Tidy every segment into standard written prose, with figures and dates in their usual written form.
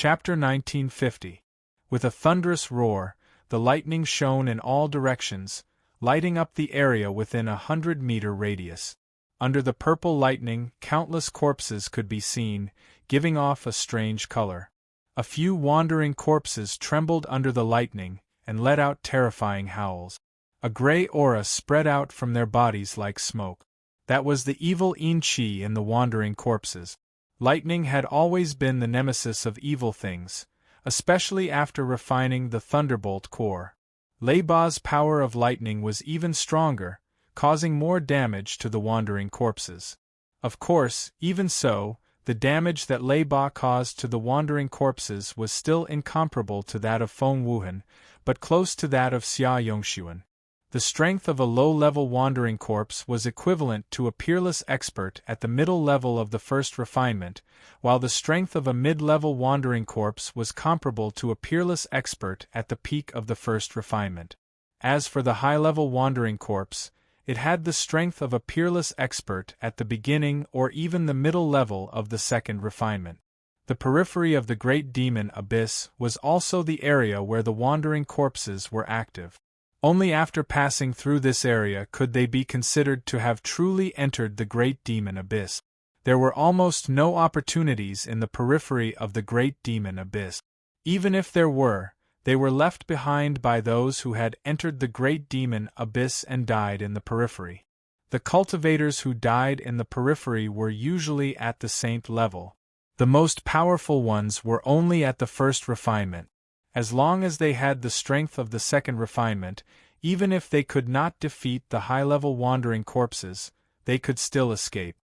Chapter 1950. With a thunderous roar, the lightning shone in all directions, lighting up the area within a 100-meter radius. Under the purple lightning, countless corpses could be seen, giving off a strange color. A few wandering corpses trembled under the lightning and let out terrifying howls. A gray aura spread out from their bodies like smoke. That was the evil Yin-Chi in the wandering corpses. Lightning had always been the nemesis of evil things, especially after refining the thunderbolt core. Lei Ba's power of lightning was even stronger, causing more damage to the wandering corpses. Of course, even so, the damage that Lei Ba caused to the wandering corpses was still incomparable to that of Feng Wuhan, but close to that of Xia Yongxuan. The strength of a low-level wandering corpse was equivalent to a peerless expert at the middle level of the first refinement, while the strength of a mid-level wandering corpse was comparable to a peerless expert at the peak of the first refinement. As for the high-level wandering corpse, it had the strength of a peerless expert at the beginning or even the middle level of the second refinement. The periphery of the great demon abyss was also the area where the wandering corpses were active. Only after passing through this area could they be considered to have truly entered the great demon abyss. There were almost no opportunities in the periphery of the great demon abyss. Even if there were, they were left behind by those who had entered the great demon abyss and died in the periphery. The cultivators who died in the periphery were usually at the saint level. The most powerful ones were only at the first refinement. As long as they had the strength of the second refinement, even if they could not defeat the high-level wandering corpses, they could still escape.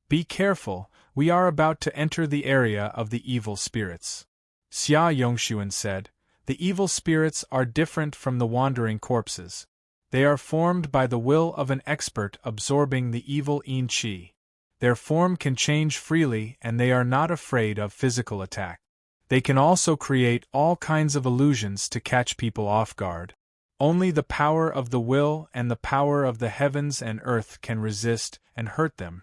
Be careful, we are about to enter the area of the evil spirits. Xia Yongxuan said, the evil spirits are different from the wandering corpses. They are formed by the will of an expert absorbing the evil Yin-Chi. Their form can change freely and they are not afraid of physical attack. They can also create all kinds of illusions to catch people off guard. Only the power of the will and the power of the heavens and earth can resist and hurt them.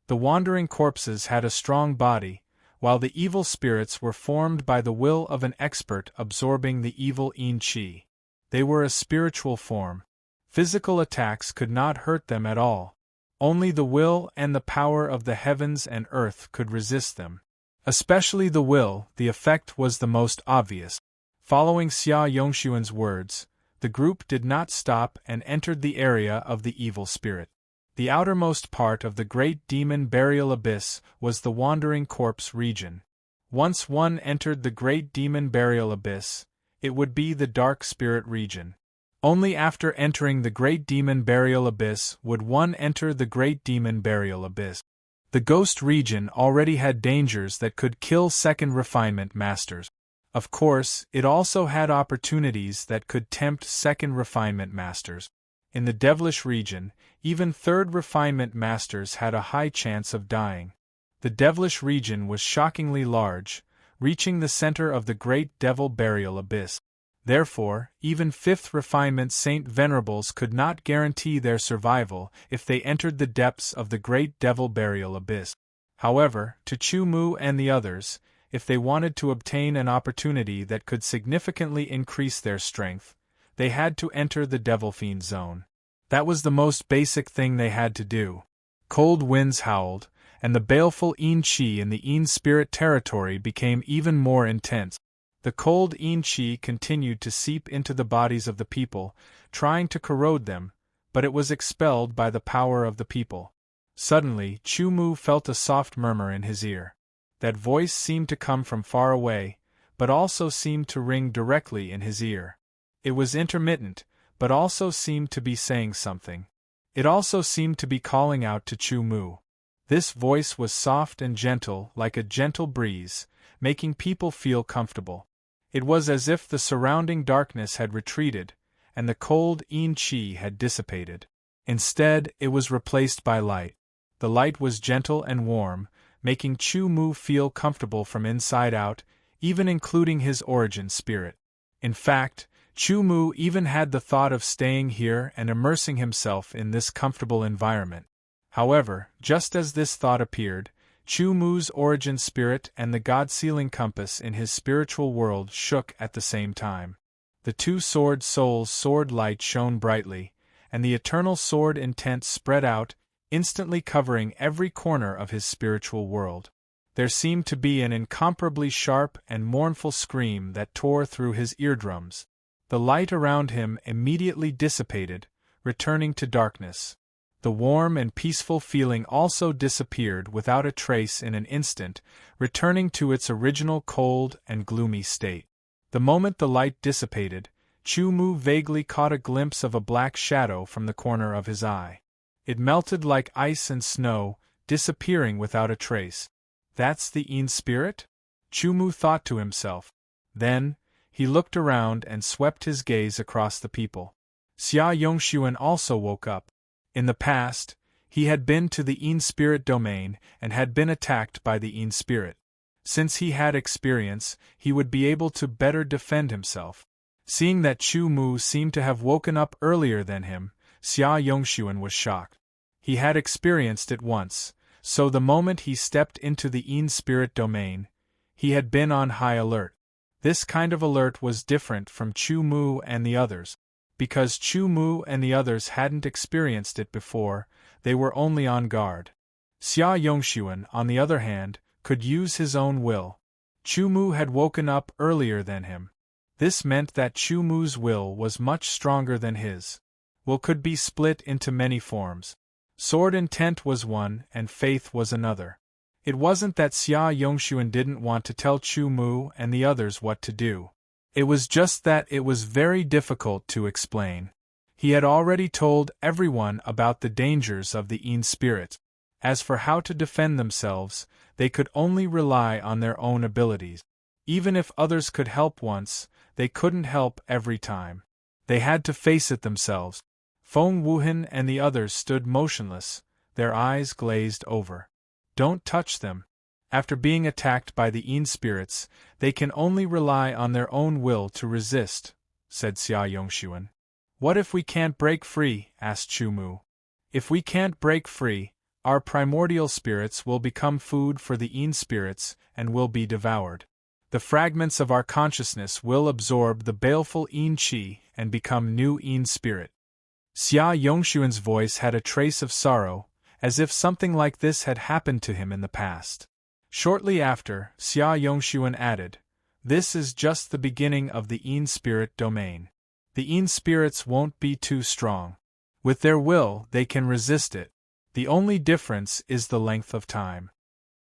The wandering corpses had a strong body, while the evil spirits were formed by the will of an expert absorbing the evil Yin-Chi. They were a spiritual form. Physical attacks could not hurt them at all. Only the will and the power of the heavens and earth could resist them. Especially the will, the effect was the most obvious. Following Xia Yongxuan's words, the group did not stop and entered the area of the evil spirit. The outermost part of the great demon burial abyss was the wandering corpse region. Once one entered the great demon burial abyss, it would be the dark spirit region. Only after entering the great demon burial abyss would one enter the great demon burial abyss. The ghost region already had dangers that could kill second refinement masters. Of course, it also had opportunities that could tempt second refinement masters. In the devilish region, even third refinement masters had a high chance of dying. The devilish region was shockingly large, reaching the center of the great devil burial abyss. Therefore, even fifth refinement Saint Venerables could not guarantee their survival if they entered the depths of the great devil burial abyss. However, to Chu Mu and the others, if they wanted to obtain an opportunity that could significantly increase their strength, they had to enter the devil fiend zone. That was the most basic thing they had to do. Cold winds howled, and the baleful Yin-Chi in the Yin spirit territory became even more intense. The cold Yin-Chi continued to seep into the bodies of the people, trying to corrode them, but it was expelled by the power of the people. Suddenly, Chu Mu felt a soft murmur in his ear. That voice seemed to come from far away, but also seemed to ring directly in his ear. It was intermittent, but also seemed to be saying something. It also seemed to be calling out to Chu Mu. This voice was soft and gentle, like a gentle breeze, making people feel comfortable. It was as if the surrounding darkness had retreated, and the cold Yin-Chi had dissipated. Instead, it was replaced by light. The light was gentle and warm, making Chu Mu feel comfortable from inside out, even including his origin spirit. In fact, Chu Mu even had the thought of staying here and immersing himself in this comfortable environment. However, just as this thought appeared, Chu Mu's origin spirit and the God-sealing compass in his spiritual world shook at the same time. The two sword souls' sword light shone brightly, and the eternal sword intent spread out, instantly covering every corner of his spiritual world. There seemed to be an incomparably sharp and mournful scream that tore through his eardrums. The light around him immediately dissipated, returning to darkness. The warm and peaceful feeling also disappeared without a trace in an instant, returning to its original cold and gloomy state. The moment the light dissipated, Chu Mu vaguely caught a glimpse of a black shadow from the corner of his eye. It melted like ice and snow, disappearing without a trace. That's the Yin spirit? Chu Mu thought to himself. Then, he looked around and swept his gaze across the people. Xia Yongxuan also woke up. In the past, he had been to the Yin spirit domain and had been attacked by the Yin spirit. Since he had experience, he would be able to better defend himself. Seeing that Chu Mu seemed to have woken up earlier than him, Xia Yongxuan was shocked. He had experienced it once, so the moment he stepped into the Yin spirit domain, he had been on high alert. This kind of alert was different from Chu Mu and the others. Because Chu Mu and the others hadn't experienced it before, they were only on guard. Xia Yongxuan, on the other hand, could use his own will. Chu Mu had woken up earlier than him. This meant that Chu Mu's will was much stronger than his. Will could be split into many forms. Sword intent was one and faith was another. It wasn't that Xia Yongxuan didn't want to tell Chu Mu and the others what to do. It was just that it was very difficult to explain. He had already told everyone about the dangers of the Yin spirit. As for how to defend themselves, they could only rely on their own abilities. Even if others could help once, they couldn't help every time. They had to face it themselves. Feng Wuhan and the others stood motionless, their eyes glazed over. Don't touch them. After being attacked by the Yin spirits, they can only rely on their own will to resist, said Xia Yongxuan. What if we can't break free? Asked Chu Mu. If we can't break free, our primordial spirits will become food for the Yin spirits and will be devoured. The fragments of our consciousness will absorb the baleful Yin qi and become new Yin spirit. Xia Yongxuan's voice had a trace of sorrow, as if something like this had happened to him in the past. Shortly after, Xia Yongxuan added, "This is just the beginning of the Yin spirit domain. The Yin spirits won't be too strong. With their will, they can resist it. The only difference is the length of time."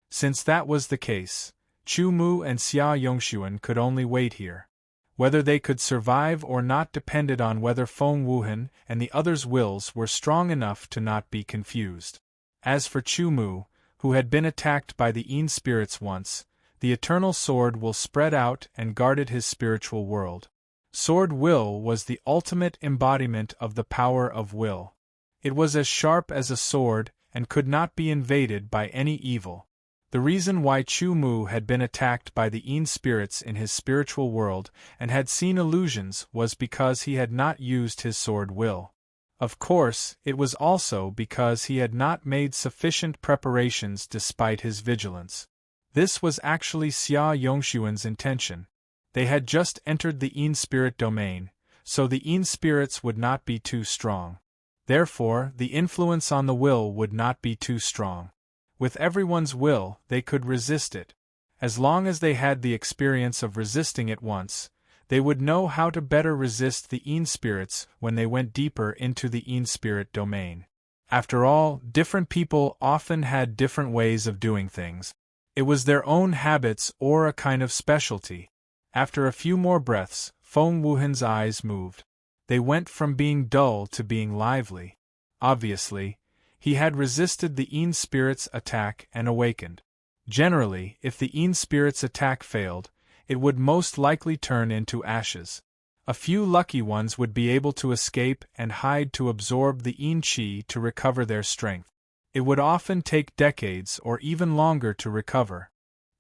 Since that was the case, Chu Mu and Xia Yongxuan could only wait here. Whether they could survive or not depended on whether Feng Wuhan and the others' wills were strong enough to not be confused. As for Chu Mu, who had been attacked by the Yin spirits once, the eternal sword will spread out and guarded his spiritual world. Sword will was the ultimate embodiment of the power of will. It was as sharp as a sword and could not be invaded by any evil. The reason why Chu Mu had been attacked by the Yin spirits in his spiritual world and had seen illusions was because he had not used his sword will. Of course, it was also because he had not made sufficient preparations despite his vigilance. This was actually Xia Yongxuan's intention. They had just entered the Yin spirit domain, so the Yin spirits would not be too strong. Therefore, the influence on the will would not be too strong. With everyone's will, they could resist it. As long as they had the experience of resisting it once, they would know how to better resist the Yin spirits when they went deeper into the Yin spirit domain. After all, different people often had different ways of doing things. It was their own habits or a kind of specialty. After a few more breaths, Feng Wuhan's eyes moved. They went from being dull to being lively. Obviously, he had resisted the Yin spirit's attack and awakened. Generally, if the Yin spirit's attack failed, it would most likely turn into ashes. A few lucky ones would be able to escape and hide to absorb the Yin qi to recover their strength. It would often take decades or even longer to recover.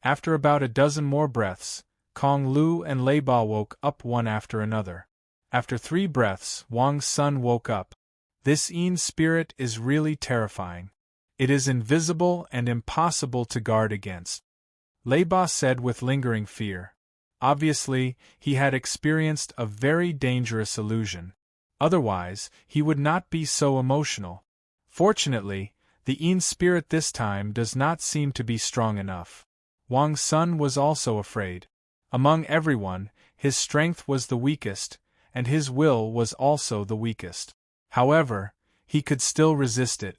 After about a dozen more breaths, Kong Lu and Lei Ba woke up one after another. After 3 breaths, Wang's son woke up. This Yin spirit is really terrifying. It is invisible and impossible to guard against. Leba said with lingering fear. Obviously, he had experienced a very dangerous illusion. Otherwise, he would not be so emotional. Fortunately, the Yin spirit this time does not seem to be strong enough. Wang Sun was also afraid. Among everyone, his strength was the weakest, and his will was also the weakest. However, he could still resist it.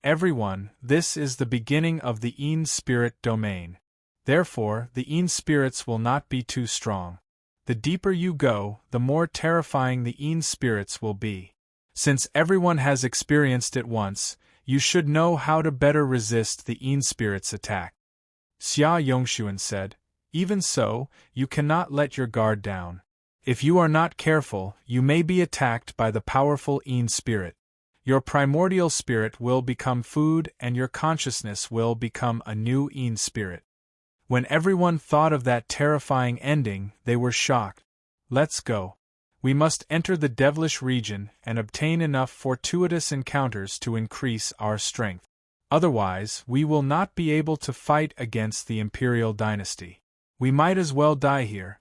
Everyone, this is the beginning of the Yin spirit domain. Therefore, the Yin spirits will not be too strong. The deeper you go, the more terrifying the Yin spirits will be. Since everyone has experienced it once, you should know how to better resist the Yin spirit's attack. Xia Yongshuan said, even so, you cannot let your guard down. If you are not careful, you may be attacked by the powerful Yin spirit. Your primordial spirit will become food and your consciousness will become a new Yin spirit. When everyone thought of that terrifying ending, they were shocked. Let's go. We must enter the devilish region and obtain enough fortuitous encounters to increase our strength. Otherwise, we will not be able to fight against the imperial dynasty. We might as well die here.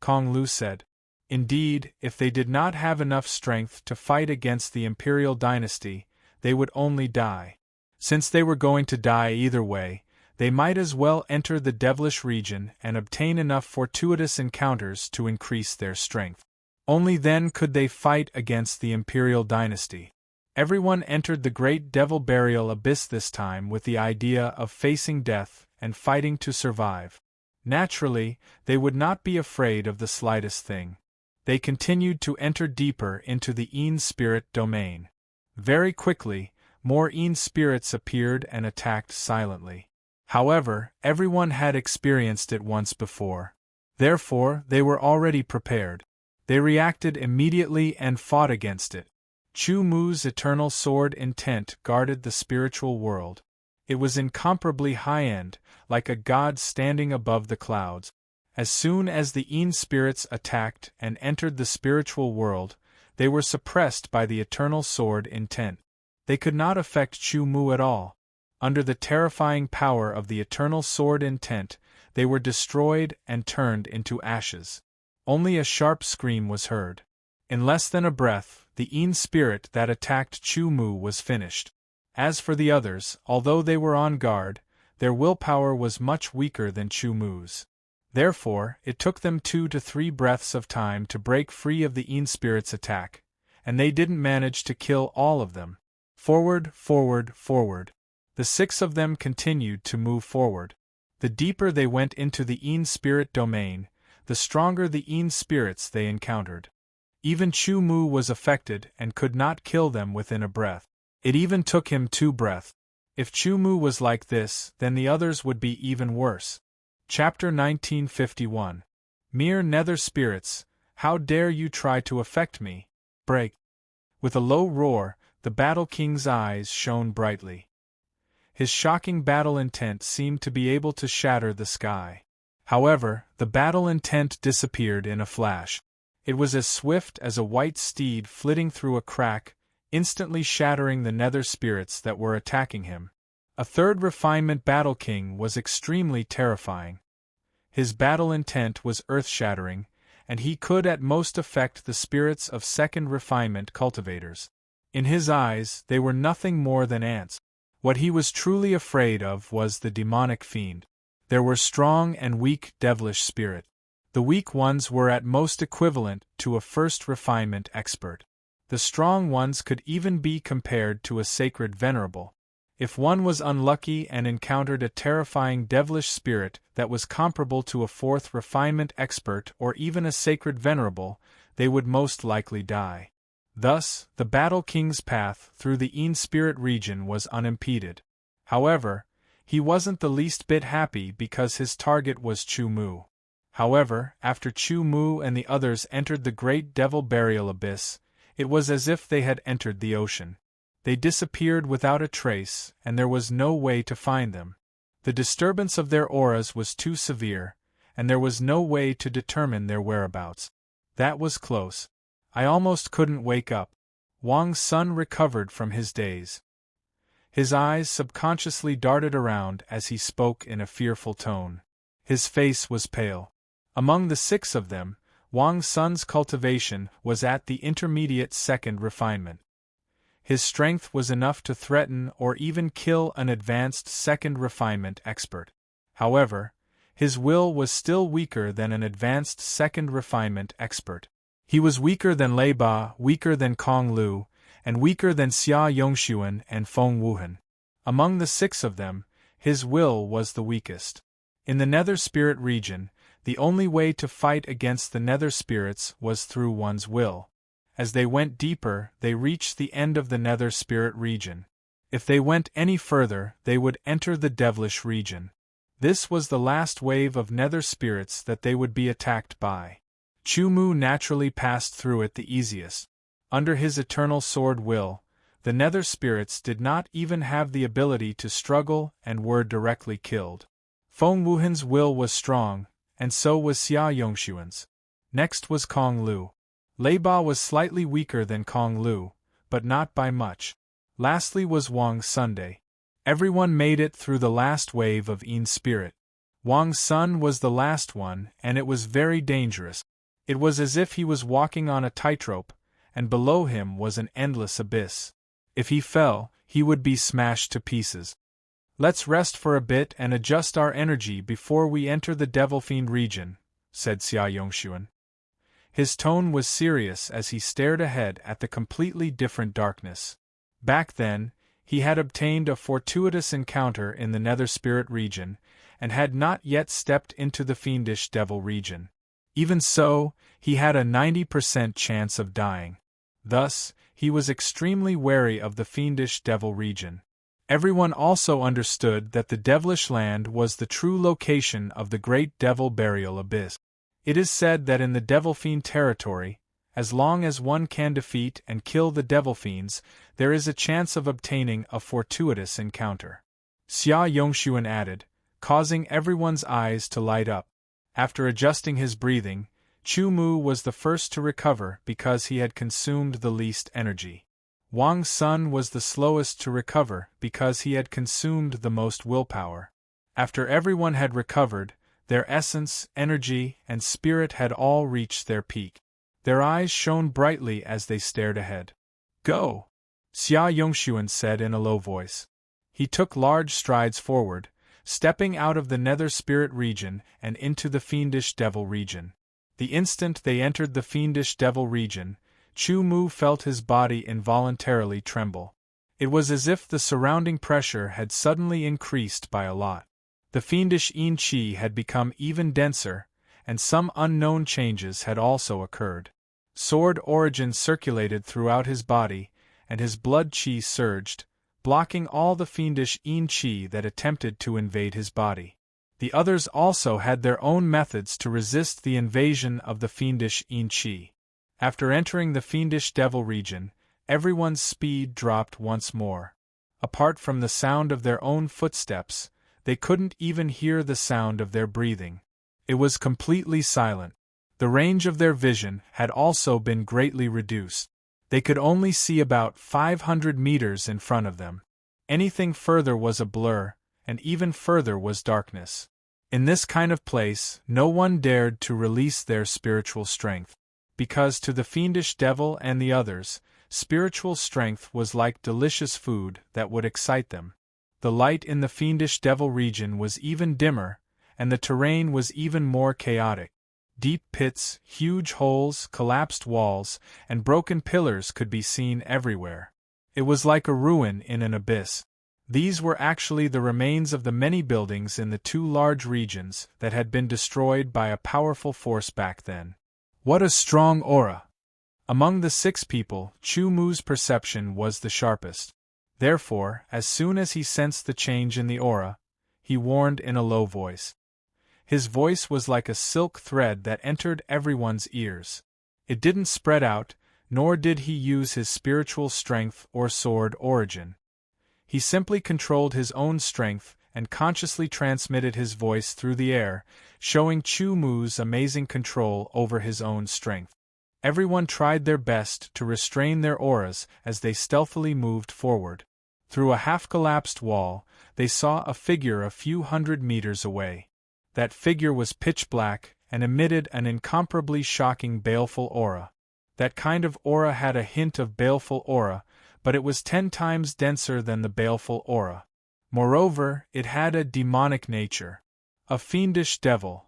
Kong Lu said. Indeed, if they did not have enough strength to fight against the imperial dynasty, they would only die. Since they were going to die either way, they might as well enter the devilish region and obtain enough fortuitous encounters to increase their strength. Only then could they fight against the imperial dynasty. Everyone entered the great devil burial abyss this time with the idea of facing death and fighting to survive. Naturally, they would not be afraid of the slightest thing. They continued to enter deeper into the Yin spirit domain. Very quickly, more Yin spirits appeared and attacked silently. However, everyone had experienced it once before. Therefore, they were already prepared. They reacted immediately and fought against it. Chu Mu's eternal sword intent guarded the spiritual world. It was incomparably high-end, like a god standing above the clouds. As soon as the Yin spirits attacked and entered the spiritual world, they were suppressed by the eternal sword intent. They could not affect Chu Mu at all. Under the terrifying power of the eternal sword intent, they were destroyed and turned into ashes. Only a sharp scream was heard. In less than a breath, the Yin spirit that attacked Chu Mu was finished. As for the others, although they were on guard, their willpower was much weaker than Chu Mu's. Therefore, it took them 2 to 3 breaths of time to break free of the Yin spirit's attack, and they didn't manage to kill all of them. Forward, forward, forward. The 6 of them continued to move forward. The deeper they went into the Yin spirit domain, the stronger the Yin spirits they encountered. Even Chu Mu was affected and could not kill them within a breath. It even took him 2 breaths. If Chu Mu was like this, then the others would be even worse. Chapter 1951. Mere nether spirits, how dare you try to affect me? Break. With a low roar, the Battle King's eyes shone brightly. His shocking battle intent seemed to be able to shatter the sky. However, the battle intent disappeared in a flash. It was as swift as a white steed flitting through a crack, instantly shattering the nether spirits that were attacking him. A third refinement Battle King was extremely terrifying. His battle intent was earth-shattering, and he could at most affect the spirits of second refinement cultivators. In his eyes, they were nothing more than ants. What he was truly afraid of was the demonic fiend. There were strong and weak devilish spirit. The weak ones were at most equivalent to a first refinement expert. The strong ones could even be compared to a sacred venerable. If one was unlucky and encountered a terrifying devilish spirit that was comparable to a fourth refinement expert or even a sacred venerable, they would most likely die. Thus, the Battle King's path through the Yin spirit region was unimpeded. However, he wasn't the least bit happy because his target was Chu Mu. However, after Chu Mu and the others entered the great devil burial abyss, it was as if they had entered the ocean. They disappeared without a trace, and there was no way to find them. The disturbance of their auras was too severe, and there was no way to determine their whereabouts. That was close. I almost couldn't wake up. Wang Sun recovered from his daze. His eyes subconsciously darted around as he spoke in a fearful tone. His face was pale. Among the 6 of them, Wang Sun's cultivation was at the intermediate second refinement. His strength was enough to threaten or even kill an advanced second refinement expert. However, his will was still weaker than an advanced second refinement expert. He was weaker than Lei Ba, weaker than Kong Lu, and weaker than Xia Yongxuan and Feng Wuhan. Among the 6 of them, his will was the weakest. In the Nether Spirit region, the only way to fight against the Nether Spirits was through one's will. As they went deeper, they reached the end of the Nether Spirit region. If they went any further, they would enter the Devilish region. This was the last wave of Nether Spirits that they would be attacked by. Chu Mu naturally passed through it the easiest. Under his eternal sword will, the Nether Spirits did not even have the ability to struggle and were directly killed. Feng Wuhan's will was strong, and so was Xia Yongxuan's. Next was Kong Lu. Lei Ba was slightly weaker than Kong Lu, but not by much. Lastly was Wang Sunday. Everyone made it through the last wave of Yin Spirit. Wang Sun was the last one, and it was very dangerous. It was as if he was walking on a tightrope, and below him was an endless abyss. If he fell, he would be smashed to pieces. "Let's rest for a bit and adjust our energy before we enter the Devil Fiend region," said Xia Yongxuan. His tone was serious as he stared ahead at the completely different darkness. Back then, he had obtained a fortuitous encounter in the Nether Spirit region, and had not yet stepped into the Fiendish Devil region. Even so, he had a 90% chance of dying. Thus, he was extremely wary of the Fiendish Devil region. Everyone also understood that the Devilish Land was the true location of the Great Devil Burial Abyss. It is said that in the Devil Fiend territory, as long as one can defeat and kill the Devil Fiends, there is a chance of obtaining a fortuitous encounter. Xia Yongxuan added, causing everyone's eyes to light up. After adjusting his breathing, Chu Mu was the first to recover because he had consumed the least energy. Wang Sun was the slowest to recover because he had consumed the most willpower. After everyone had recovered, their essence, energy, and spirit had all reached their peak. Their eyes shone brightly as they stared ahead. "Go!" Xia Yongxuan said in a low voice. He took large strides forward, stepping out of the Nether Spirit region and into the Fiendish Devil region. The instant they entered the Fiendish Devil region, Chu Mu felt his body involuntarily tremble. It was as if the surrounding pressure had suddenly increased by a lot. The fiendish Yin Qi had become even denser, and some unknown changes had also occurred. Sword origin circulated throughout his body, and his blood qi surged, blocking all the fiendish Yin Qi that attempted to invade his body. The others also had their own methods to resist the invasion of the fiendish Yin Qi. After entering the Fiendish Devil region, everyone's speed dropped once more. Apart from the sound of their own footsteps, they couldn't even hear the sound of their breathing. It was completely silent. The range of their vision had also been greatly reduced. They could only see about 500 meters in front of them. Anything further was a blur, and even further was darkness. In this kind of place, no one dared to release their spiritual strength. Because to the fiendish devil and the others, spiritual strength was like delicious food that would excite them. The light in the fiendish devil region was even dimmer, and the terrain was even more chaotic. Deep pits, huge holes, collapsed walls, and broken pillars could be seen everywhere. It was like a ruin in an abyss. These were actually the remains of the many buildings in the two large regions that had been destroyed by a powerful force back then. What a strong aura! Among the 6 people, Chu Mu's perception was the sharpest. Therefore, as soon as he sensed the change in the aura, he warned in a low voice. His voice was like a silk thread that entered everyone's ears. It didn't spread out, nor did he use his spiritual strength or sword origin. He simply controlled his own strength and consciously transmitted his voice through the air, showing Chu Mu's amazing control over his own strength. Everyone tried their best to restrain their auras as they stealthily moved forward. Through a half-collapsed wall, they saw a figure a few hundred meters away. That figure was pitch black and emitted an incomparably shocking baleful aura. That kind of aura had a hint of baleful aura, but it was 10 times denser than the baleful aura. Moreover, it had a demonic nature. A fiendish devil.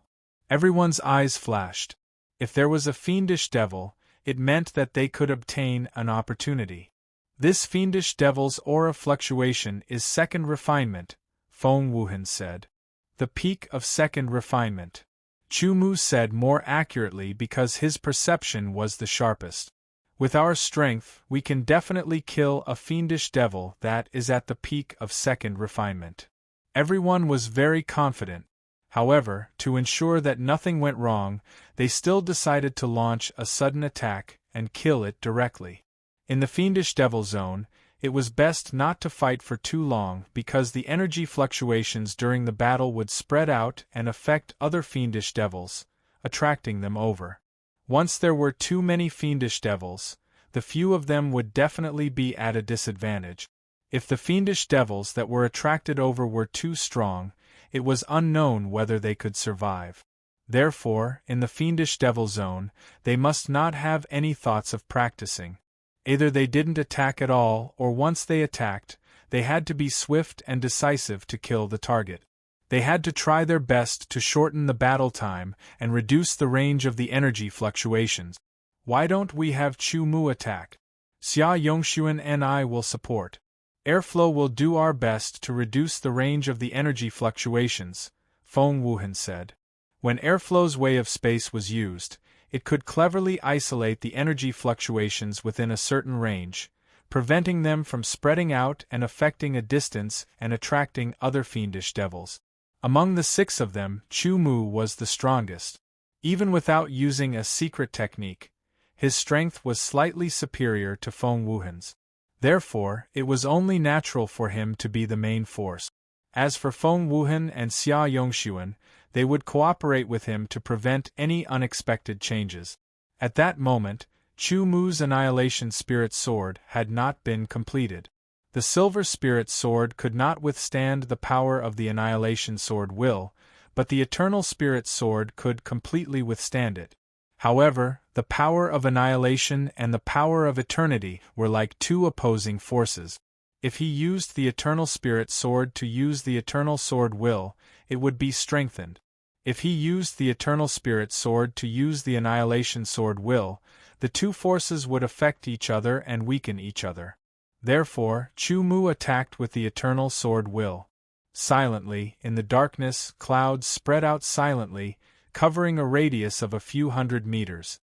Everyone's eyes flashed. If there was a fiendish devil, it meant that they could obtain an opportunity. This fiendish devil's aura fluctuation is second refinement, Feng Wuhan said. The peak of second refinement. Chu Mu said more accurately because his perception was the sharpest. With our strength, we can definitely kill a fiendish devil that is at the peak of second refinement. Everyone was very confident. However, to ensure that nothing went wrong, they still decided to launch a sudden attack and kill it directly. In the fiendish devil zone, it was best not to fight for too long because the energy fluctuations during the battle would spread out and affect other fiendish devils, attracting them over. Once there were too many fiendish devils, the few of them would definitely be at a disadvantage. If the fiendish devils that were attracted over were too strong, it was unknown whether they could survive. Therefore, in the fiendish devil zone, they must not have any thoughts of practicing. Either they didn't attack at all, or once they attacked, they had to be swift and decisive to kill the target. They had to try their best to shorten the battle time and reduce the range of the energy fluctuations. Why don't we have Chu Mu attack? Xia Yongxuan and I will support. Airflow will do our best to reduce the range of the energy fluctuations, Feng Wuhan said. When Airflow's way of space was used, it could cleverly isolate the energy fluctuations within a certain range, preventing them from spreading out and affecting a distance and attracting other fiendish devils. Among the 6 of them, Chu Mu was the strongest. Even without using a secret technique, his strength was slightly superior to Feng Wuhan's. Therefore, it was only natural for him to be the main force. As for Feng Wuhan and Xia Yongxuan, they would cooperate with him to prevent any unexpected changes. At that moment, Chu Mu's Annihilation Spirit Sword had not been completed. The Silver Spirit Sword could not withstand the power of the Annihilation Sword Will, but the Eternal Spirit Sword could completely withstand it. However, the power of Annihilation and the power of Eternity were like two opposing forces. If he used the Eternal Spirit Sword to use the Eternal Sword Will, it would be strengthened. If he used the Eternal Spirit Sword to use the Annihilation Sword Will, the two forces would affect each other and weaken each other. Therefore, Chu Mu attacked with the Eternal Sword Will. Silently, in the darkness, clouds spread out silently, covering a radius of a few hundred meters.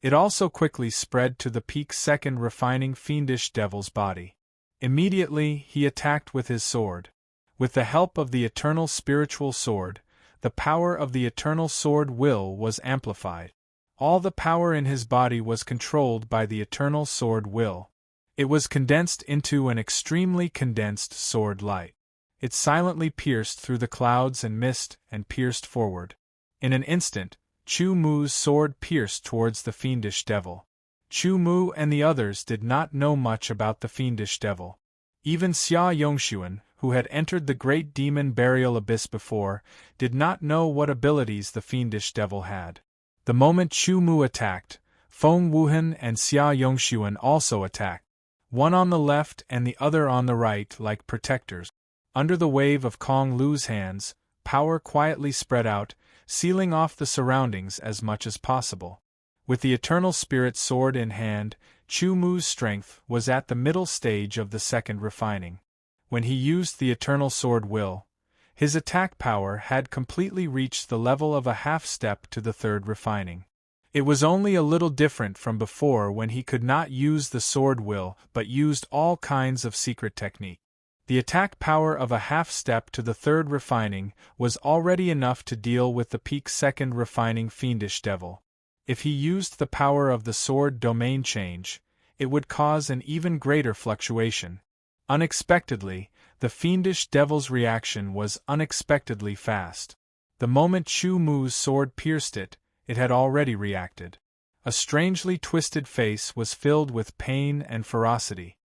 It also quickly spread to the peak second refining fiendish devil's body. Immediately, he attacked with his sword. With the help of the Eternal Spiritual Sword, the power of the Eternal Sword Will was amplified. All the power in his body was controlled by the Eternal Sword Will. It was condensed into an extremely condensed sword light. It silently pierced through the clouds and mist and pierced forward. In an instant, Chu Mu's sword pierced towards the fiendish devil. Chu Mu and the others did not know much about the fiendish devil. Even Xia Yongxuan, who had entered the great demon burial abyss before, did not know what abilities the fiendish devil had. The moment Chu Mu attacked, Feng Wuhan and Xia Yongxuan also attacked, one on the left and the other on the right like protectors. Under the wave of Kong Lu's hands, power quietly spread out, sealing off the surroundings as much as possible. With the Eternal Spirit Sword in hand, Chu Mu's strength was at the middle stage of the second refining. When he used the Eternal Sword Will, his attack power had completely reached the level of a half-step to the third refining. It was only a little different from before when he could not use the Sword Will but used all kinds of secret technique. The attack power of a half-step to the third refining was already enough to deal with the peak second refining fiendish devil. If he used the power of the sword domain change, it would cause an even greater fluctuation. Unexpectedly, the fiendish devil's reaction was unexpectedly fast. The moment Chu Mu's sword pierced it, it had already reacted. A strangely twisted face was filled with pain and ferocity.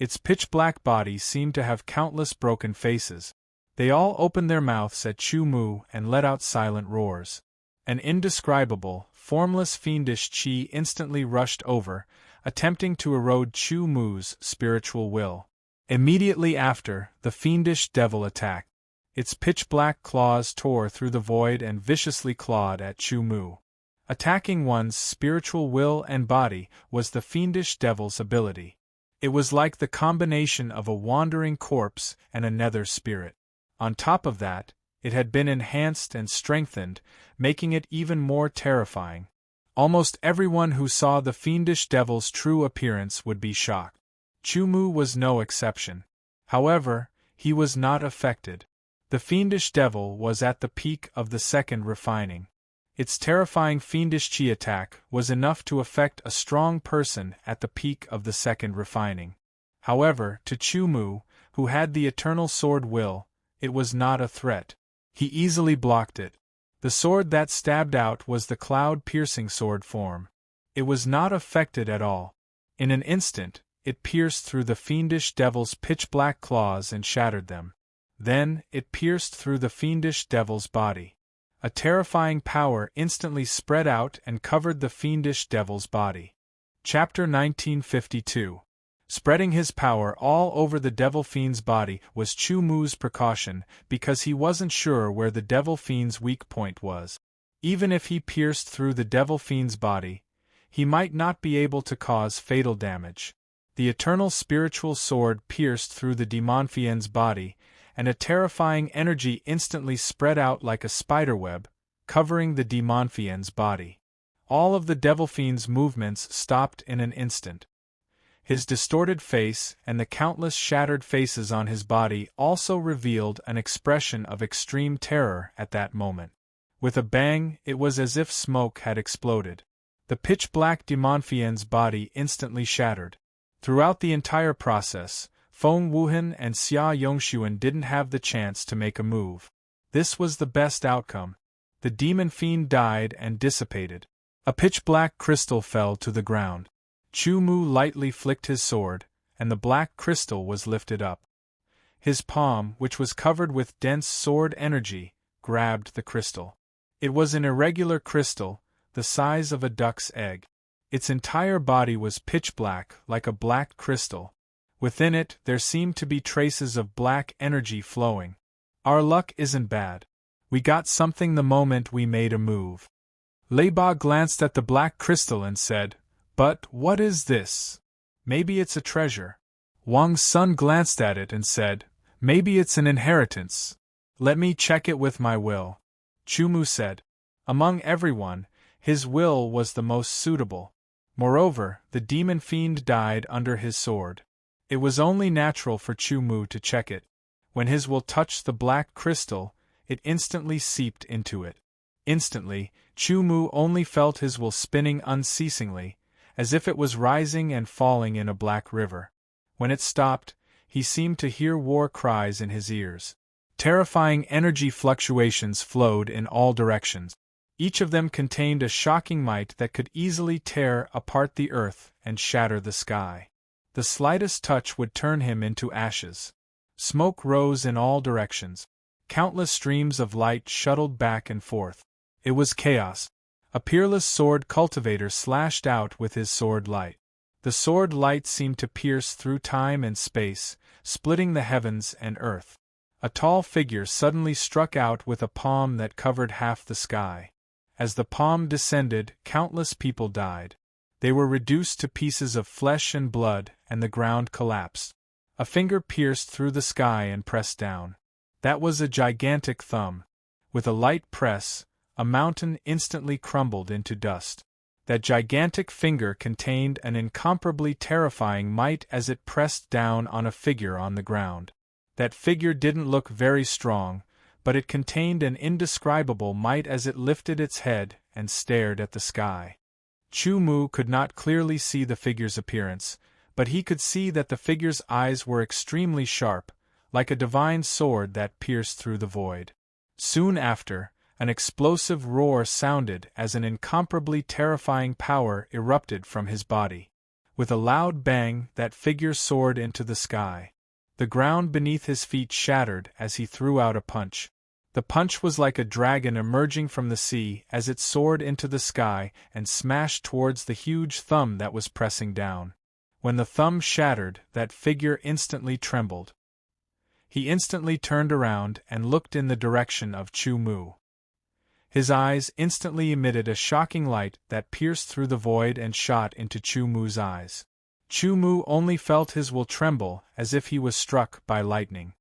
Its pitch-black body seemed to have countless broken faces. They all opened their mouths at Chu Mu and let out silent roars. An indescribable, formless fiendish chi instantly rushed over, attempting to erode Chu Mu's spiritual will. Immediately after, the fiendish devil attacked. Its pitch-black claws tore through the void and viciously clawed at Chu Mu. Attacking one's spiritual will and body was the fiendish devil's ability. It was like the combination of a wandering corpse and a nether spirit. On top of that, it had been enhanced and strengthened, making it even more terrifying. Almost everyone who saw the fiendish devil's true appearance would be shocked. Chu Mu was no exception. However, he was not affected. The fiendish devil was at the peak of the second refining. Its terrifying fiendish chi attack was enough to affect a strong person at the peak of the second refining. However, to Chu Mu, who had the eternal sword will, it was not a threat. He easily blocked it. The sword that stabbed out was the cloud-piercing sword form. It was not affected at all. In an instant, it pierced through the fiendish devil's pitch-black claws and shattered them. Then, it pierced through the fiendish devil's body. A terrifying power instantly spread out and covered the fiendish devil's body. Chapter 1952. Spreading his power all over the devil fiend's body was Chu Mu's precaution because he wasn't sure where the devil fiend's weak point was. Even if he pierced through the devil fiend's body, he might not be able to cause fatal damage. The eternal spiritual sword pierced through the demon fiend's body, and a terrifying energy instantly spread out like a spiderweb, covering the demon fiend's body. All of the devil fiend's movements stopped in an instant. His distorted face and the countless shattered faces on his body also revealed an expression of extreme terror at that moment. With a bang, it was as if smoke had exploded. The pitch-black demon fiend's body instantly shattered. Throughout the entire process, Feng Wuhan and Xia Yongxuan didn't have the chance to make a move. This was the best outcome. The demon fiend died and dissipated. A pitch-black crystal fell to the ground. Chu Mu lightly flicked his sword, and the black crystal was lifted up. His palm, which was covered with dense sword energy, grabbed the crystal. It was an irregular crystal, the size of a duck's egg. Its entire body was pitch black, like a black crystal. Within it, there seemed to be traces of black energy flowing. Our luck isn't bad. We got something the moment we made a move. Lei Ba glanced at the black crystal and said, "But what is this? Maybe it's a treasure." Wang Sun glanced at it and said, "Maybe it's an inheritance. Let me check it with my will." Chu Mu said. Among everyone, his will was the most suitable. Moreover, the demon fiend died under his sword. It was only natural for Chu Mu to check it. When his will touched the black crystal, it instantly seeped into it. Instantly, Chu Mu only felt his will spinning unceasingly, as if it was rising and falling in a black river. When it stopped, he seemed to hear war cries in his ears. Terrifying energy fluctuations flowed in all directions. Each of them contained a shocking might that could easily tear apart the earth and shatter the sky. The slightest touch would turn him into ashes. Smoke rose in all directions. Countless streams of light shuttled back and forth. It was chaos. A peerless sword cultivator slashed out with his sword light. The sword light seemed to pierce through time and space, splitting the heavens and earth. A tall figure suddenly struck out with a palm that covered half the sky. As the palm descended, countless people died. They were reduced to pieces of flesh and blood, and the ground collapsed. A finger pierced through the sky and pressed down. That was a gigantic thumb. With a light press, a mountain instantly crumbled into dust. That gigantic finger contained an incomparably terrifying might as it pressed down on a figure on the ground. That figure didn't look very strong, but it contained an indescribable might as it lifted its head and stared at the sky. Chu Mu could not clearly see the figure's appearance, but he could see that the figure's eyes were extremely sharp, like a divine sword that pierced through the void. Soon after, an explosive roar sounded as an incomparably terrifying power erupted from his body. With a loud bang, that figure soared into the sky. The ground beneath his feet shattered as he threw out a punch. The punch was like a dragon emerging from the sea as it soared into the sky and smashed towards the huge thumb that was pressing down. When the thumb shattered, that figure instantly trembled. He instantly turned around and looked in the direction of Chu Mu. His eyes instantly emitted a shocking light that pierced through the void and shot into Chu Mu's eyes. Chu Mu only felt his will tremble as if he was struck by lightning.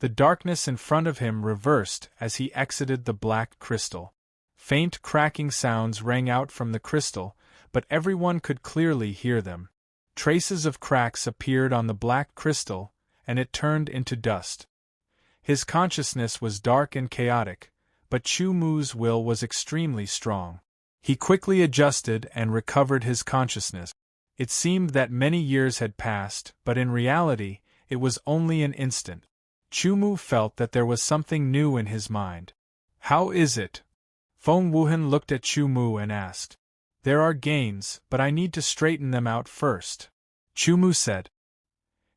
The darkness in front of him reversed as he exited the black crystal. Faint cracking sounds rang out from the crystal, but everyone could clearly hear them. Traces of cracks appeared on the black crystal, and it turned into dust. His consciousness was dark and chaotic, but Chu Mu's will was extremely strong. He quickly adjusted and recovered his consciousness. It seemed that many years had passed, but in reality, it was only an instant. Chu Mu felt that there was something new in his mind. "How is it?" Feng Wuhan looked at Chu Mu and asked. "There are gains, but I need to straighten them out first," Chu Mu said.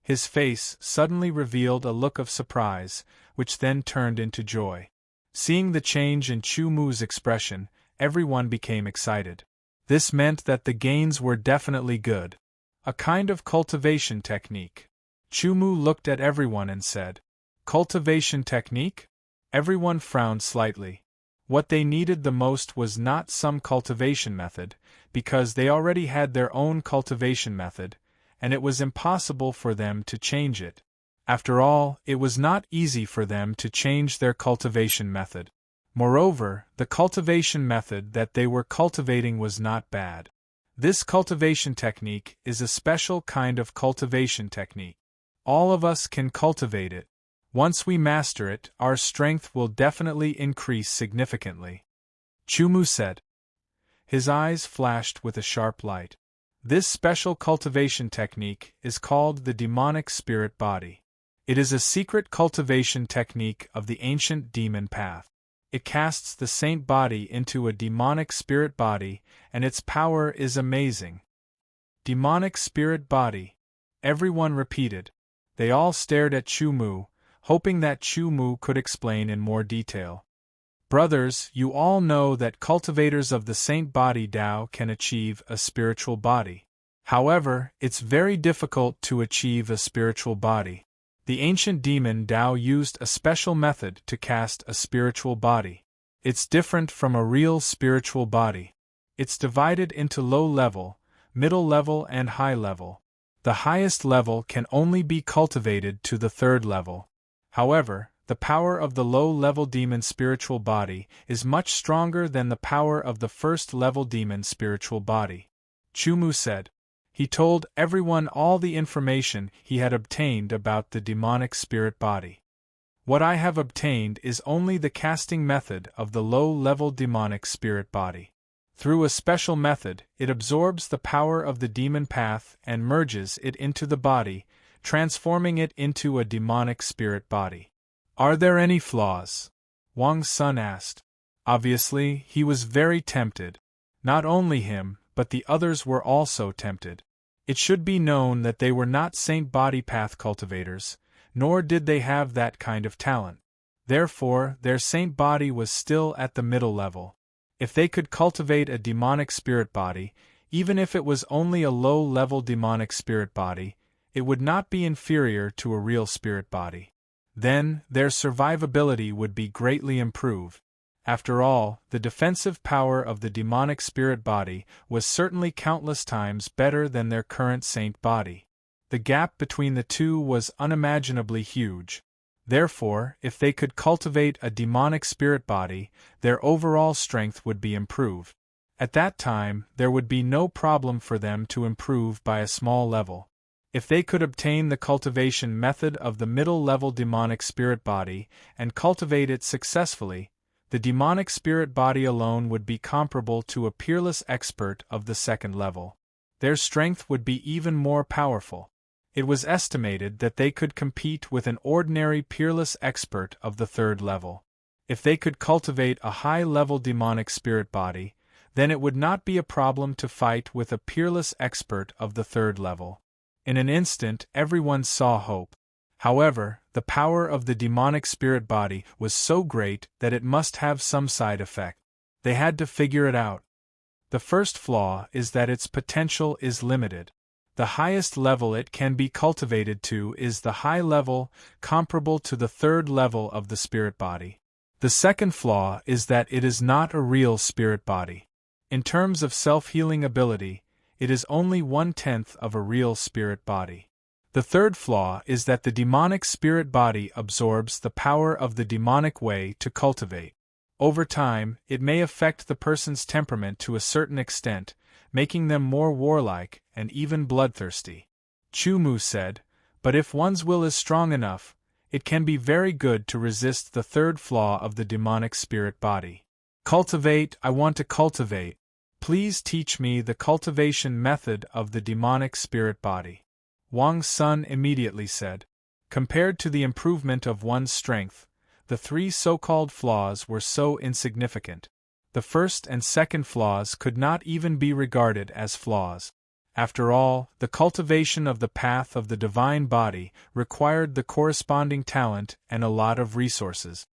His face suddenly revealed a look of surprise, which then turned into joy. Seeing the change in Chu Mu's expression, everyone became excited. This meant that the gains were definitely good. A kind of cultivation technique. Chu Mu looked at everyone and said, "Cultivation technique?" Everyone frowned slightly. What they needed the most was not some cultivation method, because they already had their own cultivation method, and it was impossible for them to change it. After all, it was not easy for them to change their cultivation method. Moreover, the cultivation method that they were cultivating was not bad. This cultivation technique is a special kind of cultivation technique. All of us can cultivate it. Once we master it, our strength will definitely increase significantly," Chu Mu said. His eyes flashed with a sharp light. This special cultivation technique is called the demonic spirit body. It is a secret cultivation technique of the ancient demon path. It casts the saint body into a demonic spirit body, and its power is amazing. Demonic spirit body. Everyone repeated. They all stared at Chu Mu, hoping that Chu Mu could explain in more detail. "Brothers, you all know that cultivators of the saint body Tao can achieve a spiritual body. However, it's very difficult to achieve a spiritual body. The ancient demon Tao used a special method to cast a spiritual body. It's different from a real spiritual body. It's divided into low level, middle level and high level. The highest level can only be cultivated to the third level. However, the power of the low-level demon spiritual body is much stronger than the power of the first-level demon spiritual body," Chu Mu said. He told everyone all the information he had obtained about the demonic spirit body. "What I have obtained is only the casting method of the low-level demonic spirit body. Through a special method, it absorbs the power of the demon path and merges it into the body, transforming it into a demonic spirit body." "Are there any flaws?" Wang Sun asked. Obviously, he was very tempted. Not only him, but the others were also tempted. It should be known that they were not saint body path cultivators, nor did they have that kind of talent. Therefore, their saint body was still at the middle level. If they could cultivate a demonic spirit body, even if it was only a low-level demonic spirit body, it would not be inferior to a real spirit body. Then, their survivability would be greatly improved. After all, the defensive power of the demonic spirit body was certainly countless times better than their current saint body. The gap between the two was unimaginably huge. Therefore, if they could cultivate a demonic spirit body, their overall strength would be improved. At that time, there would be no problem for them to improve by a small level. If they could obtain the cultivation method of the middle-level demonic spirit body and cultivate it successfully, the demonic spirit body alone would be comparable to a peerless expert of the second level. Their strength would be even more powerful. It was estimated that they could compete with an ordinary peerless expert of the third level. If they could cultivate a high-level demonic spirit body, then it would not be a problem to fight with a peerless expert of the third level. In an instant, everyone saw hope. However, the power of the demonic spirit body was so great that it must have some side effect. They had to figure it out. The first flaw is that its potential is limited. The highest level it can be cultivated to is the high level, comparable to the third level of the spirit body. The second flaw is that it is not a real spirit body. In terms of self-healing ability, it is only 1/10 of a real spirit body. The third flaw is that the demonic spirit body absorbs the power of the demonic way to cultivate. Over time, it may affect the person's temperament to a certain extent, making them more warlike and even bloodthirsty. Chu-Mu said, but if one's will is strong enough, it can be very good to resist the third flaw of the demonic spirit body. Cultivate, I want to cultivate. Please teach me the cultivation method of the demonic spirit body. Wang Sun immediately said. Compared to the improvement of one's strength, the three so-called flaws were so insignificant. The first and second flaws could not even be regarded as flaws. After all, the cultivation of the path of the divine body required the corresponding talent and a lot of resources.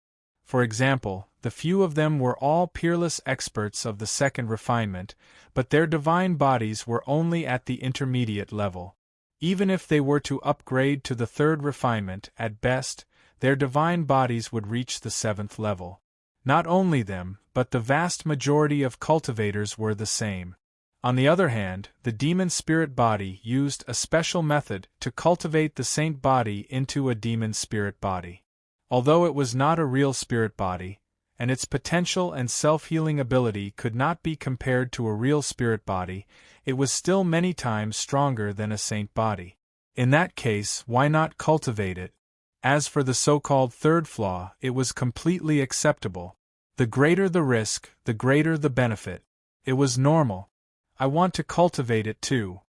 For example, the few of them were all peerless experts of the second refinement, but their divine bodies were only at the intermediate level. Even if they were to upgrade to the third refinement, at best, their divine bodies would reach the seventh level. Not only them, but the vast majority of cultivators were the same. On the other hand, the demon spirit body used a special method to cultivate the saint body into a demon spirit body. Although it was not a real spirit body, and its potential and self-healing ability could not be compared to a real spirit body, it was still many times stronger than a saint body. In that case, why not cultivate it? As for the so-called third flaw, it was completely acceptable. The greater the risk, the greater the benefit. It was normal. I want to cultivate it too.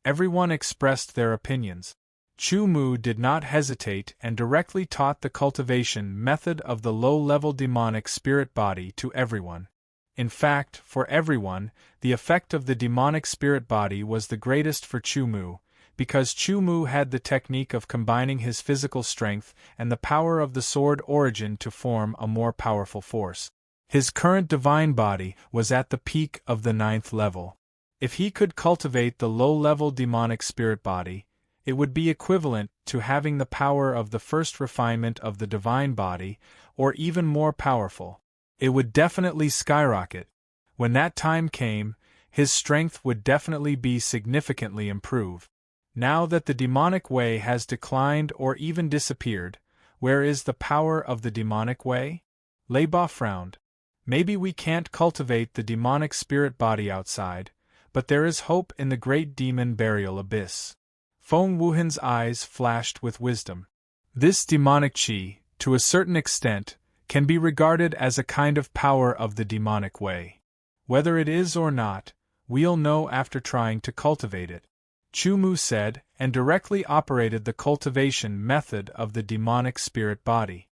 Everyone expressed their opinions. Chu-Mu did not hesitate and directly taught the cultivation method of the low-level demonic spirit body to everyone. In fact, for everyone, the effect of the demonic spirit body was the greatest for Chu-Mu, because Chu-Mu had the technique of combining his physical strength and the power of the sword origin to form a more powerful force. His current divine body was at the peak of the 9th level. If he could cultivate the low-level demonic spirit body, it would be equivalent to having the power of the first refinement of the divine body, or even more powerful. It would definitely skyrocket. When that time came, his strength would definitely be significantly improved. Now that the demonic way has declined or even disappeared, where is the power of the demonic way? Leiba frowned. Maybe we can't cultivate the demonic spirit body outside, but there is hope in the great demon burial abyss. Feng Wuhan's eyes flashed with wisdom. This demonic qi, to a certain extent, can be regarded as a kind of power of the demonic way. Whether it is or not, we'll know after trying to cultivate it. Chu-Mu said, and directly operated the cultivation method of the demonic spirit body.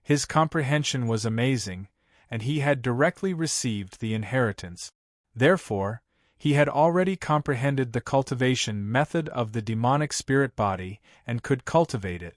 His comprehension was amazing, and he had directly received the inheritance. Therefore, he had already comprehended the cultivation method of the demonic spirit body and could cultivate it.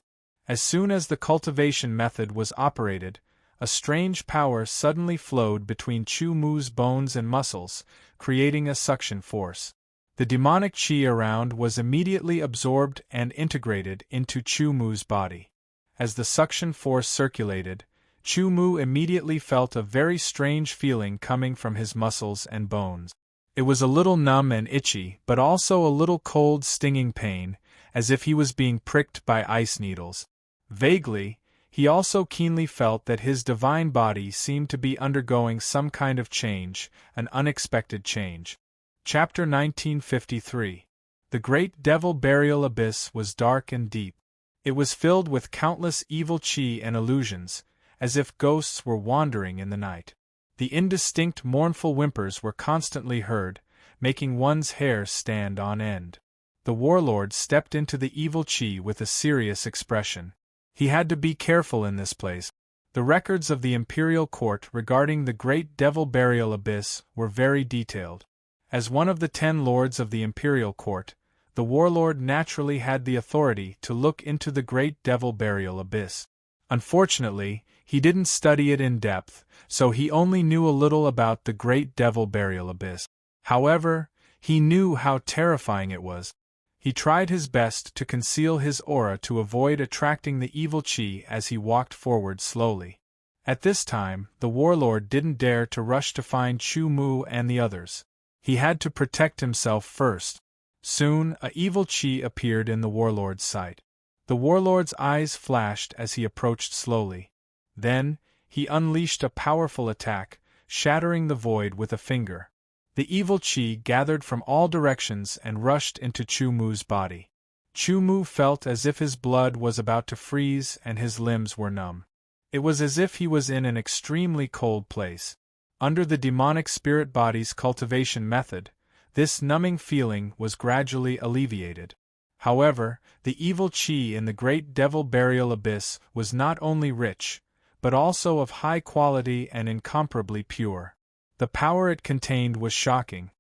As soon as the cultivation method was operated, a strange power suddenly flowed between Chu-Mu's bones and muscles, creating a suction force. The demonic qi around was immediately absorbed and integrated into Chu-Mu's body. As the suction force circulated, Chu-Mu immediately felt a very strange feeling coming from his muscles and bones. It was a little numb and itchy, but also a little cold stinging pain, as if he was being pricked by ice needles. Vaguely, he also keenly felt that his divine body seemed to be undergoing some kind of change, an unexpected change. Chapter 1953. The Great Devil Burial Abyss was dark and deep. It was filled with countless evil qi and illusions, as if ghosts were wandering in the night. The indistinct mournful whimpers were constantly heard, making one's hair stand on end. The warlord stepped into the evil qi with a serious expression. He had to be careful in this place. The records of the imperial court regarding the great devil burial abyss were very detailed. As one of the 10 lords of the imperial court, the warlord naturally had the authority to look into the great devil burial abyss. Unfortunately, he didn't study it in depth, so he only knew a little about the great devil burial abyss. However, he knew how terrifying it was. He tried his best to conceal his aura to avoid attracting the evil chi as he walked forward slowly. At this time, the warlord didn't dare to rush to find Chu Mu and the others. He had to protect himself first. Soon, a evil chi appeared in the warlord's sight. The warlord's eyes flashed as he approached slowly. Then, he unleashed a powerful attack, shattering the void with a finger. The evil chi gathered from all directions and rushed into Chu Mu's body. Chu Mu felt as if his blood was about to freeze and his limbs were numb. It was as if he was in an extremely cold place. Under the demonic spirit body's cultivation method, this numbing feeling was gradually alleviated. However, the evil chi in the great devil burial abyss was not only rich, but also of high quality and incomparably pure. The power it contained was shocking.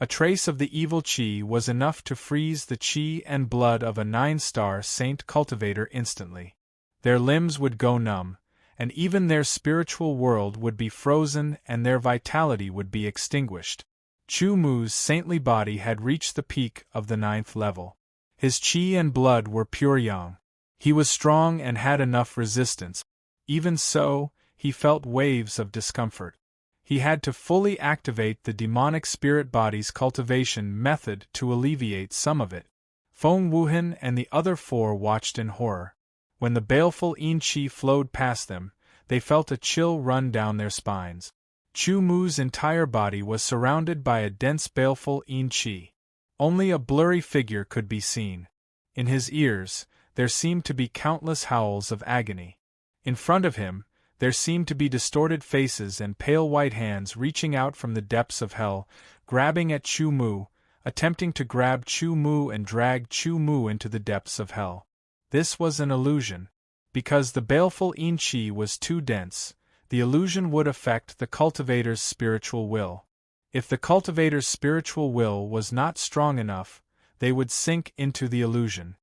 A trace of the evil chi was enough to freeze the chi and blood of a 9-star saint cultivator instantly. Their limbs would go numb, and even their spiritual world would be frozen and their vitality would be extinguished. Chu Mu's saintly body had reached the peak of the 9th level. His chi and blood were pure yang. He was strong and had enough resistance. Even so, he felt waves of discomfort. He had to fully activate the demonic spirit body's cultivation method to alleviate some of it. Feng Wuhan and the other 4 watched in horror. When the baleful yin chi flowed past them, they felt a chill run down their spines. Chu Mu's entire body was surrounded by a dense baleful yin chi. Only a blurry figure could be seen. In his ears, there seemed to be countless howls of agony. In front of him, there seemed to be distorted faces and pale white hands reaching out from the depths of hell, grabbing at Chu Mu, attempting to grab Chu Mu and drag Chu Mu into the depths of hell. This was an illusion. Because the baleful yin chi was too dense, the illusion would affect the cultivator's spiritual will. If the cultivator's spiritual will was not strong enough, they would sink into the illusion.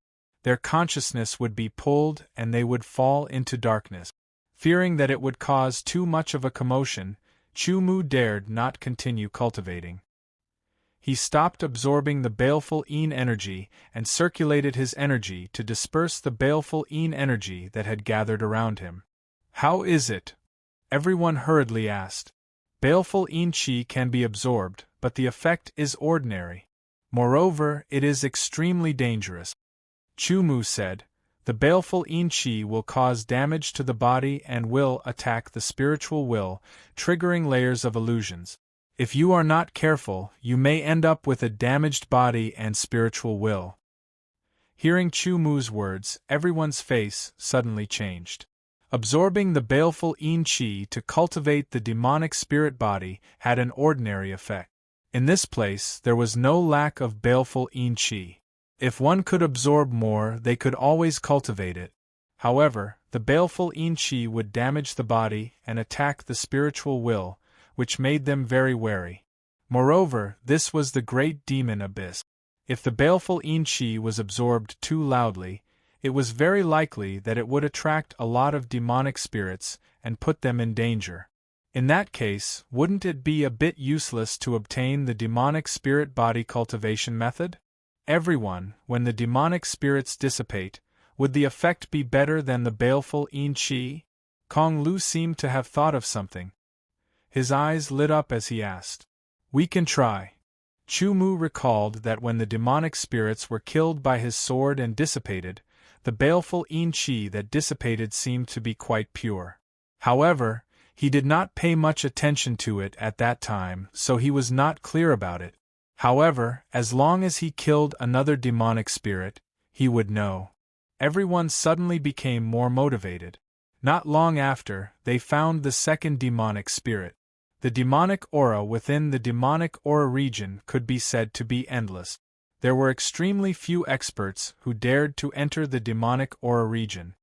Their consciousness would be pulled and they would fall into darkness. Fearing that it would cause too much of a commotion, Chu Mu dared not continue cultivating. He stopped absorbing the baleful yin energy and circulated his energy to disperse the baleful yin energy that had gathered around him. "How is it?" everyone hurriedly asked. Baleful yin chi can be absorbed, but the effect is ordinary. Moreover, it is extremely dangerous. Chu Mu said, "The baleful yin chi will cause damage to the body and will attack the spiritual will, triggering layers of illusions. If you are not careful, you may end up with a damaged body and spiritual will." Hearing Chu Mu's words, everyone's face suddenly changed. Absorbing the baleful yin chi to cultivate the demonic spirit body had an ordinary effect. In this place, there was no lack of baleful yin chi. If one could absorb more, they could always cultivate it. However, the baleful yin chi would damage the body and attack the spiritual will, which made them very wary. Moreover, this was the great demon abyss. If the baleful yin chi was absorbed too loudly, it was very likely that it would attract a lot of demonic spirits and put them in danger. In that case, wouldn't it be a bit useless to obtain the demonic spirit body cultivation method? Everyone, when the demonic spirits dissipate, would the effect be better than the baleful yin chi? Kong Lu seemed to have thought of something. His eyes lit up as he asked. "We can try." Chu Mu recalled that when the demonic spirits were killed by his sword and dissipated, the baleful yin chi that dissipated seemed to be quite pure. However, he did not pay much attention to it at that time, so he was not clear about it. However, as long as he killed another demonic spirit, he would know. Everyone suddenly became more motivated. Not long after, they found the second demonic spirit. The demonic aura within the demonic aura region could be said to be endless. There were extremely few experts who dared to enter the demonic aura region.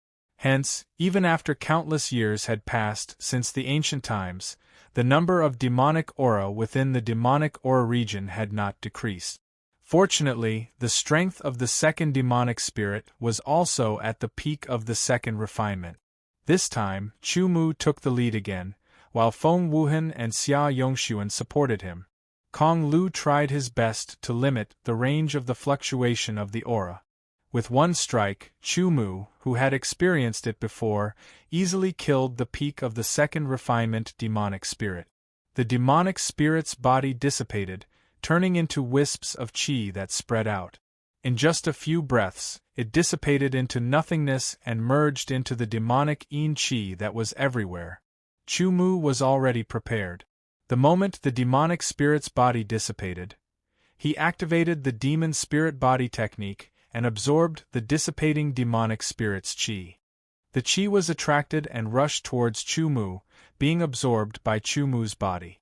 Hence, even after countless years had passed since the ancient times, the number of demonic aura within the demonic aura region had not decreased. Fortunately, the strength of the second demonic spirit was also at the peak of the second refinement. This time, Chu Mu took the lead again, while Feng Wuhan and Xia Yongxuan supported him. Kong Lu tried his best to limit the range of the fluctuation of the aura. With one strike, Chu Mu, who had experienced it before, easily killed the peak of the second refinement demonic spirit. The demonic spirit's body dissipated, turning into wisps of qi that spread out. In just a few breaths, it dissipated into nothingness and merged into the demonic yin qi that was everywhere. Chu Mu was already prepared. The moment the demonic spirit's body dissipated, he activated the demon spirit body technique and absorbed the dissipating demonic spirit's qi. The qi was attracted and rushed towards Chu Mu, being absorbed by Chu Mu's body.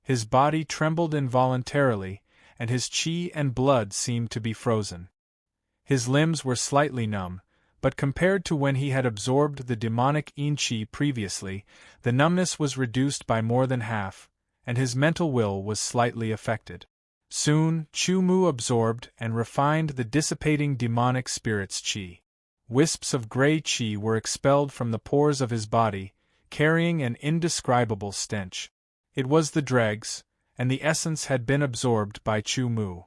His body trembled involuntarily, and his qi and blood seemed to be frozen. His limbs were slightly numb, but compared to when he had absorbed the demonic yin qi previously, the numbness was reduced by more than half, and his mental will was slightly affected. Soon, Chu Mu absorbed and refined the dissipating demonic spirit's qi. Wisps of gray qi were expelled from the pores of his body, carrying an indescribable stench. It was the dregs, and the essence had been absorbed by Chu Mu.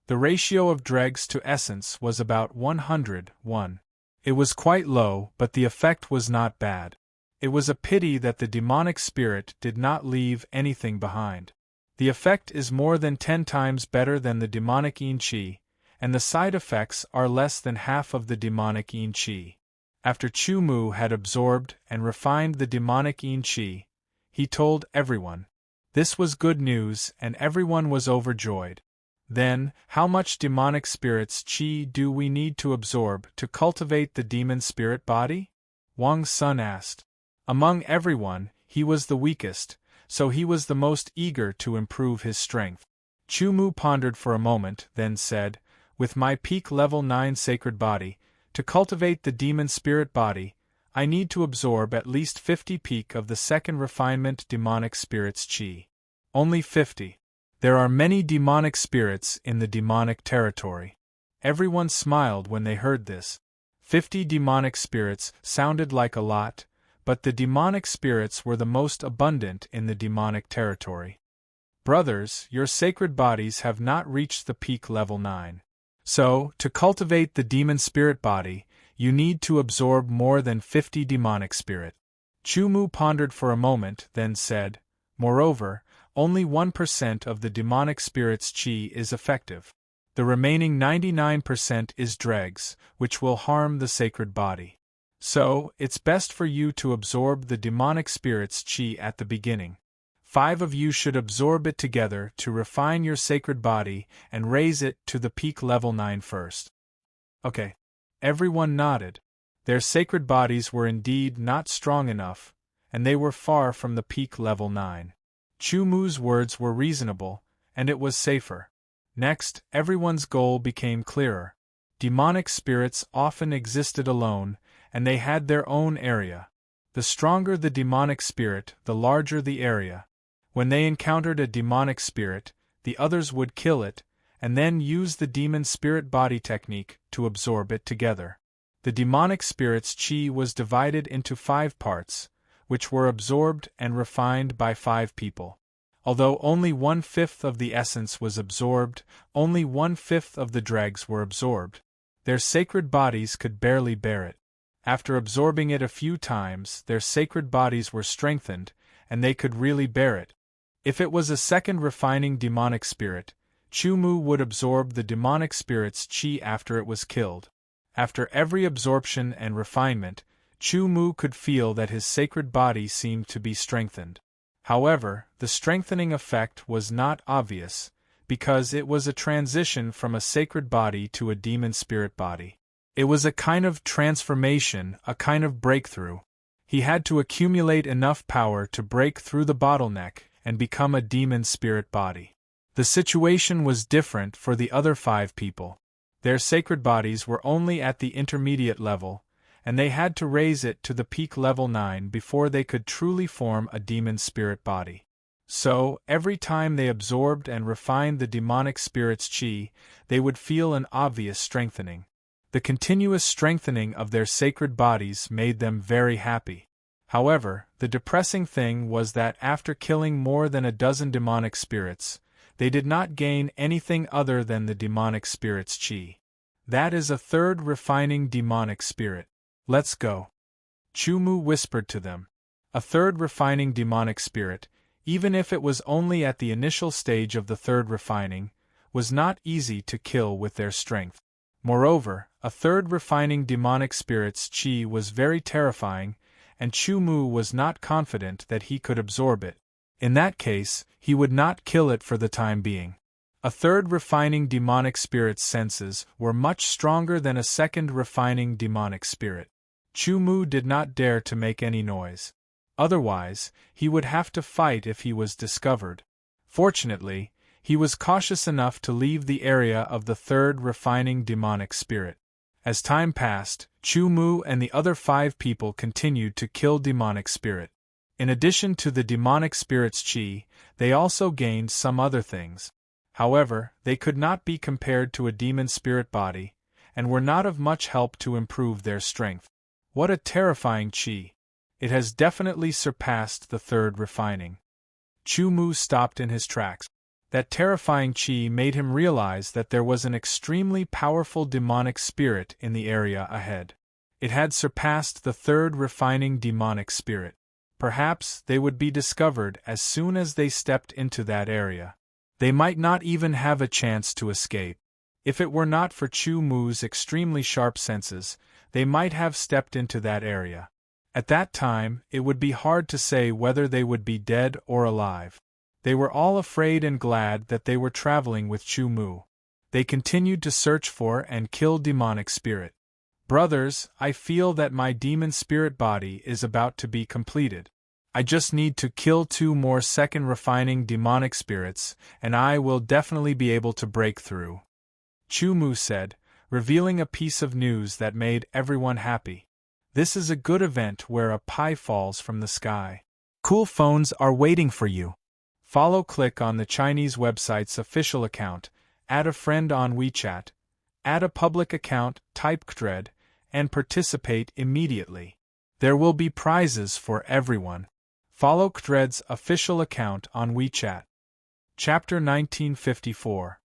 The ratio of dregs to essence was about 100:1. It was quite low, but the effect was not bad. It was a pity that the demonic spirit did not leave anything behind. The effect is more than 10 times better than the demonic yin qi, and the side effects are less than half of the demonic yin qi. After Chu Mu had absorbed and refined the demonic yin qi, he told everyone. This was good news and everyone was overjoyed. Then, how much demonic spirit's qi do we need to absorb to cultivate the demon spirit body? Wang Sun asked. Among everyone, he was the weakest, so he was the most eager to improve his strength. Chu Mu pondered for a moment, then said, with my peak level 9 sacred body, to cultivate the demon spirit body, I need to absorb at least 50 peak of the second refinement demonic spirit's qi. Only 50. There are many demonic spirits in the demonic territory. Everyone smiled when they heard this. 50 demonic spirits sounded like a lot, but the demonic spirits were the most abundant in the demonic territory. Brothers, your sacred bodies have not reached the peak level 9. So, to cultivate the demon spirit body, you need to absorb more than 50 demonic spirit. Chu Mu pondered for a moment, then said, moreover, only 1% of the demonic spirit's qi is effective. The remaining 99% is dregs, which will harm the sacred body. So, it's best for you to absorb the demonic spirit's qi at the beginning. 5 of you should absorb it together to refine your sacred body and raise it to the peak level 9 first. Okay. Everyone nodded. Their sacred bodies were indeed not strong enough, and they were far from the peak level 9. Chu Mu's words were reasonable, and it was safer. Next, everyone's goal became clearer. Demonic spirits often existed alone, and they had their own area. The stronger the demonic spirit, the larger the area. When they encountered a demonic spirit, the others would kill it, and then use the demon spirit body technique to absorb it together. The demonic spirit's qi was divided into 5 parts, which were absorbed and refined by 5 people. Although only 1/5 of the essence was absorbed, only 1/5 of the dregs were absorbed. Their sacred bodies could barely bear it. After absorbing it a few times, their sacred bodies were strengthened, and they could really bear it. If it was a second refining demonic spirit, Chu Mu would absorb the demonic spirit's qi after it was killed. After every absorption and refinement, Chu Mu could feel that his sacred body seemed to be strengthened. However, the strengthening effect was not obvious, because it was a transition from a sacred body to a demon spirit body. It was a kind of transformation, a kind of breakthrough. He had to accumulate enough power to break through the bottleneck and become a demon spirit body. The situation was different for the other 5 people. Their sacred bodies were only at the intermediate level, and they had to raise it to the peak level 9 before they could truly form a demon spirit body. So, every time they absorbed and refined the demonic spirit's chi, they would feel an obvious strengthening. The continuous strengthening of their sacred bodies made them very happy. However, the depressing thing was that after killing more than a dozen demonic spirits, they did not gain anything other than the demonic spirit's chi. That is a third refining demonic spirit. Let's go. Chumu whispered to them. A third refining demonic spirit, even if it was only at the initial stage of the third refining, was not easy to kill with their strength. Moreover, a third refining demonic spirit's chi was very terrifying, and Chumu was not confident that he could absorb it. In that case, he would not kill it for the time being. A third refining demonic spirit's senses were much stronger than a second refining demonic spirit. Chumu did not dare to make any noise. Otherwise, he would have to fight if he was discovered. Fortunately, he was cautious enough to leave the area of the third refining demonic spirit. As time passed, Chumu and the other 5 people continued to kill demonic spirit. In addition to the demonic spirit's chi, they also gained some other things. However, they could not be compared to a demon spirit body, and were not of much help to improve their strength. What a terrifying chi! It has definitely surpassed the third refining. Chumu stopped in his tracks. That terrifying chi made him realize that there was an extremely powerful demonic spirit in the area ahead. It had surpassed the third refining demonic spirit. Perhaps they would be discovered as soon as they stepped into that area. They might not even have a chance to escape. If it were not for Chumu's extremely sharp senses, they might have stepped into that area. At that time, it would be hard to say whether they would be dead or alive. They were all afraid and glad that they were traveling with Chumu. They continued to search for and kill demonic spirit. Brothers, I feel that my demon spirit body is about to be completed. I just need to kill 2 more second refining demonic spirits, and I will definitely be able to break through. Chumu said, revealing a piece of news that made everyone happy. This is a good event where a pie falls from the sky. Cool phones are waiting for you. Click on the Chinese website's official account, add a friend on WeChat, add a public account, type Kdred, and participate immediately. There will be prizes for everyone. Follow Kdred's official account on WeChat. Chapter 1954.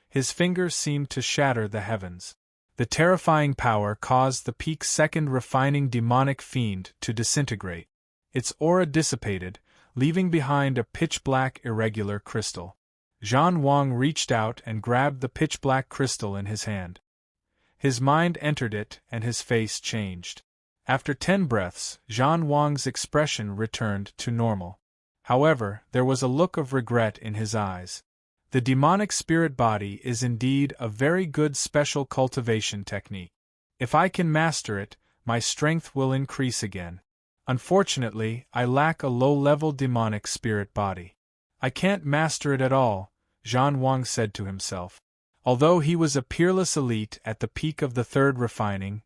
His fingers seemed to shatter the heavens. The terrifying power caused the peak's second refining demonic fiend to disintegrate. Its aura dissipated, leaving behind a pitch-black irregular crystal. Zhan Wang reached out and grabbed the pitch-black crystal in his hand. His mind entered it and his face changed. After 10 breaths, Zhan Wang's expression returned to normal. However, there was a look of regret in his eyes. The demonic spirit body is indeed a very good special cultivation technique. If I can master it, my strength will increase again. Unfortunately, I lack a low-level demonic spirit body. I can't master it at all, Zhan Wang said to himself. Although he was a peerless elite at the peak of the third refining,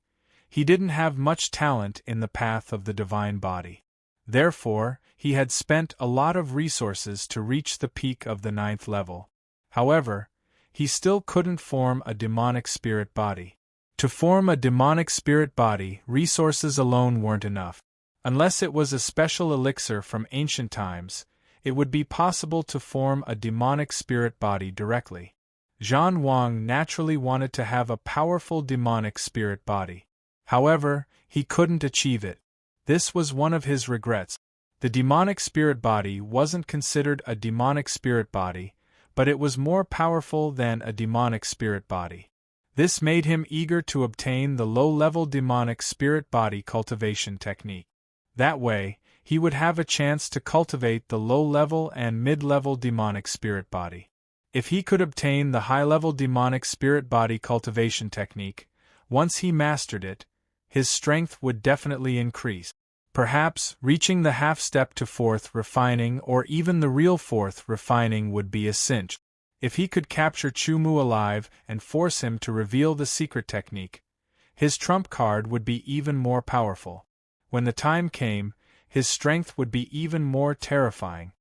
he didn't have much talent in the path of the divine body. Therefore, he had spent a lot of resources to reach the peak of the 9th level. However, he still couldn't form a demonic spirit body. To form a demonic spirit body, resources alone weren't enough. Unless it was a special elixir from ancient times, it would be possible to form a demonic spirit body directly. Zhan Wang naturally wanted to have a powerful demonic spirit body. However, he couldn't achieve it. This was one of his regrets. The demonic spirit body wasn't considered a demonic spirit body, but it was more powerful than a demonic spirit body. This made him eager to obtain the low-level demonic spirit body cultivation technique. That way, he would have a chance to cultivate the low-level and mid-level demonic spirit body. If he could obtain the high-level demonic spirit body cultivation technique, once he mastered it, his strength would definitely increase. Perhaps reaching the half-step to 4th refining or even the real 4th refining would be a cinch. If he could capture Chumu alive and force him to reveal the secret technique, His trump card would be even more powerful. When the time came, his strength would be even more terrifying.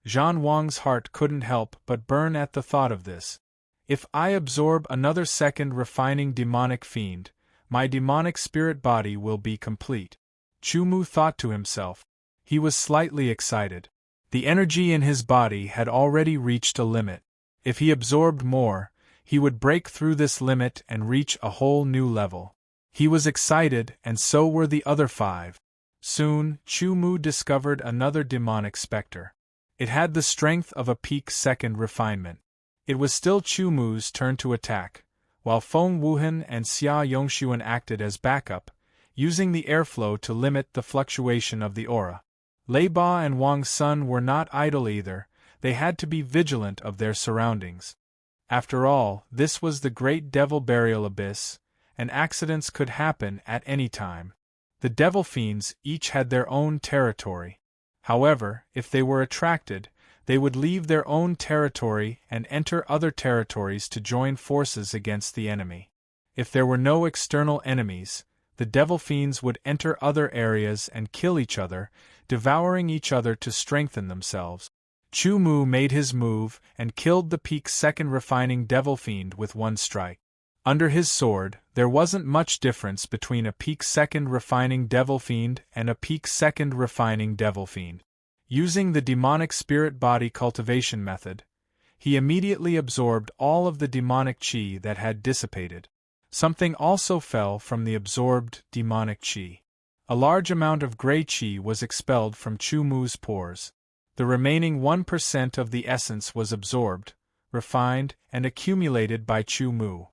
Zhan Wang's heart couldn't help but burn at the thought of this. If I absorb another second refining demonic fiend, my demonic spirit body will be complete. Chu Mu thought to himself. He was slightly excited. The energy in his body had already reached a limit. If he absorbed more, he would break through this limit and reach a whole new level. He was excited, and so were the other 5. Soon, Chu Mu discovered another demonic specter. It had the strength of a peak second refinement. It was still Chu Mu's turn to attack, while Feng Wuhan and Xia Yongxuan acted as backup, using the airflow to limit the fluctuation of the aura. Lei Ba and Wang Sun were not idle either, they had to be vigilant of their surroundings. After all, this was the Great Devil Burial Abyss, and accidents could happen at any time. The devil fiends each had their own territory. However, if they were attracted, they would leave their own territory and enter other territories to join forces against the enemy. If there were no external enemies, the devil fiends would enter other areas and kill each other, devouring each other to strengthen themselves. Chu Mu made his move and killed the peak second refining devil fiend with one strike. Under his sword, there wasn't much difference between a peak second refining devil fiend and a peak second refining devil fiend. Using the demonic spirit body cultivation method, he immediately absorbed all of the demonic qi that had dissipated. Something also fell from the absorbed demonic qi. A large amount of gray qi was expelled from Chu Mu's pores. The remaining 1% of the essence was absorbed, refined, and accumulated by Chu Mu.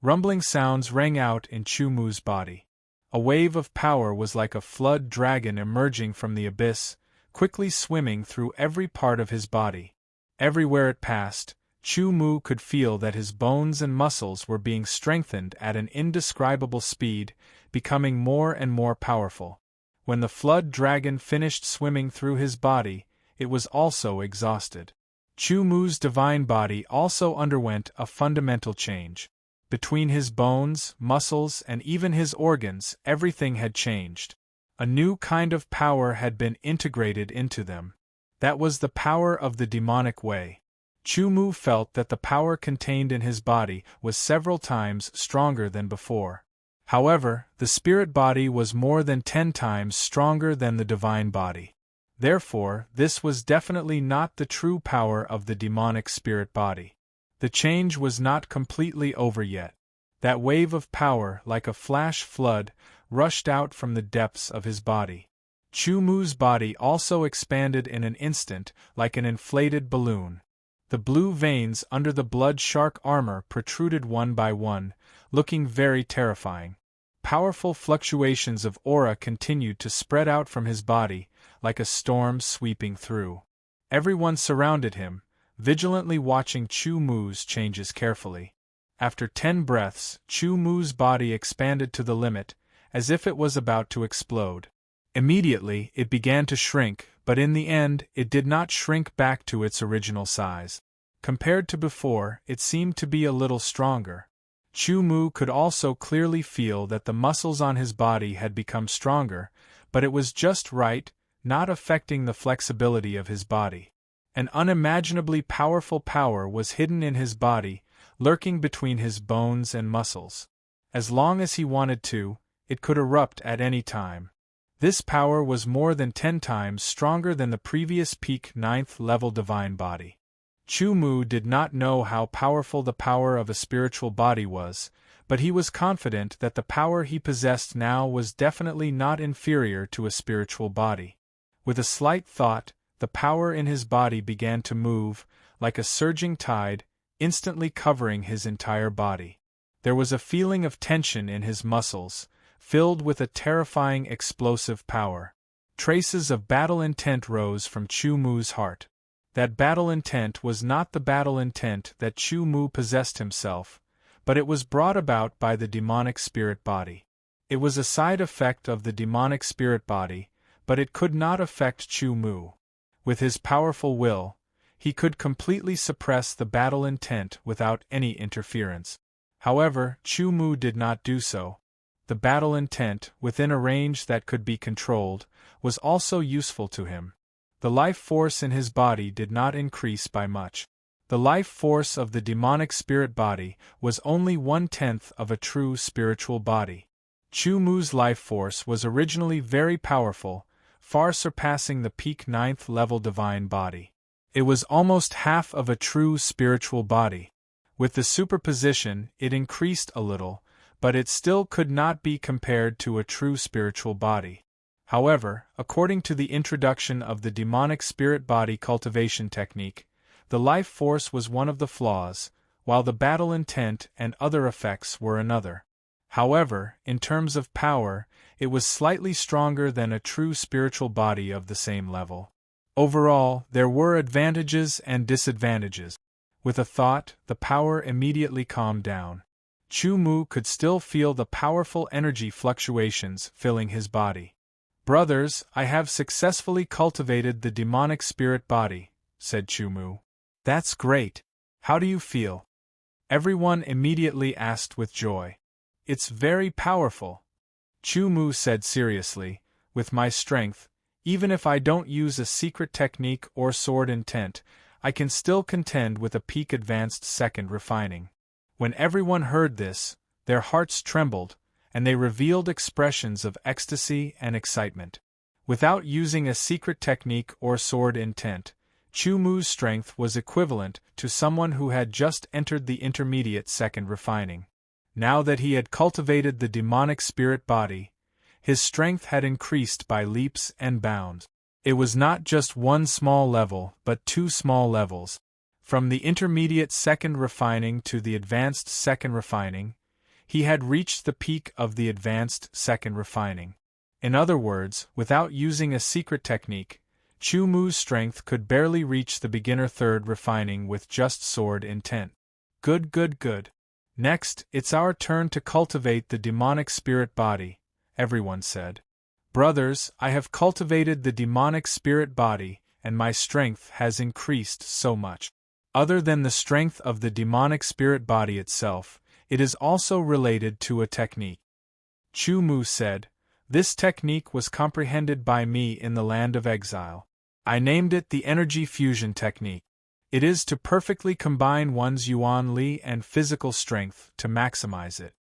Rumbling sounds rang out in Chu Mu's body. A wave of power was like a flood dragon emerging from the abyss, quickly swimming through every part of his body. Everywhere it passed, Chu Mu could feel that his bones and muscles were being strengthened at an indescribable speed, becoming more and more powerful. When the flood dragon finished swimming through his body, it was also exhausted. Chu Mu's divine body also underwent a fundamental change. Between his bones, muscles, and even his organs, everything had changed. A new kind of power had been integrated into them. That was the power of the demonic way. Chu Mu felt that the power contained in his body was several times stronger than before. However, the spirit body was more than 10 times stronger than the divine body. Therefore, this was definitely not the true power of the demonic spirit body. The change was not completely over yet. That wave of power, like a flash flood, rushed out from the depths of his body. Chu Mu's body also expanded in an instant, like an inflated balloon. The blue veins under the blood shark armor protruded one by one, looking very terrifying. Powerful fluctuations of aura continued to spread out from his body, like a storm sweeping through. Everyone surrounded him, vigilantly watching Chu Mu's changes carefully. After 10 breaths, Chu Mu's body expanded to the limit, as if it was about to explode. Immediately, it began to shrink, but in the end, it did not shrink back to its original size. Compared to before, it seemed to be a little stronger. Chu Mu could also clearly feel that the muscles on his body had become stronger, but it was just right, not affecting the flexibility of his body. An unimaginably powerful power was hidden in his body, lurking between his bones and muscles. As long as he wanted to, it could erupt at any time. This power was more than 10 times stronger than the previous peak 9th level divine body. Chu Mu did not know how powerful the power of a spiritual body was, but he was confident that the power he possessed now was definitely not inferior to a spiritual body. With a slight thought, the power in his body began to move, like a surging tide, instantly covering his entire body. There was a feeling of tension in his muscles, filled with a terrifying explosive power. Traces of battle intent rose from Chu Mu's heart. That battle intent was not the battle intent that Chu Mu possessed himself, but it was brought about by the demonic spirit body. It was a side effect of the demonic spirit body, but it could not affect Chu Mu. With his powerful will, he could completely suppress the battle intent without any interference. However, Chu Mu did not do so. the battle intent, within a range that could be controlled, was also useful to him. The life force in his body did not increase by much. The life force of the demonic spirit body was only 1/10 of a true spiritual body. Chu Mu's life force was originally very powerful, far surpassing the peak 9th level divine body. It was almost half of a true spiritual body. With the superposition, it increased a little, but it still could not be compared to a true spiritual body. However, according to the introduction of the demonic spirit body cultivation technique, the life force was one of the flaws, while the battle intent and other effects were another. However, in terms of power, it was slightly stronger than a true spiritual body of the same level. Overall, there were advantages and disadvantages. With a thought, the power immediately calmed down. Chu Mu could still feel the powerful energy fluctuations filling his body. "Brothers, I have successfully cultivated the demonic spirit body," said Chu Mu. "That's great. How do you feel?" Everyone immediately asked with joy. "It's very powerful," Chu Mu said seriously. "With my strength, even if I don't use a secret technique or sword intent, I can still contend with a peak advanced second refining." When everyone heard this, their hearts trembled, and they revealed expressions of ecstasy and excitement. Without using a secret technique or sword intent, Chu Mu's strength was equivalent to someone who had just entered the intermediate second refining. Now that he had cultivated the demonic spirit body, his strength had increased by leaps and bounds. It was not just one small level, but two small levels. From the intermediate second refining to the advanced second refining, he had reached the peak of the advanced second refining. In other words, without using a secret technique, Chu Mu's strength could barely reach the beginner third refining with just sword intent. Good. Next, it's our turn to cultivate the demonic spirit body, everyone said. "Brothers, I have cultivated the demonic spirit body, and my strength has increased so much. Other than the strength of the demonic spirit body itself, it is also related to a technique." Chu Mu said, "This technique was comprehended by me in the land of exile. I named it the energy fusion technique. It is to perfectly combine one's yuan li and physical strength to maximize it."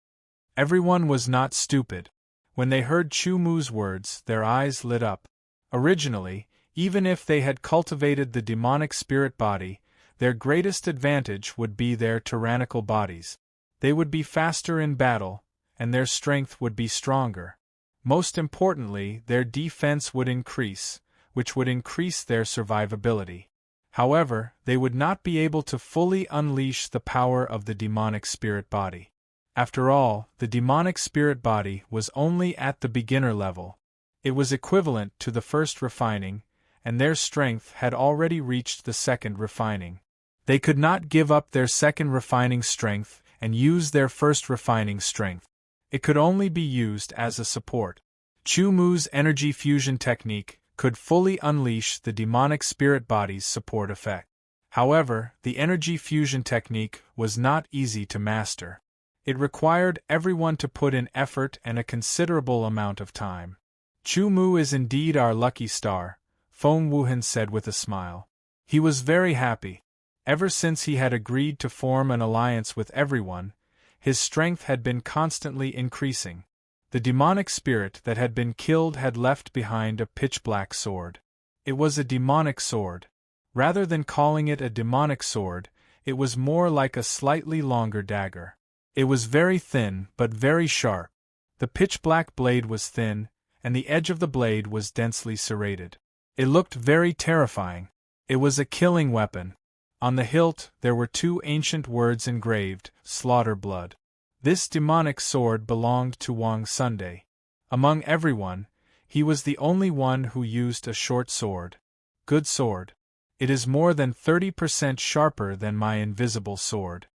Everyone was not stupid. When they heard Chu Mu's words, their eyes lit up. Originally, even if they had cultivated the demonic spirit body, their greatest advantage would be their tyrannical bodies. They would be faster in battle, and their strength would be stronger. Most importantly, their defense would increase, which would increase their survivability. However, they would not be able to fully unleash the power of the demonic spirit body. After all, the demonic spirit body was only at the beginner level. It was equivalent to the first refining, and their strength had already reached the second refining. They could not give up their second refining strength and use their first refining strength. It could only be used as a support. Chu Mu's energy fusion technique could fully unleash the demonic spirit body's support effect. However, the energy fusion technique was not easy to master. It required everyone to put in effort and a considerable amount of time. "Chu Mu is indeed our lucky star," Feng Wuhan said with a smile. He was very happy. Ever since he had agreed to form an alliance with everyone, his strength had been constantly increasing. The demonic spirit that had been killed had left behind a pitch-black sword. It was a demonic sword. Rather than calling it a demonic sword, it was more like a slightly longer dagger. It was very thin but very sharp. The pitch-black blade was thin, and the edge of the blade was densely serrated. It looked very terrifying. It was a killing weapon. On the hilt there were two ancient words engraved, "Slaughter Blood." This demonic sword belonged to Wang Sunday. Among everyone, he was the only one who used a short sword. Good sword. It is more than 30% sharper than my invisible sword.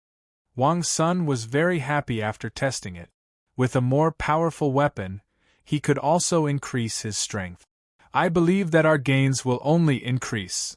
Wang Sun was very happy after testing it. With a more powerful weapon, he could also increase his strength. "I believe that our gains will only increase.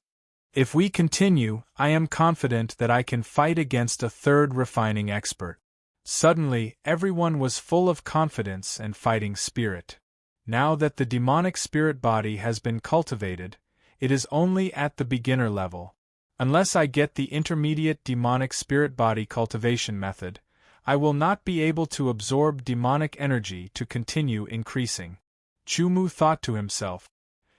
If we continue, I am confident that I can fight against a third refining expert." Suddenly, everyone was full of confidence and fighting spirit. Now that the demonic spirit body has been cultivated, it is only at the beginner level. Unless I get the intermediate demonic spirit body cultivation method, I will not be able to absorb demonic energy to continue increasing. Chumu thought to himself.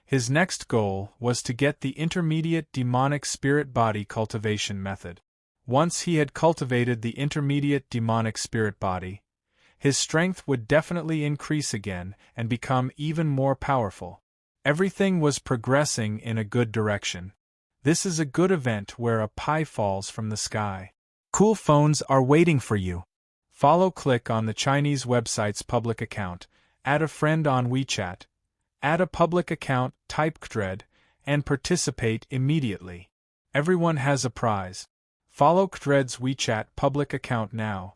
His next goal was to get the intermediate demonic spirit body cultivation method. Once he had cultivated the intermediate demonic spirit body, his strength would definitely increase again and become even more powerful. Everything was progressing in a good direction. This is a good event where a pie falls from the sky. Cool phones are waiting for you. Click on the Chinese website's public account, add a friend on WeChat, add a public account, type Kdred, and participate immediately. Everyone has a prize. Follow Kdred's WeChat public account now.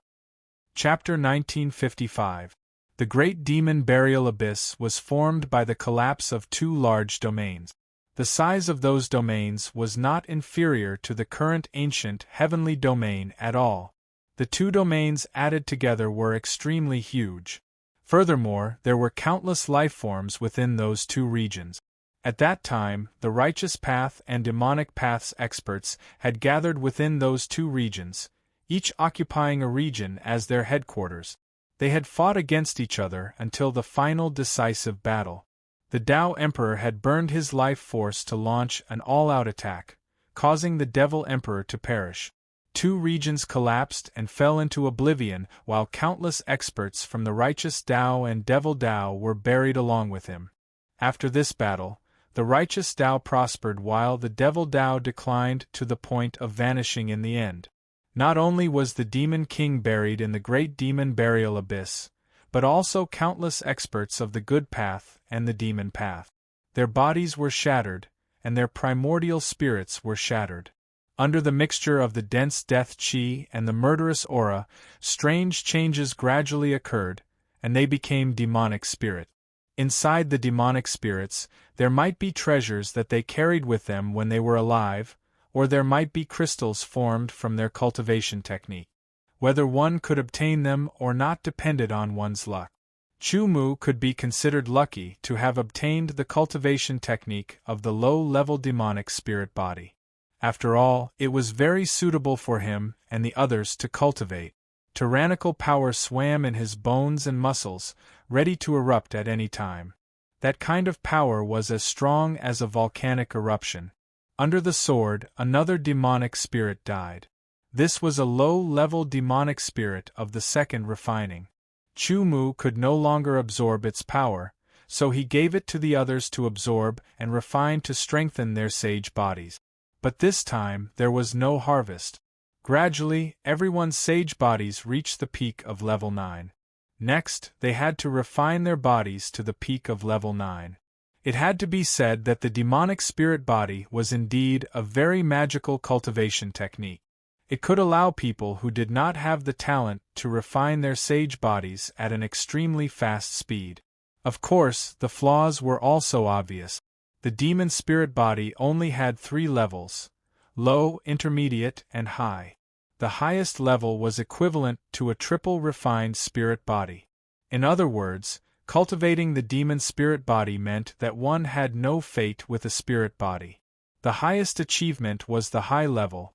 Chapter 1955. The Great Demon Burial Abyss was formed by the collapse of two large domains. The size of those domains was not inferior to the current ancient heavenly domain at all. The two domains added together were extremely huge. Furthermore, there were countless life forms within those two regions. At that time, the Righteous Path and Demonic Paths experts had gathered within those two regions, each occupying a region as their headquarters. They had fought against each other until the final decisive battle. The Tao Emperor had burned his life force to launch an all-out attack, causing the Devil Emperor to perish. Two regions collapsed and fell into oblivion while countless experts from the Righteous Tao and Devil Tao were buried along with him. After this battle, the Righteous Tao prospered while the Devil Tao declined to the point of vanishing in the end. Not only was the Demon King buried in the Great Demon Burial Abyss, but also countless experts of the Good Path and the Demon Path. Their bodies were shattered, and their primordial spirits were shattered. Under the mixture of the dense death chi and the murderous aura, strange changes gradually occurred, and they became demonic spirit. Inside the demonic spirits, there might be treasures that they carried with them when they were alive, or there might be crystals formed from their cultivation technique. Whether one could obtain them or not depended on one's luck. Chumu could be considered lucky to have obtained the cultivation technique of the low-level demonic spirit body. After all, it was very suitable for him and the others to cultivate. Tyrannical power swam in his bones and muscles, ready to erupt at any time. That kind of power was as strong as a volcanic eruption. Under the sword, another demonic spirit died. This was a low-level demonic spirit of the second refining. Chumu could no longer absorb its power, so he gave it to the others to absorb and refine to strengthen their sage bodies. But this time, there was no harvest. Gradually, everyone's sage bodies reached the peak of level 9. Next, they had to refine their bodies to the peak of level 9. It had to be said that the demonic spirit body was indeed a very magical cultivation technique. It could allow people who did not have the talent to refine their sage bodies at an extremely fast speed. Of course, the flaws were also obvious. The demon spirit body only had 3 levels: low, intermediate, and high. The highest level was equivalent to a triple refined spirit body. In other words, cultivating the demon spirit body meant that one had no fate with a spirit body. The highest achievement was the high level.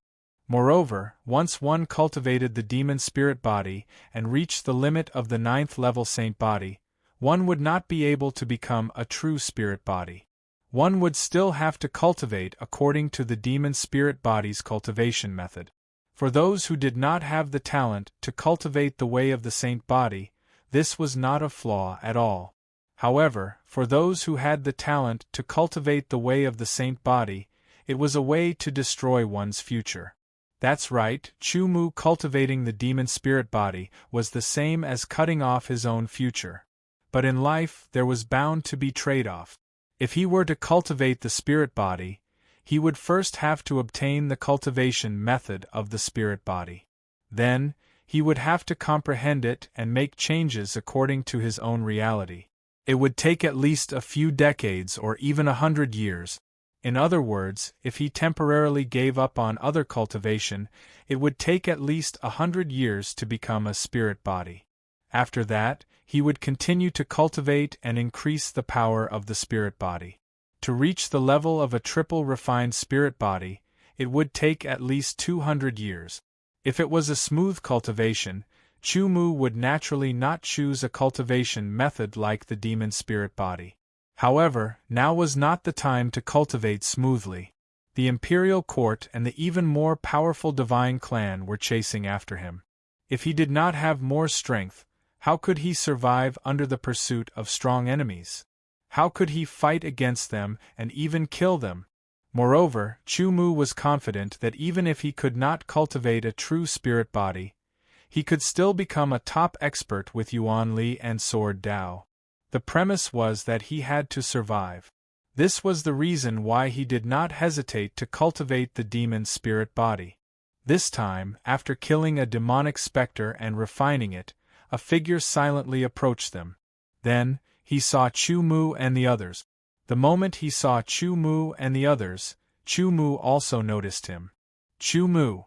Moreover, once one cultivated the demon spirit body and reached the limit of the 9th level saint body, one would not be able to become a true spirit body. One would still have to cultivate according to the demon spirit body's cultivation method. For those who did not have the talent to cultivate the way of the saint body, this was not a flaw at all. However, for those who had the talent to cultivate the way of the saint body, it was a way to destroy one's future. That's right, Chumu cultivating the demon spirit body was the same as cutting off his own future. But in life, there was bound to be trade-off. If he were to cultivate the spirit body, he would first have to obtain the cultivation method of the spirit body. Then, he would have to comprehend it and make changes according to his own reality. It would take at least a few decades or even 100 years. In other words, if he temporarily gave up on other cultivation, it would take at least 100 years to become a spirit body. After that, he would continue to cultivate and increase the power of the spirit body. To reach the level of a triple refined spirit body, it would take at least 200 years. If it was a smooth cultivation, Chu Mu would naturally not choose a cultivation method like the demon spirit body. However, now was not the time to cultivate smoothly. The imperial court and the even more powerful divine clan were chasing after him. If he did not have more strength, how could he survive under the pursuit of strong enemies? How could he fight against them and even kill them? Moreover, Chu Mu was confident that even if he could not cultivate a true spirit body, he could still become a top expert with Yuan Li and Sword Dao. The premise was that he had to survive. This was the reason why he did not hesitate to cultivate the demon spirit body. This time, after killing a demonic specter and refining it, a figure silently approached them. Then, he saw Chu Mu and the others. The moment he saw Chu Mu and the others, Chu Mu also noticed him. Chu Mu.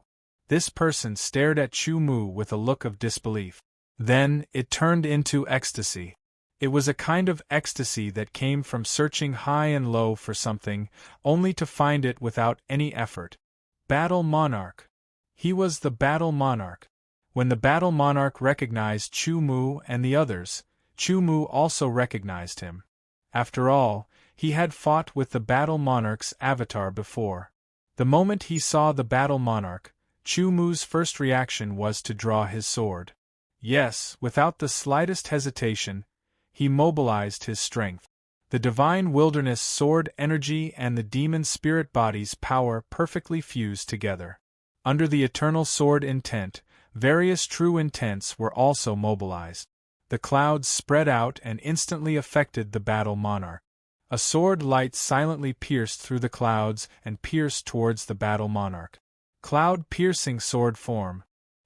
This person stared at Chu Mu with a look of disbelief. Then, it turned into ecstasy. It was a kind of ecstasy that came from searching high and low for something, only to find it without any effort. Battle Monarch. He was the Battle Monarch. When the Battle Monarch recognized Chu Mu and the others, Chu Mu also recognized him. After all, he had fought with the Battle Monarch's avatar before. The moment he saw the Battle Monarch, Chu Mu's first reaction was to draw his sword. Yes, without the slightest hesitation, he mobilized his strength. The divine wilderness sword energy and the demon spirit body's power perfectly fused together. Under the eternal sword intent, various true intents were also mobilized. The clouds spread out and instantly affected the Battle Monarch. A sword light silently pierced through the clouds and pierced towards the Battle Monarch. Cloud-piercing sword form.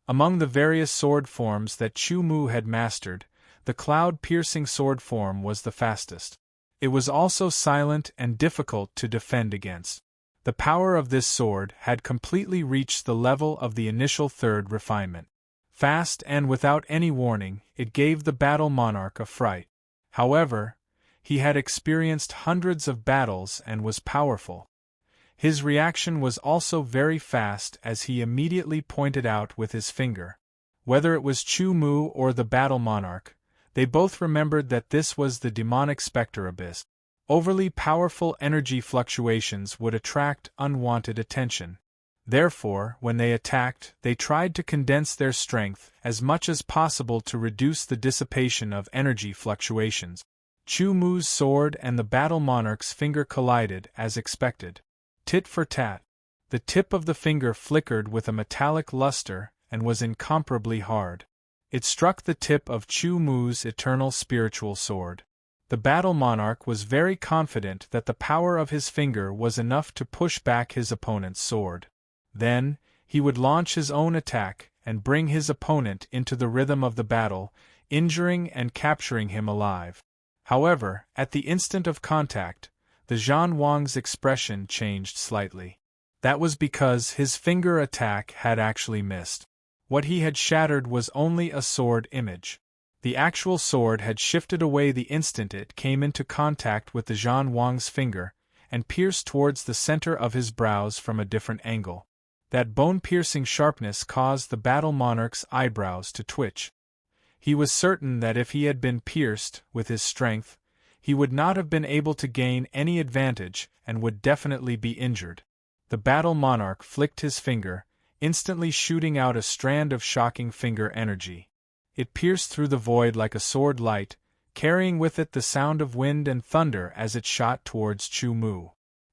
Among the various sword forms that Chu Mu had mastered, the cloud-piercing sword form was the fastest. It was also silent and difficult to defend against. The power of this sword had completely reached the level of the initial third refinement. Fast and without any warning, it gave the Battle Monarch a fright. However, he had experienced hundreds of battles and was powerful. His reaction was also very fast as he immediately pointed out with his finger. Whether it was Chu Mu or the Battle Monarch, they both remembered that this was the demonic specter abyss. Overly powerful energy fluctuations would attract unwanted attention. Therefore, when they attacked, they tried to condense their strength as much as possible to reduce the dissipation of energy fluctuations. Chu Mu's sword and the Battle Monarch's finger collided as expected. Tit for tat. The tip of the finger flickered with a metallic luster and was incomparably hard. It struck the tip of Chu Mu's eternal spiritual sword. The Battle Monarch was very confident that the power of his finger was enough to push back his opponent's sword. Then, he would launch his own attack and bring his opponent into the rhythm of the battle, injuring and capturing him alive. However, at the instant of contact, the Zhan Wang's expression changed slightly. That was because his finger attack had actually missed. What he had shattered was only a sword image. The actual sword had shifted away the instant it came into contact with the Zhan Wang's finger, and pierced towards the center of his brows from a different angle. That bone-piercing sharpness caused the Battle Monarch's eyebrows to twitch. He was certain that if he had been pierced with his strength, he would not have been able to gain any advantage and would definitely be injured. The Battle Monarch flicked his finger, instantly shooting out a strand of shocking finger energy. It pierced through the void like a sword light, carrying with it the sound of wind and thunder as it shot towards Chu Mu.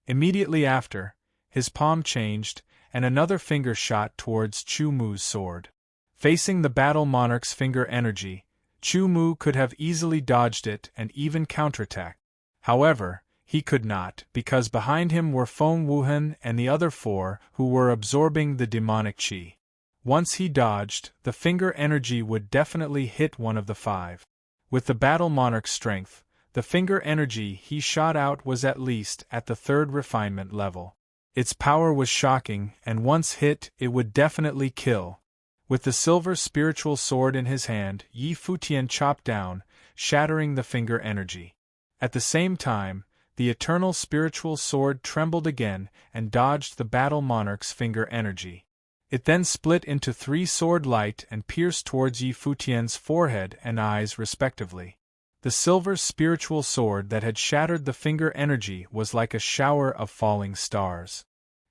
Immediately after, his palm changed, and another finger shot towards Chu Mu's sword. Facing the Battle Monarch's finger energy, Chu Mu could have easily dodged it and even counterattacked. However, he could not, because behind him were Feng Wuhan and the other four who were absorbing the demonic qi. Once he dodged, the finger energy would definitely hit one of the five. With the Battle Monarch's strength, The finger energy he shot out was at least at the third refinement level. Its power was shocking, and once hit, it would definitely kill. With the silver spiritual sword in his hand, Yi Futian chopped down, shattering the finger energy. At the same time, the eternal spiritual sword trembled again and dodged the battle monarch's finger energy. It then split into 3 sword light and pierced towards Yi Futian's forehead and eyes respectively. The silver spiritual sword that had shattered the finger energy was like a shower of falling stars.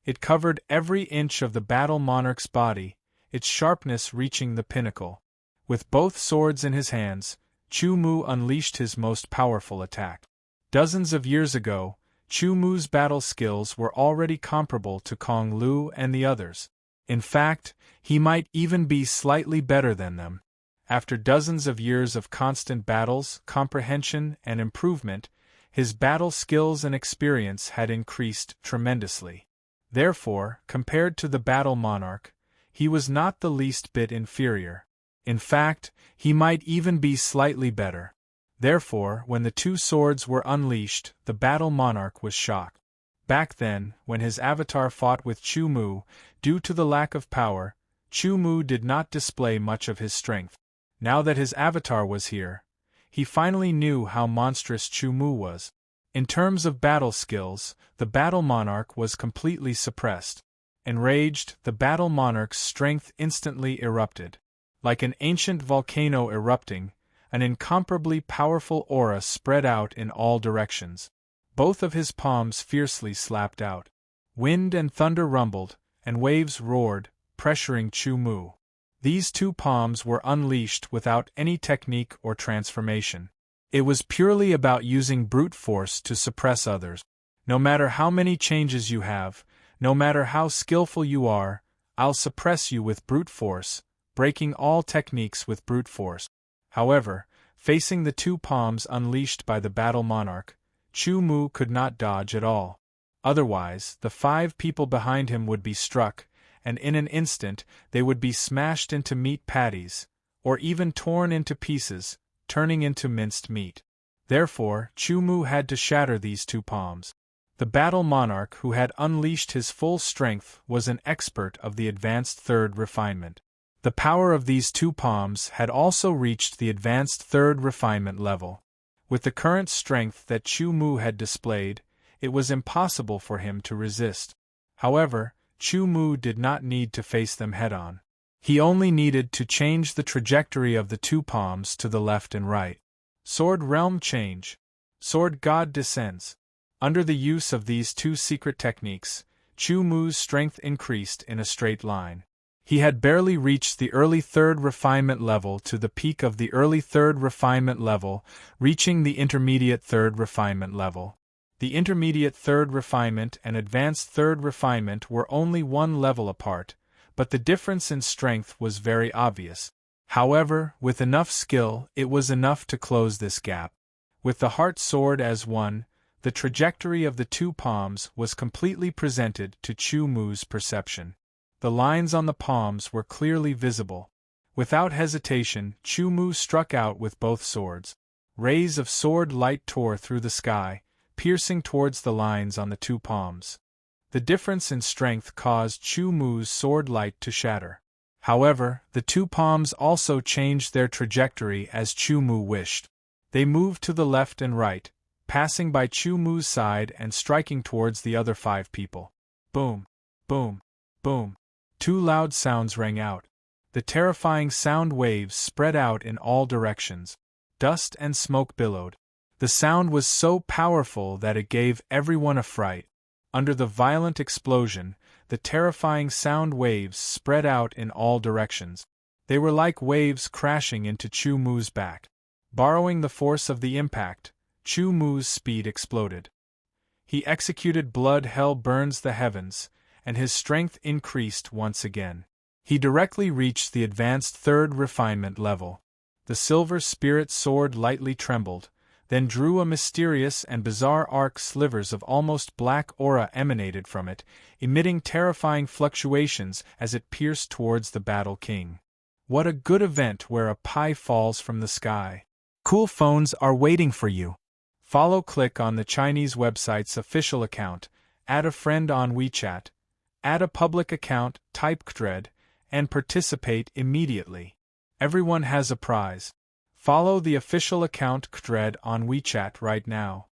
It covered every inch of the battle monarch's body, its sharpness reaching the pinnacle. With both swords in his hands, Chu Mu unleashed his most powerful attack. Dozens of years ago, Chu Mu's battle skills were already comparable to Kong Lu and the others. In fact, he might even be slightly better than them. After dozens of years of constant battles, comprehension, and improvement, his battle skills and experience had increased tremendously. Therefore, compared to the battle monarch, he was not the least bit inferior. In fact, he might even be slightly better. Therefore, when the 2 swords were unleashed, the battle monarch was shocked. Back then, when his avatar fought with Chu Mu, due to the lack of power, Chu Mu did not display much of his strength. Now that his avatar was here, he finally knew how monstrous Chu Mu was. In terms of battle skills, the battle monarch was completely suppressed. Enraged, the battle monarch's strength instantly erupted. Like an ancient volcano erupting, an incomparably powerful aura spread out in all directions. Both of his palms fiercely slapped out. Wind and thunder rumbled, and waves roared, pressuring Chu Mu. These 2 palms were unleashed without any technique or transformation. It was purely about using brute force to suppress others. No matter how many changes you have, no matter how skillful you are, I'll suppress you with brute force, breaking all techniques with brute force. However, facing the 2 palms unleashed by the battle monarch, Chu Mu could not dodge at all. Otherwise, the 5 people behind him would be struck, and in an instant they would be smashed into meat patties, or even torn into pieces, turning into minced meat. Therefore, Chu Mu had to shatter these 2 palms. The battle monarch who had unleashed his full strength was an expert of the advanced 3rd refinement. The power of these 2 palms had also reached the advanced 3rd refinement level. With the current strength that Chu Mu had displayed, it was impossible for him to resist. However, Chu Mu did not need to face them head-on. He only needed to change the trajectory of the 2 palms to the left and right. Sword Realm Change. Sword God Descends. Under the use of these 2 secret techniques, Chu Mu's strength increased in a straight line. He had barely reached the early 3rd refinement level to the peak of the early 3rd refinement level, reaching the intermediate 3rd refinement level. The intermediate 3rd refinement and advanced 3rd refinement were only 1 level apart, but the difference in strength was very obvious. However, with enough skill, it was enough to close this gap. With the heart sword as one, the trajectory of the 2 palms was completely presented to Chu Mu's perception. The lines on the palms were clearly visible. Without hesitation, Chu Mu struck out with both swords. Rays of sword light tore through the sky, piercing towards the lines on the 2 palms. The difference in strength caused Chu Mu's sword light to shatter. However, the 2 palms also changed their trajectory as Chu Mu wished. They moved to the left and right, passing by Chu Mu's side and striking towards the other 5 people. Boom! Boom! Boom! 2 loud sounds rang out. The terrifying sound waves spread out in all directions. Dust and smoke billowed. The sound was so powerful that it gave everyone a fright. Under the violent explosion, the terrifying sound waves spread out in all directions. They were like waves crashing into Chu Mu's back. Borrowing the force of the impact, Chu Mu's speed exploded. He executed Blood Hell Burns the Heavens, and his strength increased once again. He directly reached the advanced 3rd refinement level. The silver spirit sword lightly trembled, then drew a mysterious and bizarre arc. Slivers of almost black aura emanated from it, emitting terrifying fluctuations as it pierced towards the Battle King. What a good event where a pie falls from the sky. Cool phones are waiting for you. Click on the Chinese website's official account, add a friend on WeChat, add a public account, type Kdred, and participate immediately. Everyone has a prize. Follow the official account Kdred on WeChat right now.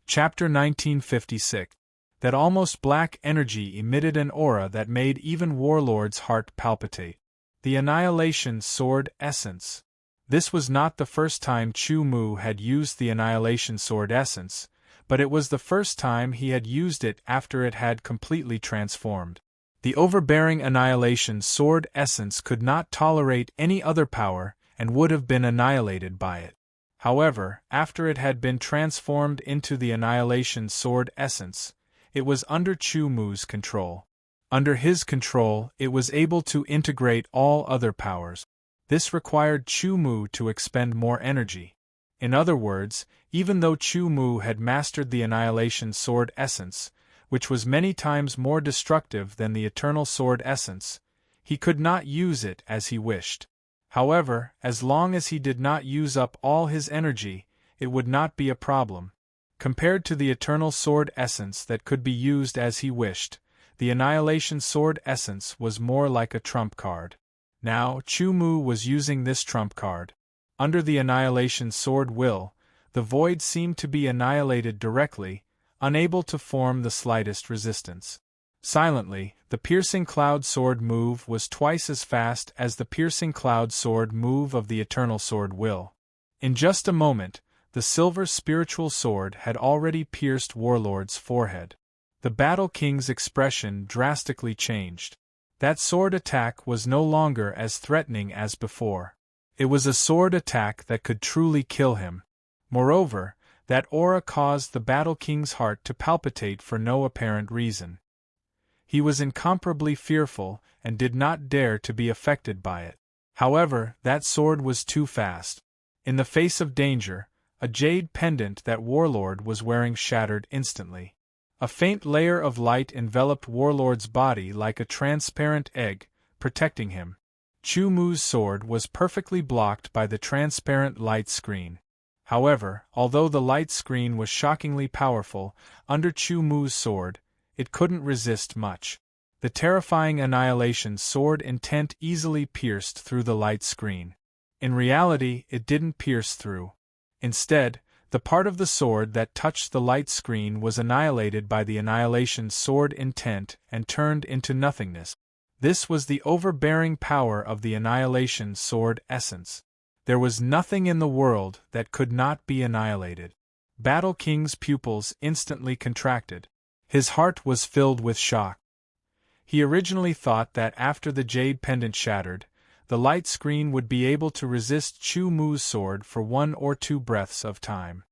Chapter 1956. That almost black energy emitted an aura that made even Warlord's heart palpitate. The Annihilation Sword Essence. This was not the first time Chu Mu had used the Annihilation Sword Essence, but it was the first time he had used it after it had completely transformed. The overbearing Annihilation Sword Essence could not tolerate any other power and would have been annihilated by it. However, after it had been transformed into the Annihilation Sword Essence, it was under Chu Mu's control. Under his control, it was able to integrate all other powers. This required Chu Mu to expend more energy. In other words, even though Chu Mu had mastered the Annihilation Sword Essence, which was many times more destructive than the Eternal Sword Essence, he could not use it as he wished. However, as long as he did not use up all his energy, it would not be a problem. Compared to the Eternal Sword Essence that could be used as he wished, the Annihilation Sword Essence was more like a trump card. Now, Chu Mu was using this trump card. Under the Annihilation Sword Will, the void seemed to be annihilated directly, unable to form the slightest resistance. Silently, the Piercing Cloud Sword move was twice as fast as the Piercing Cloud Sword move of the Eternal Sword Will. In just a moment, the Silver Spiritual Sword had already pierced Warlord's forehead. The Battle King's expression drastically changed. That sword attack was no longer as threatening as before. It was a sword attack that could truly kill him. Moreover, that aura caused the Battle King's heart to palpitate for no apparent reason. He was incomparably fearful and did not dare to be affected by it. However, that sword was too fast. In the face of danger, a jade pendant that Warlord was wearing shattered instantly. A faint layer of light enveloped Warlord's body like a transparent egg, protecting him. Chu Mu's sword was perfectly blocked by the transparent light screen. However, although the light screen was shockingly powerful, under Chu Mu's sword, it couldn't resist much. The terrifying Annihilation Sword Intent easily pierced through the light screen. In reality, it didn't pierce through. Instead, the part of the sword that touched the light screen was annihilated by the Annihilation Sword Intent and turned into nothingness. This was the overbearing power of the Annihilation Sword Essence. There was nothing in the world that could not be annihilated. Battle King's pupils instantly contracted. His heart was filled with shock. He originally thought that after the jade pendant shattered, the light screen would be able to resist Chu Mu's sword for 1 or 2 breaths of time.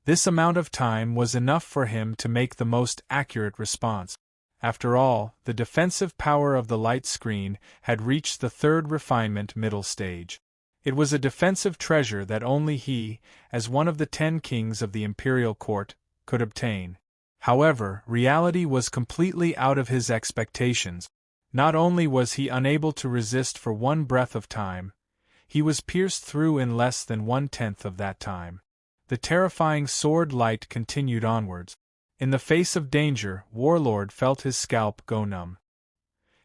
This amount of time was enough for him to make the most accurate response. After all, the defensive power of the light screen had reached the 3rd refinement middle stage. It was a defensive treasure that only he, as one of the 10 kings of the imperial court, could obtain. However, reality was completely out of his expectations. Not only was he unable to resist for 1 breath of time, he was pierced through in less than 1/10 of that time. The terrifying sword light continued onwards. In the face of danger, Warlord felt his scalp go numb.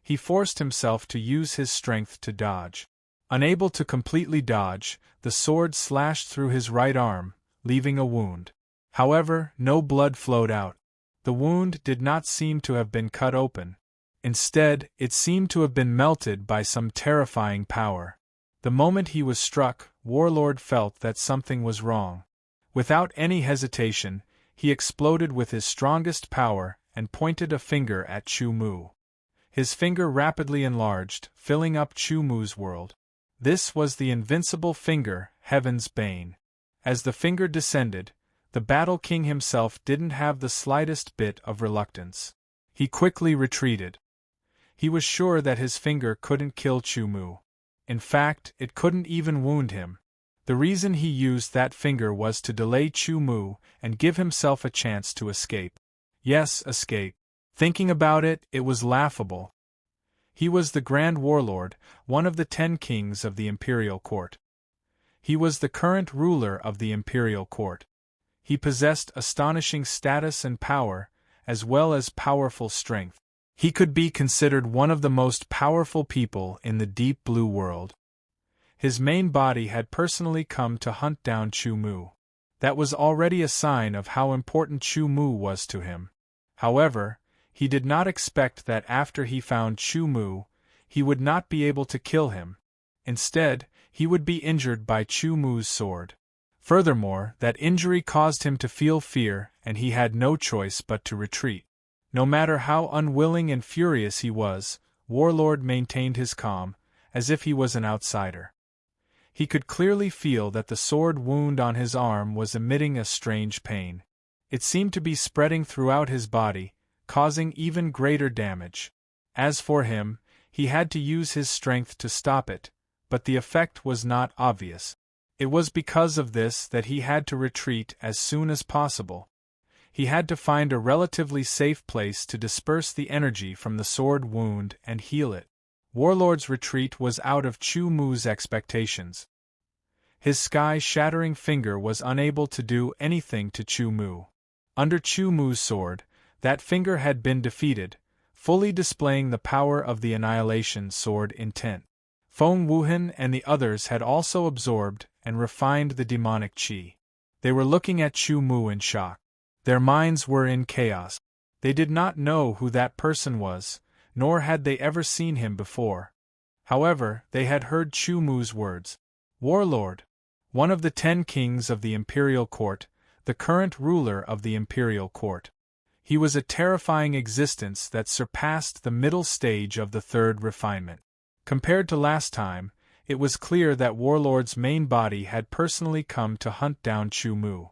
He forced himself to use his strength to dodge. Unable to completely dodge, the sword slashed through his right arm, leaving a wound. However, no blood flowed out. The wound did not seem to have been cut open. Instead, it seemed to have been melted by some terrifying power. The moment he was struck, Warlord felt that something was wrong. Without any hesitation, he exploded with his strongest power and pointed a finger at Chu Mu. His finger rapidly enlarged, filling up Chu Mu's world. This was the invincible finger, Heaven's Bane. As the finger descended, the Battle King himself didn't have the slightest bit of reluctance. He quickly retreated. He was sure that his finger couldn't kill Chu Mu. In fact, it couldn't even wound him. The reason he used that finger was to delay Chu Mu and give himself a chance to escape. Yes, escape. Thinking about it, it was laughable. He was the Grand Warlord, one of the 10 kings of the Imperial Court. He was the current ruler of the Imperial Court. He possessed astonishing status and power, as well as powerful strength. He could be considered one of the most powerful people in the deep blue world. His main body had personally come to hunt down Chu Mu. That was already a sign of how important Chu Mu was to him. However, he did not expect that after he found Chu Mu, he would not be able to kill him. Instead, he would be injured by Chu Mu's sword. Furthermore, that injury caused him to feel fear, and he had no choice but to retreat. No matter how unwilling and furious he was, Warlord maintained his calm, as if he was an outsider. He could clearly feel that the sword wound on his arm was emitting a strange pain. It seemed to be spreading throughout his body, causing even greater damage. As for him, he had to use his strength to stop it, but the effect was not obvious. It was because of this that he had to retreat as soon as possible. He had to find a relatively safe place to disperse the energy from the sword wound and heal it. Warlord's retreat was out of Chu Mu's expectations. His sky-shattering finger was unable to do anything to Chu Mu. Under Chu Mu's sword, that finger had been defeated, fully displaying the power of the Annihilation Sword intent. Feng Wuhan and the others had also absorbed and refined the demonic qi. They were looking at Chu Mu in shock. Their minds were in chaos. They did not know who that person was, nor had they ever seen him before. However, they had heard Chu Mu's words. Warlord, one of the 10 kings of the imperial court, the current ruler of the imperial court. He was a terrifying existence that surpassed the middle stage of the third refinement. Compared to last time, it was clear that Warlord's main body had personally come to hunt down Chu Mu.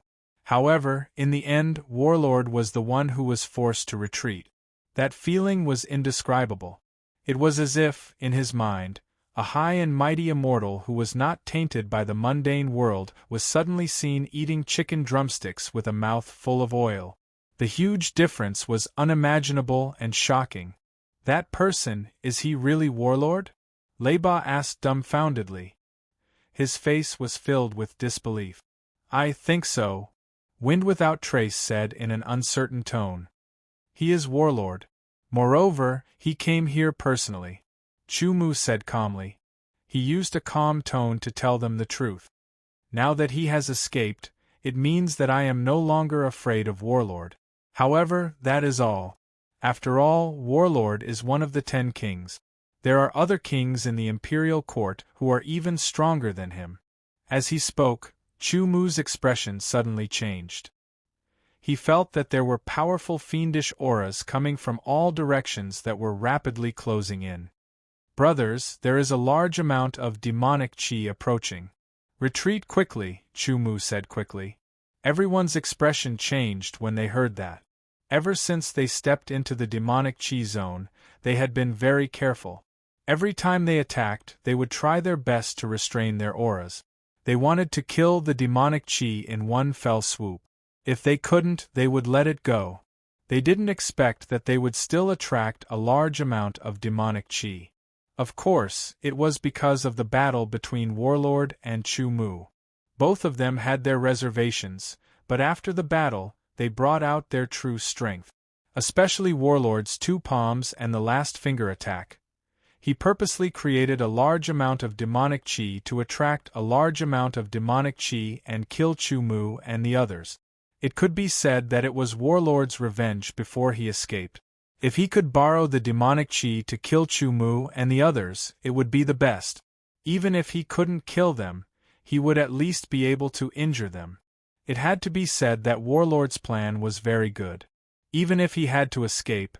However, in the end, Warlord was the one who was forced to retreat. That feeling was indescribable. It was as if, in his mind, a high and mighty immortal who was not tainted by the mundane world was suddenly seen eating chicken drumsticks with a mouth full of oil. The huge difference was unimaginable and shocking. That person, is he really Warlord? Leiba asked dumbfoundedly. His face was filled with disbelief. I think so, Wind Without Trace said in an uncertain tone. He is Warlord. Moreover, he came here personally. Chu Mu said calmly. He used a calm tone to tell them the truth. Now that he has escaped, it means that I am no longer afraid of Warlord. However, that is all. After all, Warlord is one of the 10 kings. There are other kings in the imperial court who are even stronger than him. As he spoke, Chu Mu's expression suddenly changed. He felt that there were powerful fiendish auras coming from all directions that were rapidly closing in. Brothers, there is a large amount of demonic qi approaching. Retreat quickly, Chu Mu said quickly. Everyone's expression changed when they heard that. Ever since they stepped into the demonic qi zone, they had been very careful. Every time they attacked, they would try their best to restrain their auras. They wanted to kill the demonic qi in one fell swoop. If they couldn't, they would let it go. They didn't expect that they would still attract a large amount of demonic qi. Of course, it was because of the battle between Warlord and Chu Mu. Both of them had their reservations, but after the battle, they brought out their true strength. Especially Warlord's 2 palms and the last finger attack. He purposely created a large amount of demonic qi to attract a large amount of demonic qi and kill Chu Mu and the others. It could be said that it was Warlord's revenge before he escaped. If he could borrow the demonic qi to kill Chu Mu and the others, it would be the best. Even if he couldn't kill them, he would at least be able to injure them. It had to be said that Warlord's plan was very good. Even if he had to escape,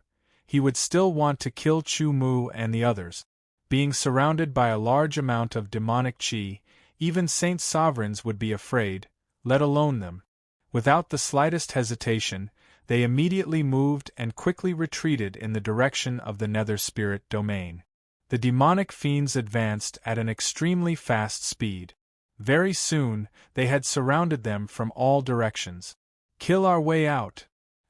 he would still want to kill Chu Mu and the others. Being surrounded by a large amount of demonic qi, even Saint Sovereigns would be afraid, let alone them. Without the slightest hesitation, they immediately moved and quickly retreated in the direction of the Nether Spirit domain. The demonic fiends advanced at an extremely fast speed. Very soon, they had surrounded them from all directions. Kill our way out.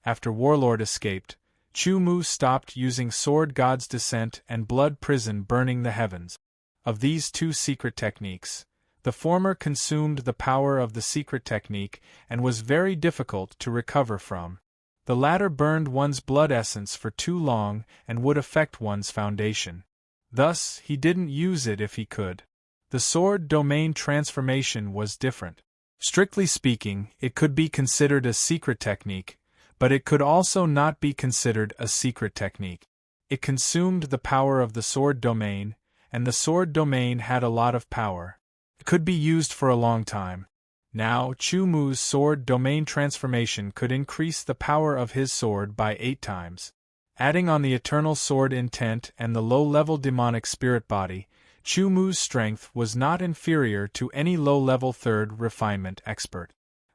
After Warlord escaped, Chu Mu stopped using Sword God's Descent and Blood Prison burning the heavens. Of these 2 secret techniques, The former consumed the power of the secret technique and was very difficult to recover from. The latter burned one's blood essence for too long and would affect one's foundation. Thus, he didn't use it if he could. The sword domain transformation was different. Strictly speaking, it could be considered a secret technique, but it could also not be considered a secret technique. It consumed the power of the sword domain, and the sword domain had a lot of power. It could be used for a long time. Now, Chu Mu's sword domain transformation could increase the power of his sword by 8 times. Adding on the eternal sword intent and the low-level demonic spirit body, Chu Mu's strength was not inferior to any low-level third refinement expert.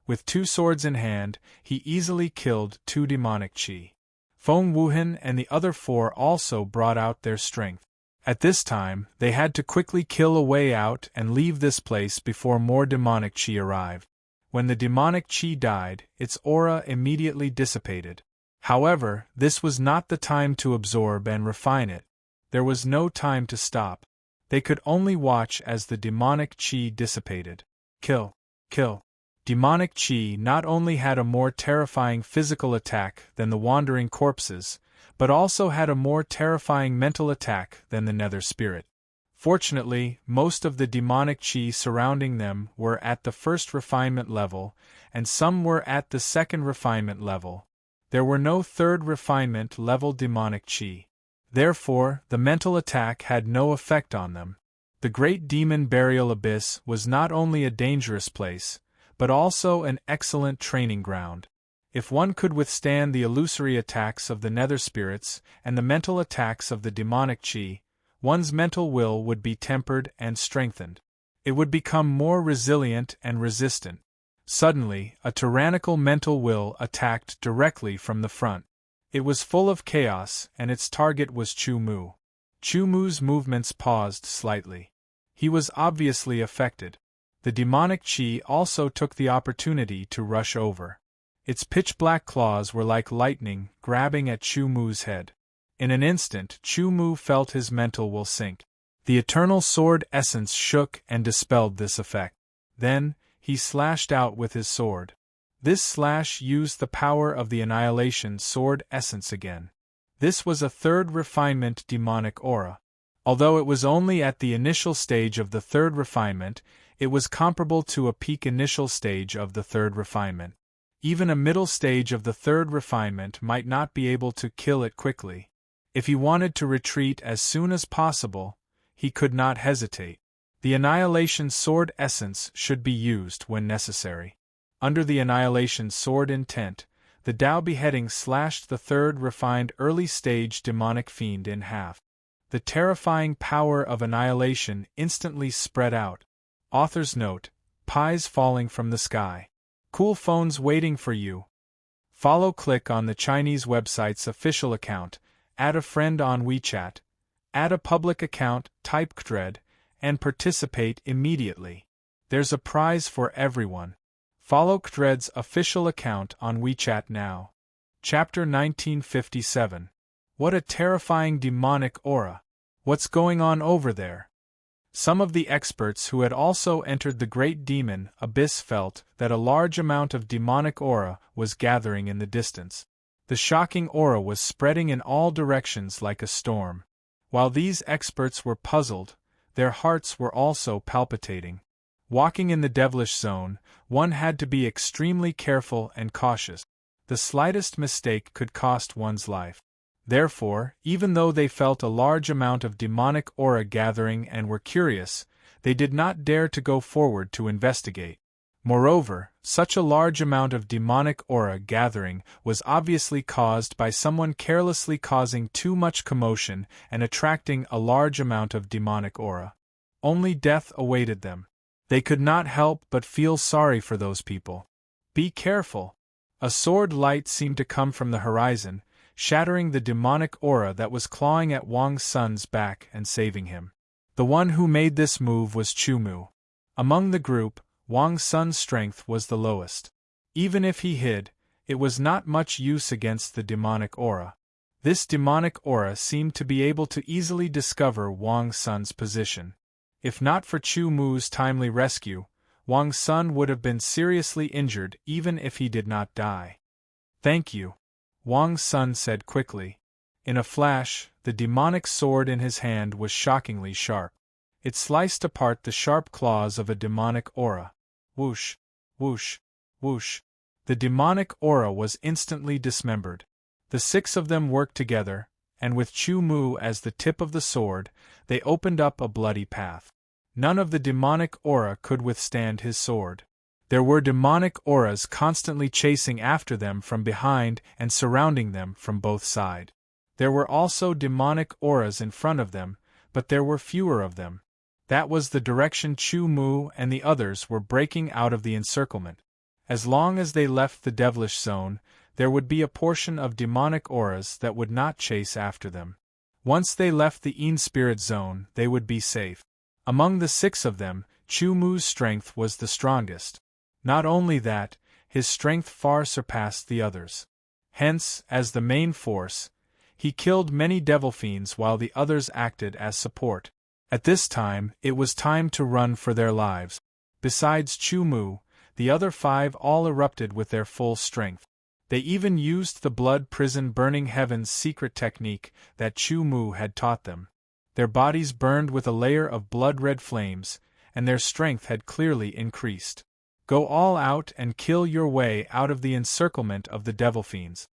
With 2 swords in hand, he easily killed 2 demonic chi. Feng Wuhan and the other 4 also brought out their strength. At this time, they had to quickly kill a way out and leave this place before more demonic chi arrived. When the demonic chi died, its aura immediately dissipated. However, this was not the time to absorb and refine it. There was no time to stop. They could only watch as the demonic chi dissipated. Kill. Kill. Demonic chi not only had a more terrifying physical attack than the wandering corpses, but also had a more terrifying mental attack than the nether spirit. Fortunately, most of the demonic chi surrounding them were at the first refinement level, and some were at the second refinement level. There were no third refinement level demonic chi. Therefore, the mental attack had no effect on them. The Great Demon Burial Abyss was not only a dangerous place, but also an excellent training ground. If one could withstand the illusory attacks of the nether spirits and the mental attacks of the demonic chi, one's mental will would be tempered and strengthened. It would become more resilient and resistant. Suddenly, a tyrannical mental will attacked directly from the front. It was full of chaos, and its target was Chu Mu. Chu Mu's movements paused slightly. He was obviously affected. The demonic chi also took the opportunity to rush over. Its pitch-black claws were like lightning, grabbing at Chu Mu's head. In an instant, Chu Mu felt his mental will sink. The eternal sword essence shook and dispelled this effect. Then, he slashed out with his sword. This slash used the power of the annihilation sword essence again. This was a third refinement demonic aura. Although it was only at the initial stage of the third refinement, it was comparable to a peak initial stage of the third refinement. Even a middle stage of the third refinement might not be able to kill it quickly. If he wanted to retreat as soon as possible, he could not hesitate. The annihilation sword essence should be used when necessary. Under the annihilation sword intent, the Tao beheading slashed the third refined early stage demonic fiend in half. The terrifying power of annihilation instantly spread out. Author's note: pies falling from the sky. Cool phones waiting for you. Follow click on the Chinese website's official account, add a friend on WeChat, add a public account, type Kdred, and participate immediately. There's a prize for everyone. Follow Kdred's official account on WeChat now. Chapter 1957. What a terrifying demonic aura. What's going on over there? Some of the experts who had also entered the Great Demon Abyss felt that a large amount of demonic aura was gathering in the distance. The shocking aura was spreading in all directions like a storm. While these experts were puzzled, their hearts were also palpitating. Walking in the devilish zone, one had to be extremely careful and cautious. The slightest mistake could cost one's life. Therefore, even though they felt a large amount of demonic aura gathering and were curious, they did not dare to go forward to investigate. Moreover, such a large amount of demonic aura gathering was obviously caused by someone carelessly causing too much commotion and attracting a large amount of demonic aura. Only death awaited them. They could not help but feel sorry for those people. Be careful! A sword light seemed to come from the horizon, shattering the demonic aura that was clawing at Wang Sun's back and saving him. The one who made this move was Chu Mu. Among the group, Wang Sun's strength was the lowest. Even if he hid, it was not much use against the demonic aura. This demonic aura seemed to be able to easily discover Wang Sun's position. If not for Chu Mu's timely rescue, Wang Sun would have been seriously injured even if he did not die. "Thank you," Wang Sun said quickly. In a flash, the demonic sword in his hand was shockingly sharp. It sliced apart the sharp claws of a demonic aura. Whoosh, whoosh, whoosh. The demonic aura was instantly dismembered. The 6 of them worked together, and with Chu Mu as the tip of the sword, they opened up a bloody path. None of the demonic aura could withstand his sword. There were demonic auras constantly chasing after them from behind and surrounding them from both sides. There were also demonic auras in front of them, but there were fewer of them. That was the direction Chu Mu and the others were breaking out of the encirclement. As long as they left the devilish zone, there would be a portion of demonic auras that would not chase after them. Once they left the Yin spirit zone, they would be safe. Among the 6 of them, Chu Mu's strength was the strongest. Not only that, his strength far surpassed the others. Hence, as the main force, he killed many devil fiends while the others acted as support. At this time, it was time to run for their lives. Besides Chu Mu, the other 5 all erupted with their full strength. They even used the blood prison burning heaven's secret technique that Chu Mu had taught them. Their bodies burned with a layer of blood-red flames, and their strength had clearly increased. Go all out and kill your way out of the encirclement of the devil fiends.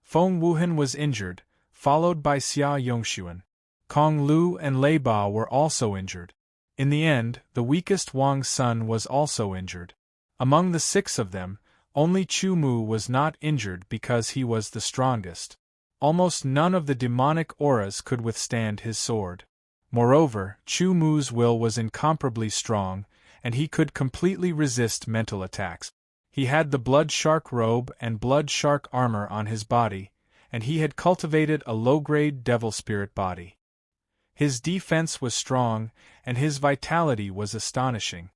Feng Wuhan was injured, followed by Xia Yongxuan. Kong Lu and Lei Ba were also injured. In the end, the weakest Wang Sun was also injured. Among the 6 of them, only Chu Mu was not injured because he was the strongest. Almost none of the demonic auras could withstand his sword. Moreover, Chu Mu's will was incomparably strong, and he could completely resist mental attacks. He had the blood shark robe and blood shark armor on his body, and he had cultivated a low-grade devil spirit body. His defense was strong, and his vitality was astonishing.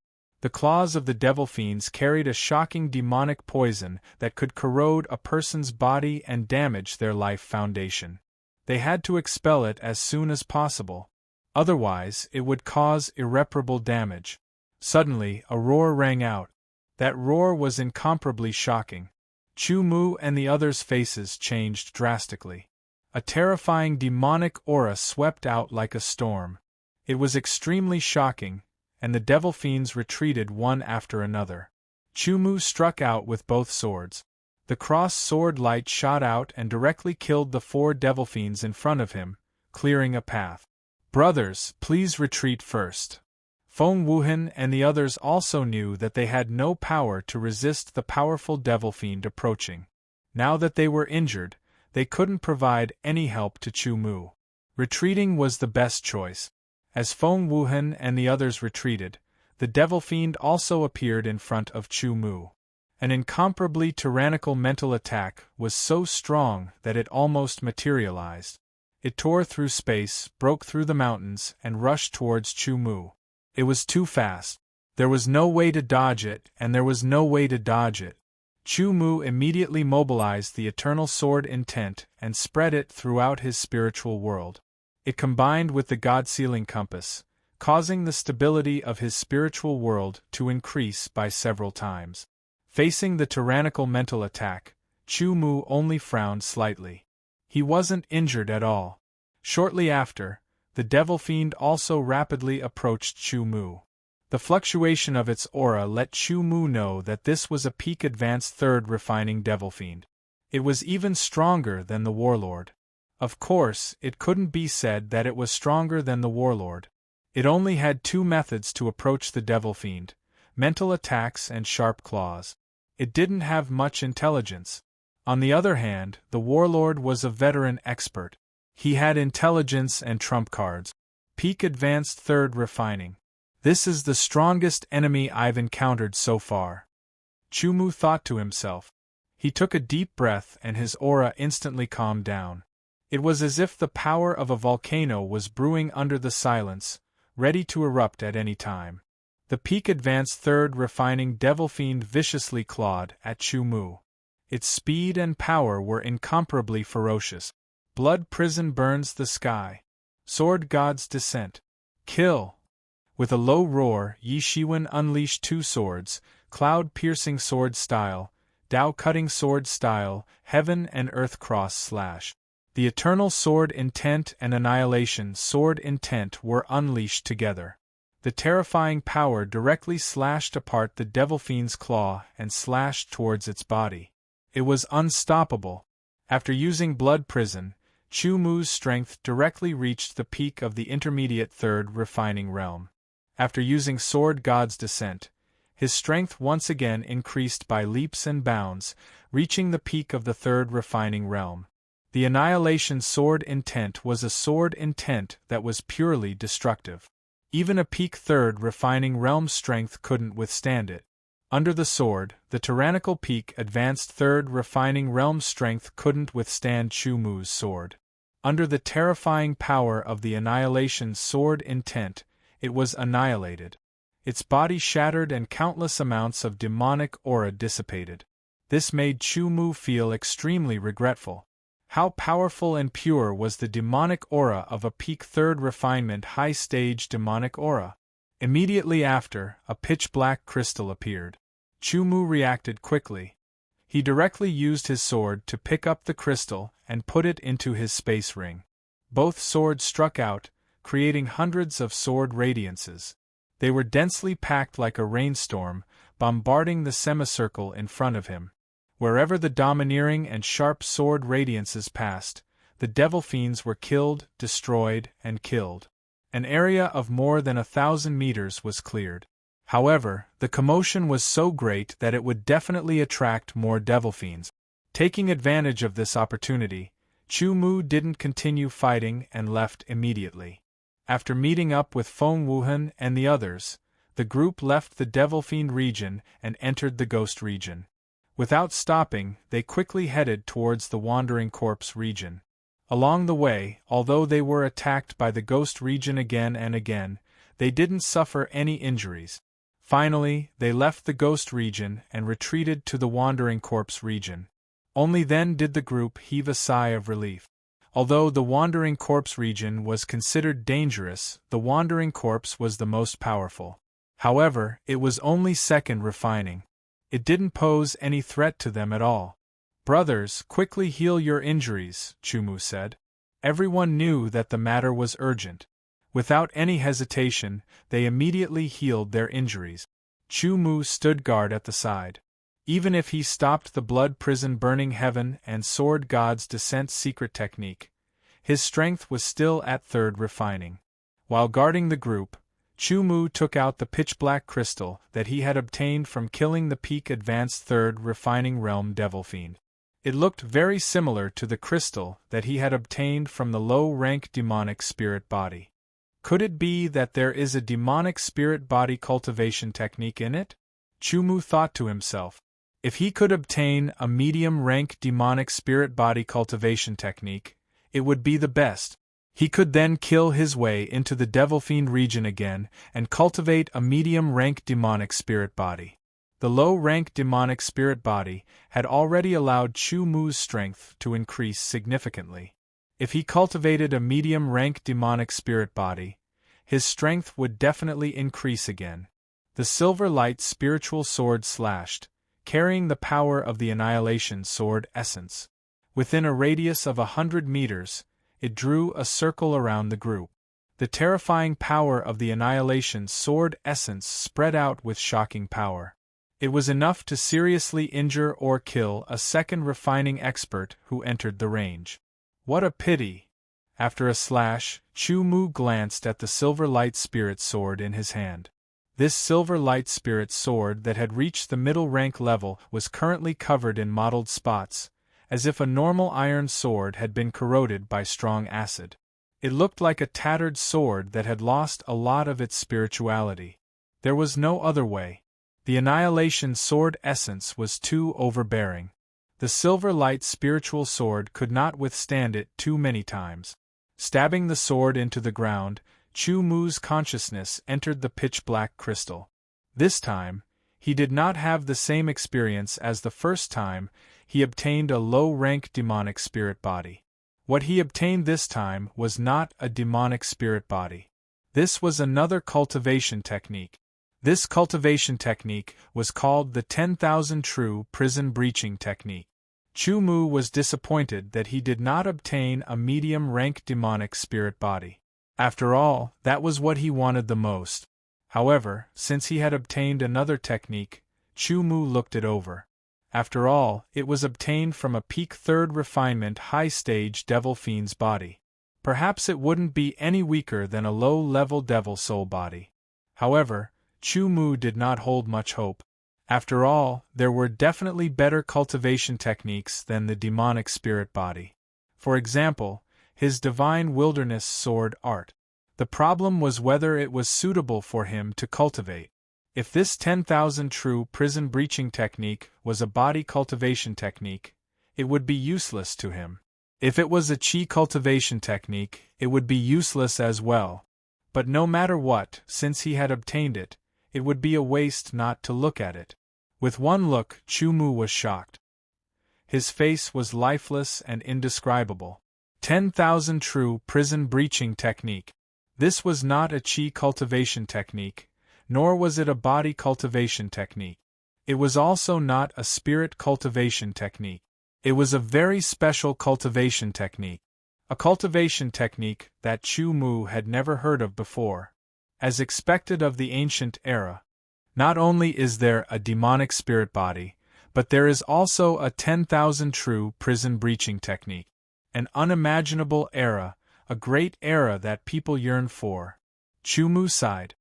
The claws of the devil fiends carried a shocking demonic poison that could corrode a person's body and damage their life foundation. They had to expel it as soon as possible. Otherwise, it would cause irreparable damage. Suddenly, a roar rang out. That roar was incomparably shocking. Chu Mu and the others' faces changed drastically. A terrifying demonic aura swept out like a storm. It was extremely shocking, and the devil fiends retreated one after another. Chu Mu struck out with both swords. The cross-sword light shot out and directly killed the 4 devil fiends in front of him, clearing a path. "Brothers, please retreat first." Feng Wuhan and the others also knew that they had no power to resist the powerful devil fiend approaching. Now that they were injured, they couldn't provide any help to Chu Mu. Retreating was the best choice. As Feng Wuhan and the others retreated, the devil fiend also appeared in front of Chu Mu. An incomparably tyrannical mental attack was so strong that it almost materialized. It tore through space, broke through the mountains, and rushed towards Chu Mu. It was too fast. There was no way to dodge it, and there was no way to dodge it. Chu Mu immediately mobilized the eternal sword intent and spread it throughout his spiritual world. It combined with the God-sealing compass, causing the stability of his spiritual world to increase by several times. Facing the tyrannical mental attack, Chu Mu only frowned slightly. He wasn't injured at all. Shortly after, the devil fiend also rapidly approached Chu Mu. The fluctuation of its aura let Chu Mu know that this was a peak advanced 3rd refining devil fiend. It was even stronger than the warlord. Of course, it couldn't be said that it was stronger than the warlord. It only had 2 methods to approach the devil fiend: mental attacks and sharp claws. It didn't have much intelligence. On the other hand, the warlord was a veteran expert. He had intelligence and trump cards. Peak advanced 3rd refining. This is the strongest enemy I've encountered so far. Chu Mu thought to himself. He took a deep breath and his aura instantly calmed down. It was as if the power of a volcano was brewing under the silence, ready to erupt at any time. The peak advanced 3rd refining devil fiend viciously clawed at Chu Mu. Its speed and power were incomparably ferocious. Blood prison burns the sky. Sword God's descent. Kill! With a low roar, Yi Shiwen unleashed two swords, cloud-piercing sword style, Tao-cutting sword style, heaven and earth cross slash. The eternal sword intent and annihilation sword intent were unleashed together. The terrifying power directly slashed apart the devil fiend's claw and slashed towards its body. It was unstoppable. After using Blood Prison, Chu Mu's strength directly reached the peak of the intermediate third refining realm. After using Sword God's Descent, his strength once again increased by leaps and bounds, reaching the peak of the third refining realm. The Annihilation Sword Intent was a sword intent that was purely destructive. Even a peak third refining realm strength couldn't withstand it. Under the sword, the tyrannical peak advanced third refining realm strength couldn't withstand Chu Mu's sword. Under the terrifying power of the Annihilation Sword Intent, it was annihilated. Its body shattered and countless amounts of demonic aura dissipated. This made Chu Mu feel extremely regretful. How powerful and pure was the demonic aura of a peak third refinement high-stage demonic aura? Immediately after, a pitch-black crystal appeared. Chu Mu reacted quickly. He directly used his sword to pick up the crystal and put it into his space ring. Both swords struck out, creating hundreds of sword radiances. They were densely packed like a rainstorm, bombarding the semicircle in front of him. Wherever the domineering and sharp sword radiances passed, the devil fiends were killed, destroyed, and killed. An area of more than 1,000 meters was cleared. However, the commotion was so great that it would definitely attract more devil fiends. Taking advantage of this opportunity, Chu Mu didn't continue fighting and left immediately. After meeting up with Feng Wuhan and the others, the group left the devil fiend region and entered the ghost region. Without stopping, they quickly headed towards the wandering corpse region. Along the way, although they were attacked by the ghost region again and again, they didn't suffer any injuries. Finally, they left the ghost region and retreated to the wandering corpse region. Only then did the group heave a sigh of relief. Although the wandering corpse region was considered dangerous, the wandering corpse was the most powerful. However, it was only second refining. It didn't pose any threat to them at all. "Brothers, quickly heal your injuries," Chu Mu said. Everyone knew that the matter was urgent. Without any hesitation, they immediately healed their injuries. Chu Mu stood guard at the side. Even if he stopped the Blood Prison Burning Heaven and Sword God's Descent secret technique, his strength was still at third refining. While guarding the group, Chu Mu took out the pitch-black crystal that he had obtained from killing the peak advanced third refining realm devil fiend. It looked very similar to the crystal that he had obtained from the low-rank demonic spirit body. Could it be that there is a demonic spirit body cultivation technique in it? Chu Mu thought to himself. If he could obtain a medium-rank demonic spirit body cultivation technique, it would be the best. He could then kill his way into the devil fiend region again and cultivate a medium-rank demonic spirit body. The low-rank demonic spirit body had already allowed Chu Mu's strength to increase significantly. If he cultivated a medium-rank demonic spirit body, his strength would definitely increase again. The silver light spiritual sword slashed, carrying the power of the Annihilation Sword essence. Within a radius of 100 meters, it drew a circle around the group. The terrifying power of the Annihilation Sword essence spread out with shocking power. It was enough to seriously injure or kill a second refining expert who entered the range. What a pity! After a slash, Chu Mu glanced at the silver light spirit sword in his hand. This silver light spirit sword that had reached the middle rank level was currently covered in mottled spots, as if a normal iron sword had been corroded by strong acid. It looked like a tattered sword that had lost a lot of its spirituality. There was no other way. The Annihilation Sword essence was too overbearing. The silver light spiritual sword could not withstand it too many times. Stabbing the sword into the ground, Chu Mu's consciousness entered the pitch-black crystal. This time, he did not have the same experience as the first time he obtained a low-rank demonic spirit body. What he obtained this time was not a demonic spirit body. This was another cultivation technique. This cultivation technique was called the 10,000 True Prison Breaching Technique. Chu Mu was disappointed that he did not obtain a medium-rank demonic spirit body. After all, that was what he wanted the most. However, since he had obtained another technique, Chu Mu looked it over. After all, it was obtained from a peak third refinement high-stage devil fiend's body. Perhaps it wouldn't be any weaker than a low-level devil soul body. However, Chu Mu did not hold much hope. After all, there were definitely better cultivation techniques than the demonic spirit body. For example, his divine wilderness sword art. The problem was whether it was suitable for him to cultivate. If this 10,000 True Prison Breaching Technique was a body cultivation technique, it would be useless to him. If it was a chi cultivation technique, it would be useless as well. But no matter what, since he had obtained it, it would be a waste not to look at it. With one look, Chu Mu was shocked. His face was lifeless and indescribable. 10,000 True Prison Breaching Technique. This was not a chi cultivation technique, nor was it a body cultivation technique. It was also not a spirit cultivation technique. It was a very special cultivation technique. A cultivation technique that Chu Mu had never heard of before. As expected of the ancient era, not only is there a demonic spirit body, but there is also a 10,000 True Prison Breaching Technique. An unimaginable era, a great era that people yearn for. Chu Mu sighed.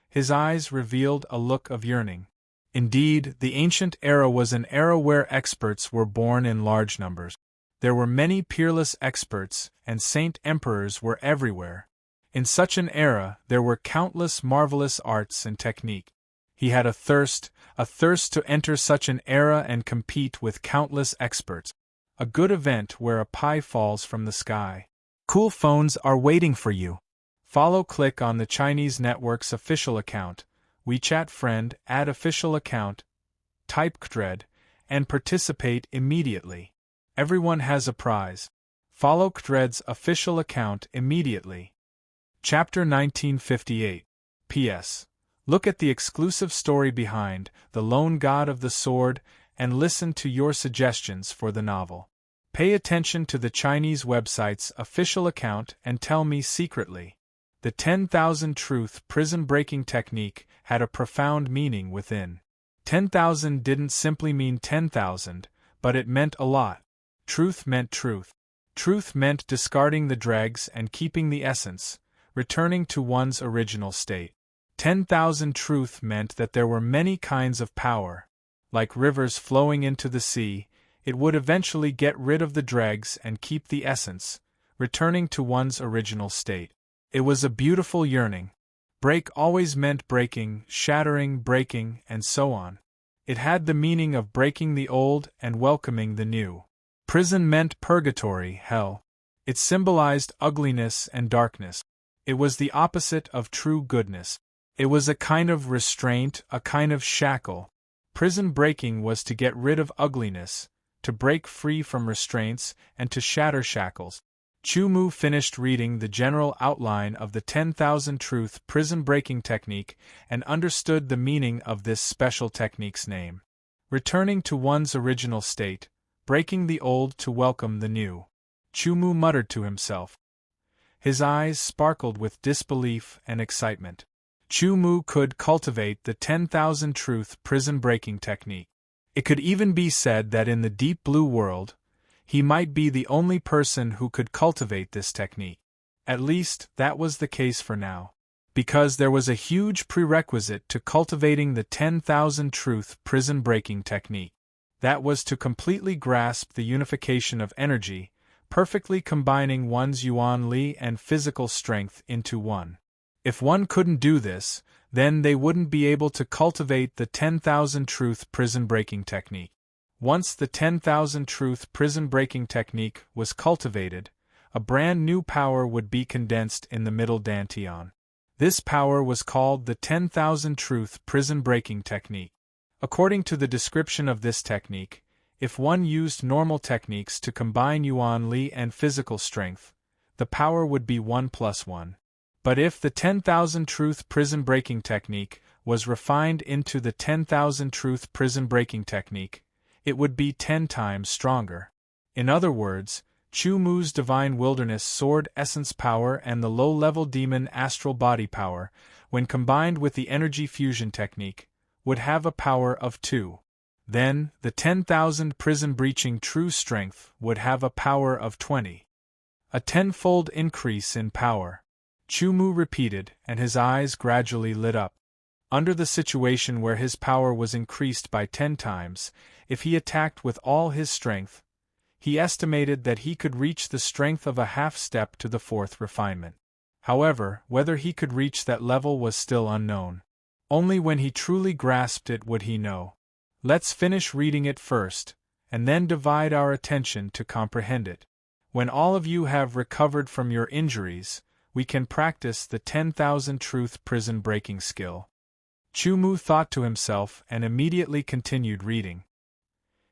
His eyes revealed a look of yearning. Indeed, the ancient era was an era where experts were born in large numbers. There were many peerless experts, and saint emperors were everywhere. In such an era, there were countless marvelous arts and technique. He had a thirst to enter such an era and compete with countless experts. A good event where a pie falls from the sky. Cool phones are waiting for you. Click on the Chinese network's official account, WeChat friend, add official account, type KDRED, and participate immediately. Everyone has a prize. Follow KDRED's official account immediately. Chapter 1958. P.S. Look at the exclusive story behind The Lone God of the Sword and listen to your suggestions for the novel. Pay attention to the Chinese website's official account and tell me secretly. The 10,000 Truth Prison Breaking Technique had a profound meaning within. 10,000 didn't simply mean 10,000, but it meant a lot. Truth meant truth. Truth meant discarding the dregs and keeping the essence, returning to one's original state. 10,000 Truth meant that there were many kinds of power. Like rivers flowing into the sea, it would eventually get rid of the dregs and keep the essence, returning to one's original state. It was a beautiful yearning. Break always meant breaking, shattering, breaking, and so on. It had the meaning of breaking the old and welcoming the new. Prison meant purgatory, hell. It symbolized ugliness and darkness. It was the opposite of true goodness. It was a kind of restraint, a kind of shackle. Prison breaking was to get rid of ugliness, to break free from restraints, and to shatter shackles. Chu Mu finished reading the general outline of the 10,000 Truth Prison Breaking Technique and understood the meaning of this special technique's name. Returning to one's original state, breaking the old to welcome the new. Chu Mu muttered to himself. His eyes sparkled with disbelief and excitement. Chu Mu could cultivate the 10,000 Truth Prison Breaking Technique. It could even be said that in the deep blue world, he might be the only person who could cultivate this technique. At least, that was the case for now. Because there was a huge prerequisite to cultivating the 10,000 Truth Prison Breaking Technique. That was to completely grasp the unification of energy, perfectly combining one's yuan li and physical strength into one. If one couldn't do this, then they wouldn't be able to cultivate the 10,000 Truth Prison Breaking Technique. Once the 10,000 Truth Prison Breaking Technique was cultivated, a brand new power would be condensed in the middle dantian. This power was called the 10,000 Truth Prison Breaking Technique. According to the description of this technique, if one used normal techniques to combine yuan li and physical strength, the power would be 1 + 1. But if the 10,000 truth prison breaking technique was refined into the 10,000 truth prison breaking technique, it would be 10 times stronger. In other words, Chu Mu's divine wilderness sword essence power and the low-level demon astral body power, when combined with the energy fusion technique, would have a power of 2. Then, the 10,000 prison breaching true strength would have a power of 20. A tenfold increase in power. Chu Mu repeated, and his eyes gradually lit up. Under the situation where his power was increased by 10 times, if he attacked with all his strength, he estimated that he could reach the strength of a half-step to the 4th refinement. However, whether he could reach that level was still unknown. Only when he truly grasped it would he know. Let's finish reading it first, and then divide our attention to comprehend it. When all of you have recovered from your injuries, we can practice the 10,000 truth prison breaking skill. Chu Mu thought to himself and immediately continued reading.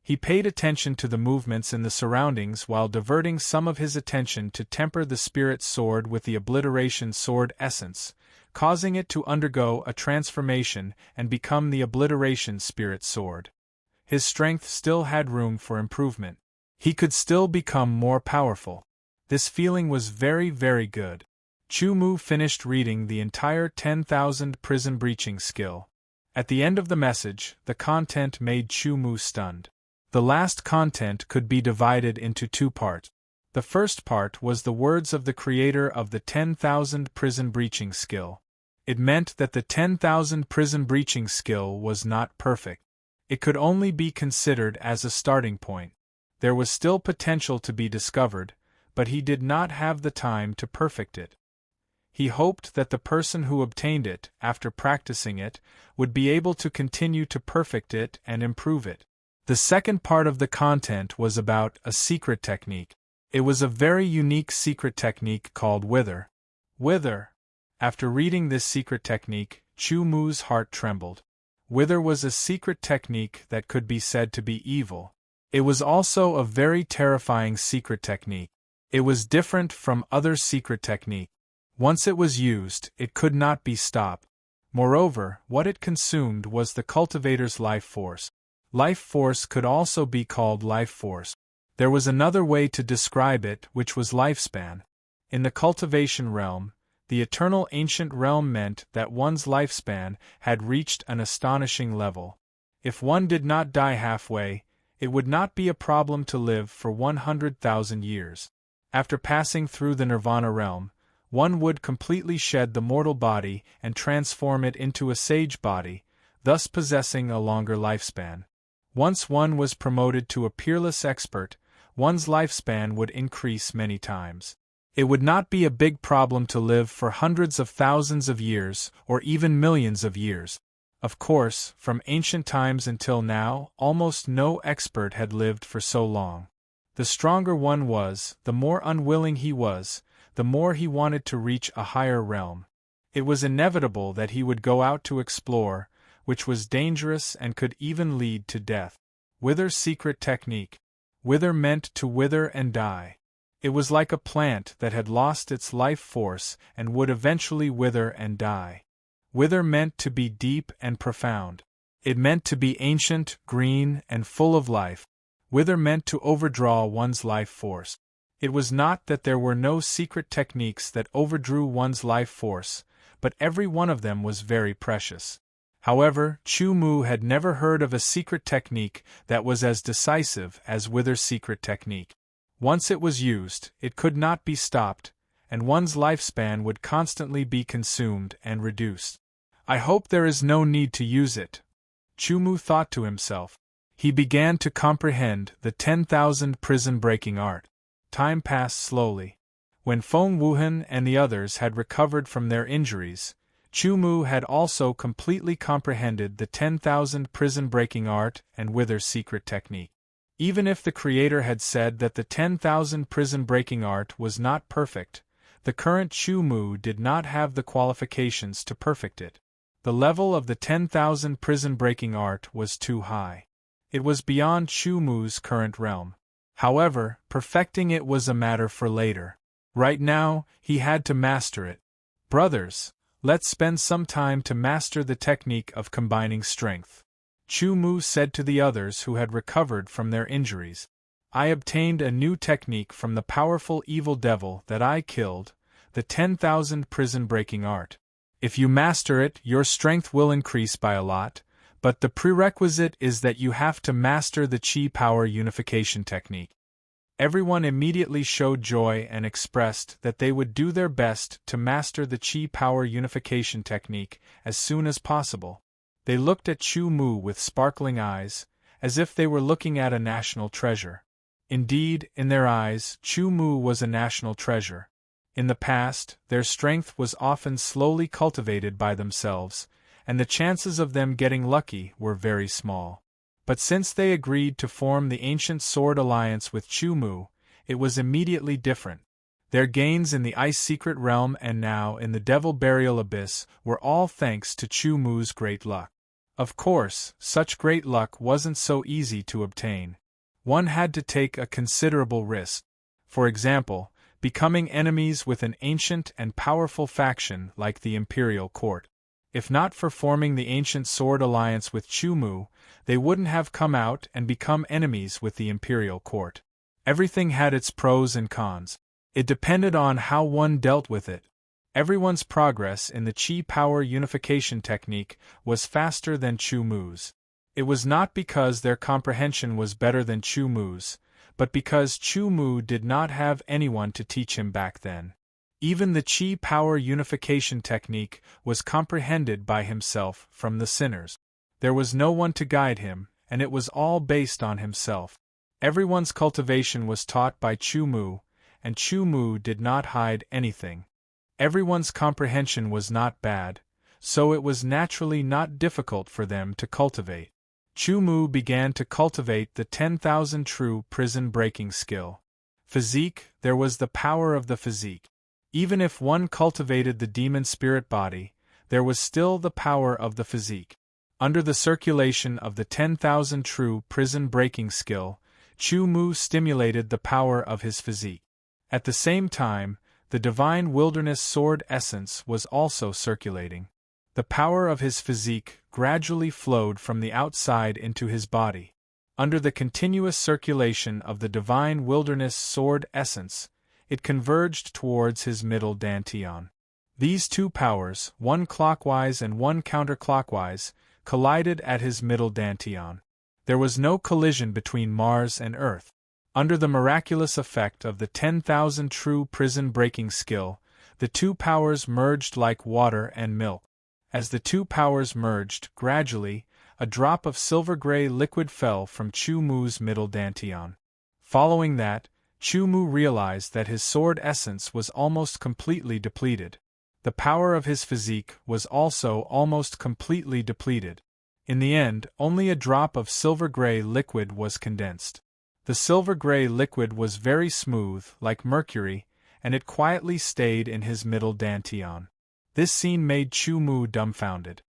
He paid attention to the movements in the surroundings while diverting some of his attention to temper the spirit sword with the obliteration sword essence, causing it to undergo a transformation and become the obliteration spirit sword. His strength still had room for improvement. He could still become more powerful. This feeling was very, very good. Chu Mu finished reading the entire 10,000 prison breaching skill. At the end of the message, the content made Chu Mu stunned. The last content could be divided into 2 parts. The first part was the words of the creator of the 10,000 prison breaching skill. It meant that the 10,000 prison breaching skill was not perfect. It could only be considered as a starting point. There was still potential to be discovered, but he did not have the time to perfect it. He hoped that the person who obtained it, after practicing it, would be able to continue to perfect it and improve it. The second part of the content was about a secret technique. It was a very unique secret technique called Wither. Wither. After reading this secret technique, Chu Mu's heart trembled. Wither was a secret technique that could be said to be evil. It was also a very terrifying secret technique. It was different from other secret techniques. Once it was used, it could not be stopped. Moreover, what it consumed was the cultivator's life force. Life force could also be called life force. There was another way to describe it, which was lifespan. In the cultivation realm, the eternal ancient realm meant that one's lifespan had reached an astonishing level. If one did not die halfway, it would not be a problem to live for 100,000 years. After passing through the nirvana realm, one would completely shed the mortal body and transform it into a sage body, thus possessing a longer lifespan. Once one was promoted to a peerless expert, one's lifespan would increase many times. It would not be a big problem to live for hundreds of thousands of years or even millions of years. Of course, from ancient times until now, almost no expert had lived for so long. The stronger one was, the more unwilling he was, the more he wanted to reach a higher realm. It was inevitable that he would go out to explore, which was dangerous and could even lead to death. Wither secret technique. Wither meant to wither and die. It was like a plant that had lost its life force and would eventually wither and die. Wither meant to be deep and profound. It meant to be ancient, green, and full of life. Wither meant to overdraw one's life force. It was not that there were no secret techniques that overdrew one's life force, but every one of them was very precious. However, Chu Mu had never heard of a secret technique that was as decisive as Wither's secret technique. Once it was used, it could not be stopped, and one's lifespan would constantly be consumed and reduced. I hope there is no need to use it, Chu Mu thought to himself. He began to comprehend the 10,000 prison-breaking art. Time passed slowly. When Feng Wuhan and the others had recovered from their injuries, Chu Mu had also completely comprehended the 10,000 prison-breaking art and Wither's secret technique. Even if the creator had said that the 10,000 prison-breaking art was not perfect, the current Chu Mu did not have the qualifications to perfect it. The level of the 10,000 prison-breaking art was too high. It was beyond Chu Mu's current realm. However, perfecting it was a matter for later. Right now, he had to master it. Brothers, let's spend some time to master the technique of combining strength. Chu Mu said to the others who had recovered from their injuries. I obtained a new technique from the powerful evil devil that I killed, the 10,000 prison-breaking art. If you master it, your strength will increase by a lot, but the prerequisite is that you have to master the chi power unification technique. Everyone immediately showed joy and expressed that they would do their best to master the chi power unification technique as soon as possible. They looked at Chu Mu with sparkling eyes, as if they were looking at a national treasure. Indeed, in their eyes, Chu Mu was a national treasure. In the past, their strength was often slowly cultivated by themselves, and the chances of them getting lucky were very small. But since they agreed to form the ancient sword alliance with Chu Mu, it was immediately different. Their gains in the Ice Secret Realm and now in the Devil Burial Abyss were all thanks to Chu Mu's great luck. Of course, such great luck wasn't so easy to obtain. One had to take a considerable risk. For example, becoming enemies with an ancient and powerful faction like the Imperial Court. If not for forming the ancient sword alliance with Chu Mu, they wouldn't have come out and become enemies with the Imperial Court. Everything had its pros and cons. It depended on how one dealt with it. Everyone's progress in the chi power unification technique was faster than Chu Mu's. It was not because their comprehension was better than Chu Mu's, but because Chu Mu did not have anyone to teach him back then. Even the chi power unification technique was comprehended by himself from the sinners. There was no one to guide him, and it was all based on himself. Everyone's cultivation was taught by Chu Mu, and Chu Mu did not hide anything. Everyone's comprehension was not bad, so it was naturally not difficult for them to cultivate. Chu Mu began to cultivate the 10,000 true prison-breaking skill. Physique, there was the power of the physique. Even if one cultivated the demon spirit body, there was still the power of the physique. Under the circulation of the 10,000 true prison-breaking skill, Chu Mu stimulated the power of his physique. At the same time, the divine wilderness sword essence was also circulating. The power of his physique gradually flowed from the outside into his body. Under the continuous circulation of the divine wilderness sword essence, it converged towards his middle dantian. These two powers, one clockwise and one counterclockwise, collided at his middle dantian. There was no collision between Mars and Earth. Under the miraculous effect of the 10,000 true prison-breaking skill, the two powers merged like water and milk. As the two powers merged, gradually, a drop of silver-gray liquid fell from Chu Mu's middle dantian. Following that, Chu Mu realized that his sword essence was almost completely depleted. The power of his physique was also almost completely depleted. In the end, only a drop of silver-gray liquid was condensed. The silver-gray liquid was very smooth, like mercury, and it quietly stayed in his middle dantian. This scene made Chu Mu dumbfounded.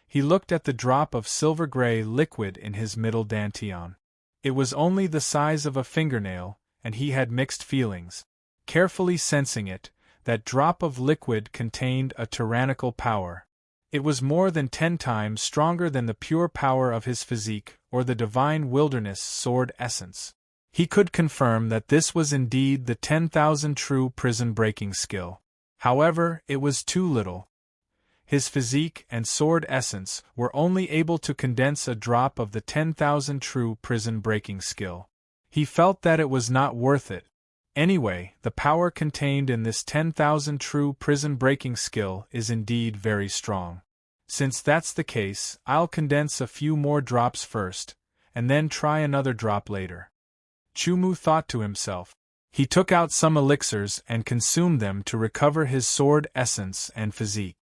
He looked at the drop of silver-gray liquid in his middle dantian. It was only the size of a fingernail, and he had mixed feelings. Carefully sensing it, that drop of liquid contained a tyrannical power. It was more than 10 times stronger than the pure power of his physique or the divine wilderness sword essence. He could confirm that this was indeed the 10,000 true prison-breaking skill. However, it was too little. His physique and sword essence were only able to condense a drop of the 10,000 true prison-breaking skill. He felt that it was not worth it. Anyway, the power contained in this 10,000 true prison-breaking skill is indeed very strong. Since that's the case, I'll condense a few more drops first, and then try another drop later. Chu Mu thought to himself. He took out some elixirs and consumed them to recover his sword essence and physique.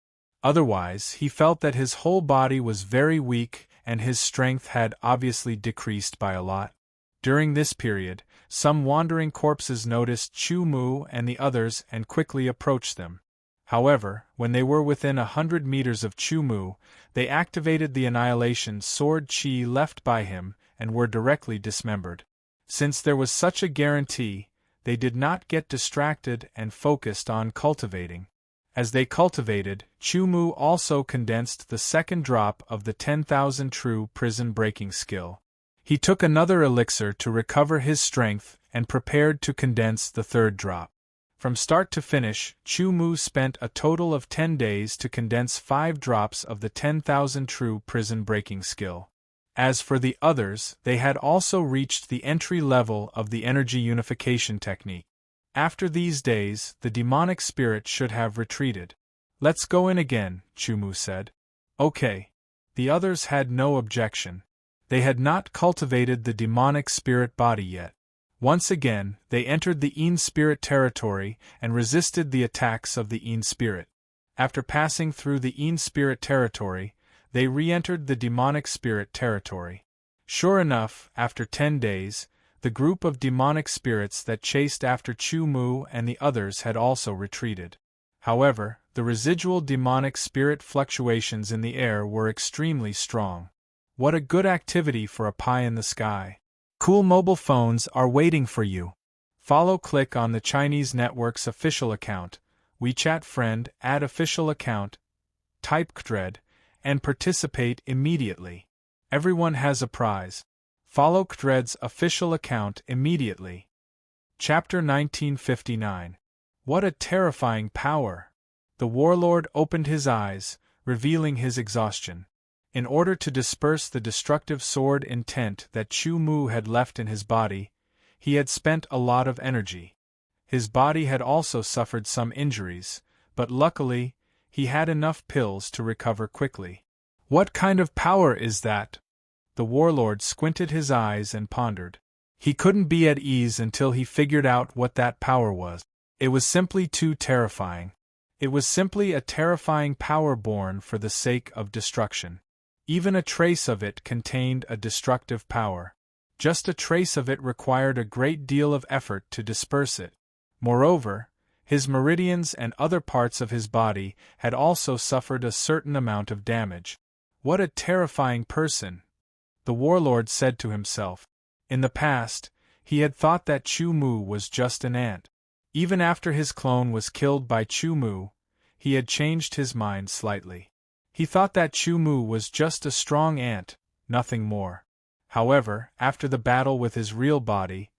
Otherwise, he felt that his whole body was very weak and his strength had obviously decreased by a lot. During this period, some wandering corpses noticed Chu Mu and the others and quickly approached them. However, when they were within 100 meters of Chu Mu, they activated the annihilation sword chi left by him and were directly dismembered. Since there was such a guarantee, they did not get distracted and focused on cultivating. As they cultivated, Chu Mu also condensed the second drop of the 10,000 true prison-breaking skill. He took another elixir to recover his strength and prepared to condense the third drop. From start to finish, Chu Mu spent a total of 10 days to condense 5 drops of the 10,000 true prison-breaking skill. As for the others, they had also reached the entry level of the energy unification technique. After these days, the demonic spirit should have retreated. "Let's go in again," Chu Mu said. "Okay." The others had no objection. They had not cultivated the demonic spirit body yet. Once again, they entered the Yin spirit territory and resisted the attacks of the Yin spirit. After passing through the Yin spirit territory, they re-entered the demonic spirit territory. Sure enough, after 10 days, the group of demonic spirits that chased after Chu Mu and the others had also retreated. However, the residual demonic spirit fluctuations in the air were extremely strong. What a good activity for a pie in the sky. Cool mobile phones are waiting for you. Click on the Chinese network's official account, WeChat friend, add official account, type KDRED, and participate immediately. Everyone has a prize. Follow KDRED's official account immediately. Chapter 1959. What a terrifying power! The warlord opened his eyes, revealing his exhaustion. In order to disperse the destructive sword intent that Chu Mu had left in his body, he had spent a lot of energy. His body had also suffered some injuries, but luckily, he had enough pills to recover quickly. What kind of power is that? The warlord squinted his eyes and pondered. He couldn't be at ease until he figured out what that power was. It was simply too terrifying. It was simply a terrifying power born for the sake of destruction. Even a trace of it contained a destructive power. Just a trace of it required a great deal of effort to disperse it. Moreover, his meridians and other parts of his body had also suffered a certain amount of damage. What a terrifying person! The warlord said to himself. In the past, he had thought that Chu Mu was just an ant. Even after his clone was killed by Chu Mu, he had changed his mind slightly. He thought that Chu Mu was just a strong ant, nothing more. However, after the battle with his real body,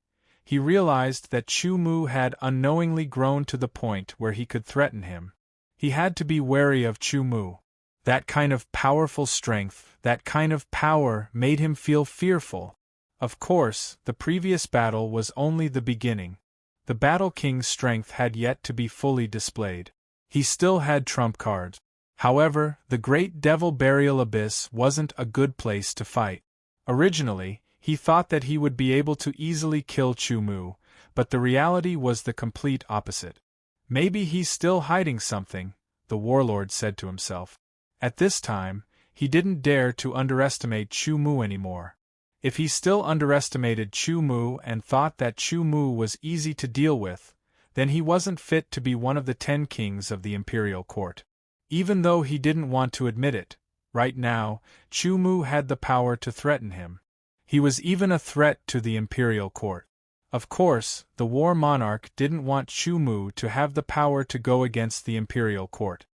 he realized that Chu Mu had unknowingly grown to the point where he could threaten him. He had to be wary of Chu Mu. That kind of powerful strength, that kind of power made him feel fearful. Of course, the previous battle was only the beginning. The Battle King's strength had yet to be fully displayed. He still had trump cards. However, the Great Devil Burial Abyss wasn't a good place to fight. Originally, he thought that he would be able to easily kill Chu Mu, but the reality was the complete opposite. Maybe he's still hiding something, the warlord said to himself. At this time, he didn't dare to underestimate Chu Mu anymore. If he still underestimated Chu Mu and thought that Chu Mu was easy to deal with, then he wasn't fit to be one of the 10 kings of the imperial court. Even though he didn't want to admit it, right now, Chu Mu had the power to threaten him. He was even a threat to the imperial court. Of course, the war monarch didn't want Chu Mu to have the power to go against the imperial court.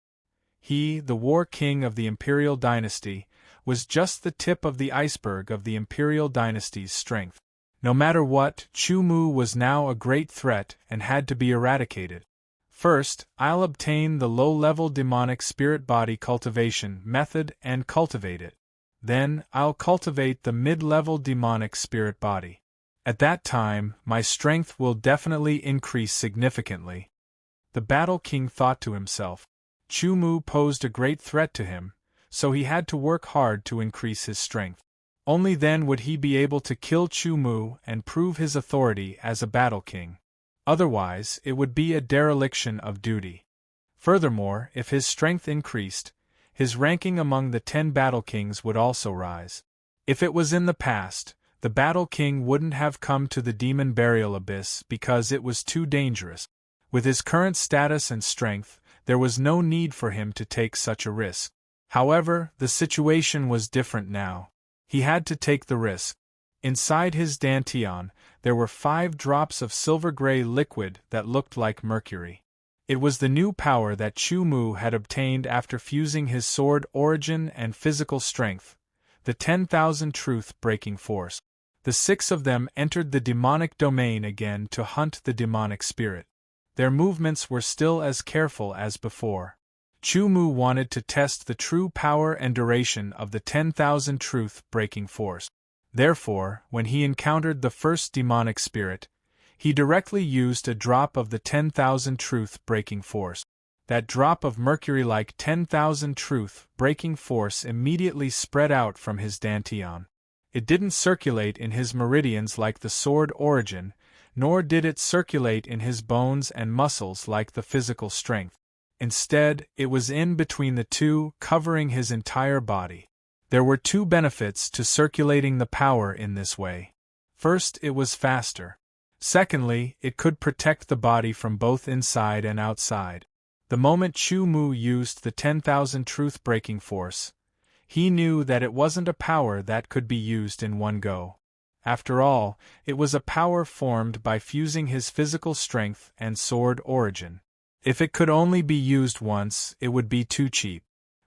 He, the war king of the imperial dynasty, was just the tip of the iceberg of the imperial dynasty's strength. No matter what, Chu Mu was now a great threat and had to be eradicated. First, I'll obtain the low-level demonic spirit body cultivation method and cultivate it. Then, I'll cultivate the mid-level demonic spirit body. At that time, my strength will definitely increase significantly. The Battle King thought to himself. Chu Mu posed a great threat to him, so he had to work hard to increase his strength. Only then would he be able to kill Chu Mu and prove his authority as a Battle King. Otherwise, it would be a dereliction of duty. Furthermore, if his strength increased, his ranking among the 10 Battle Kings would also rise. If it was in the past, the Battle King wouldn't have come to the Demon Burial Abyss because it was too dangerous. With his current status and strength, there was no need for him to take such a risk. However, the situation was different now. He had to take the risk. Inside his dantian, there were 5 drops of silver-gray liquid that looked like mercury. It was the new power that Chu Mu had obtained after fusing his sword origin and physical strength, the 10,000 truth-breaking force. The 6 of them entered the demonic domain again to hunt the demonic spirit. Their movements were still as careful as before. Chu Mu wanted to test the true power and duration of the 10,000 truth-breaking force. Therefore, when he encountered the first demonic spirit, he directly used a drop of the 10,000 truth-breaking force. That drop of mercury-like 10,000 truth-breaking force immediately spread out from his dantian. It didn't circulate in his meridians like the sword origin, nor did it circulate in his bones and muscles like the physical strength. Instead, it was in between the two, covering his entire body. There were 2 benefits to circulating the power in this way. First, it was faster. Secondly, it could protect the body from both inside and outside. The moment Chu Mu used the 10,000 truth-breaking force, he knew that it wasn't a power that could be used in one go. After all, it was a power formed by fusing his physical strength and sword origin. If it could only be used once, it would be too cheap.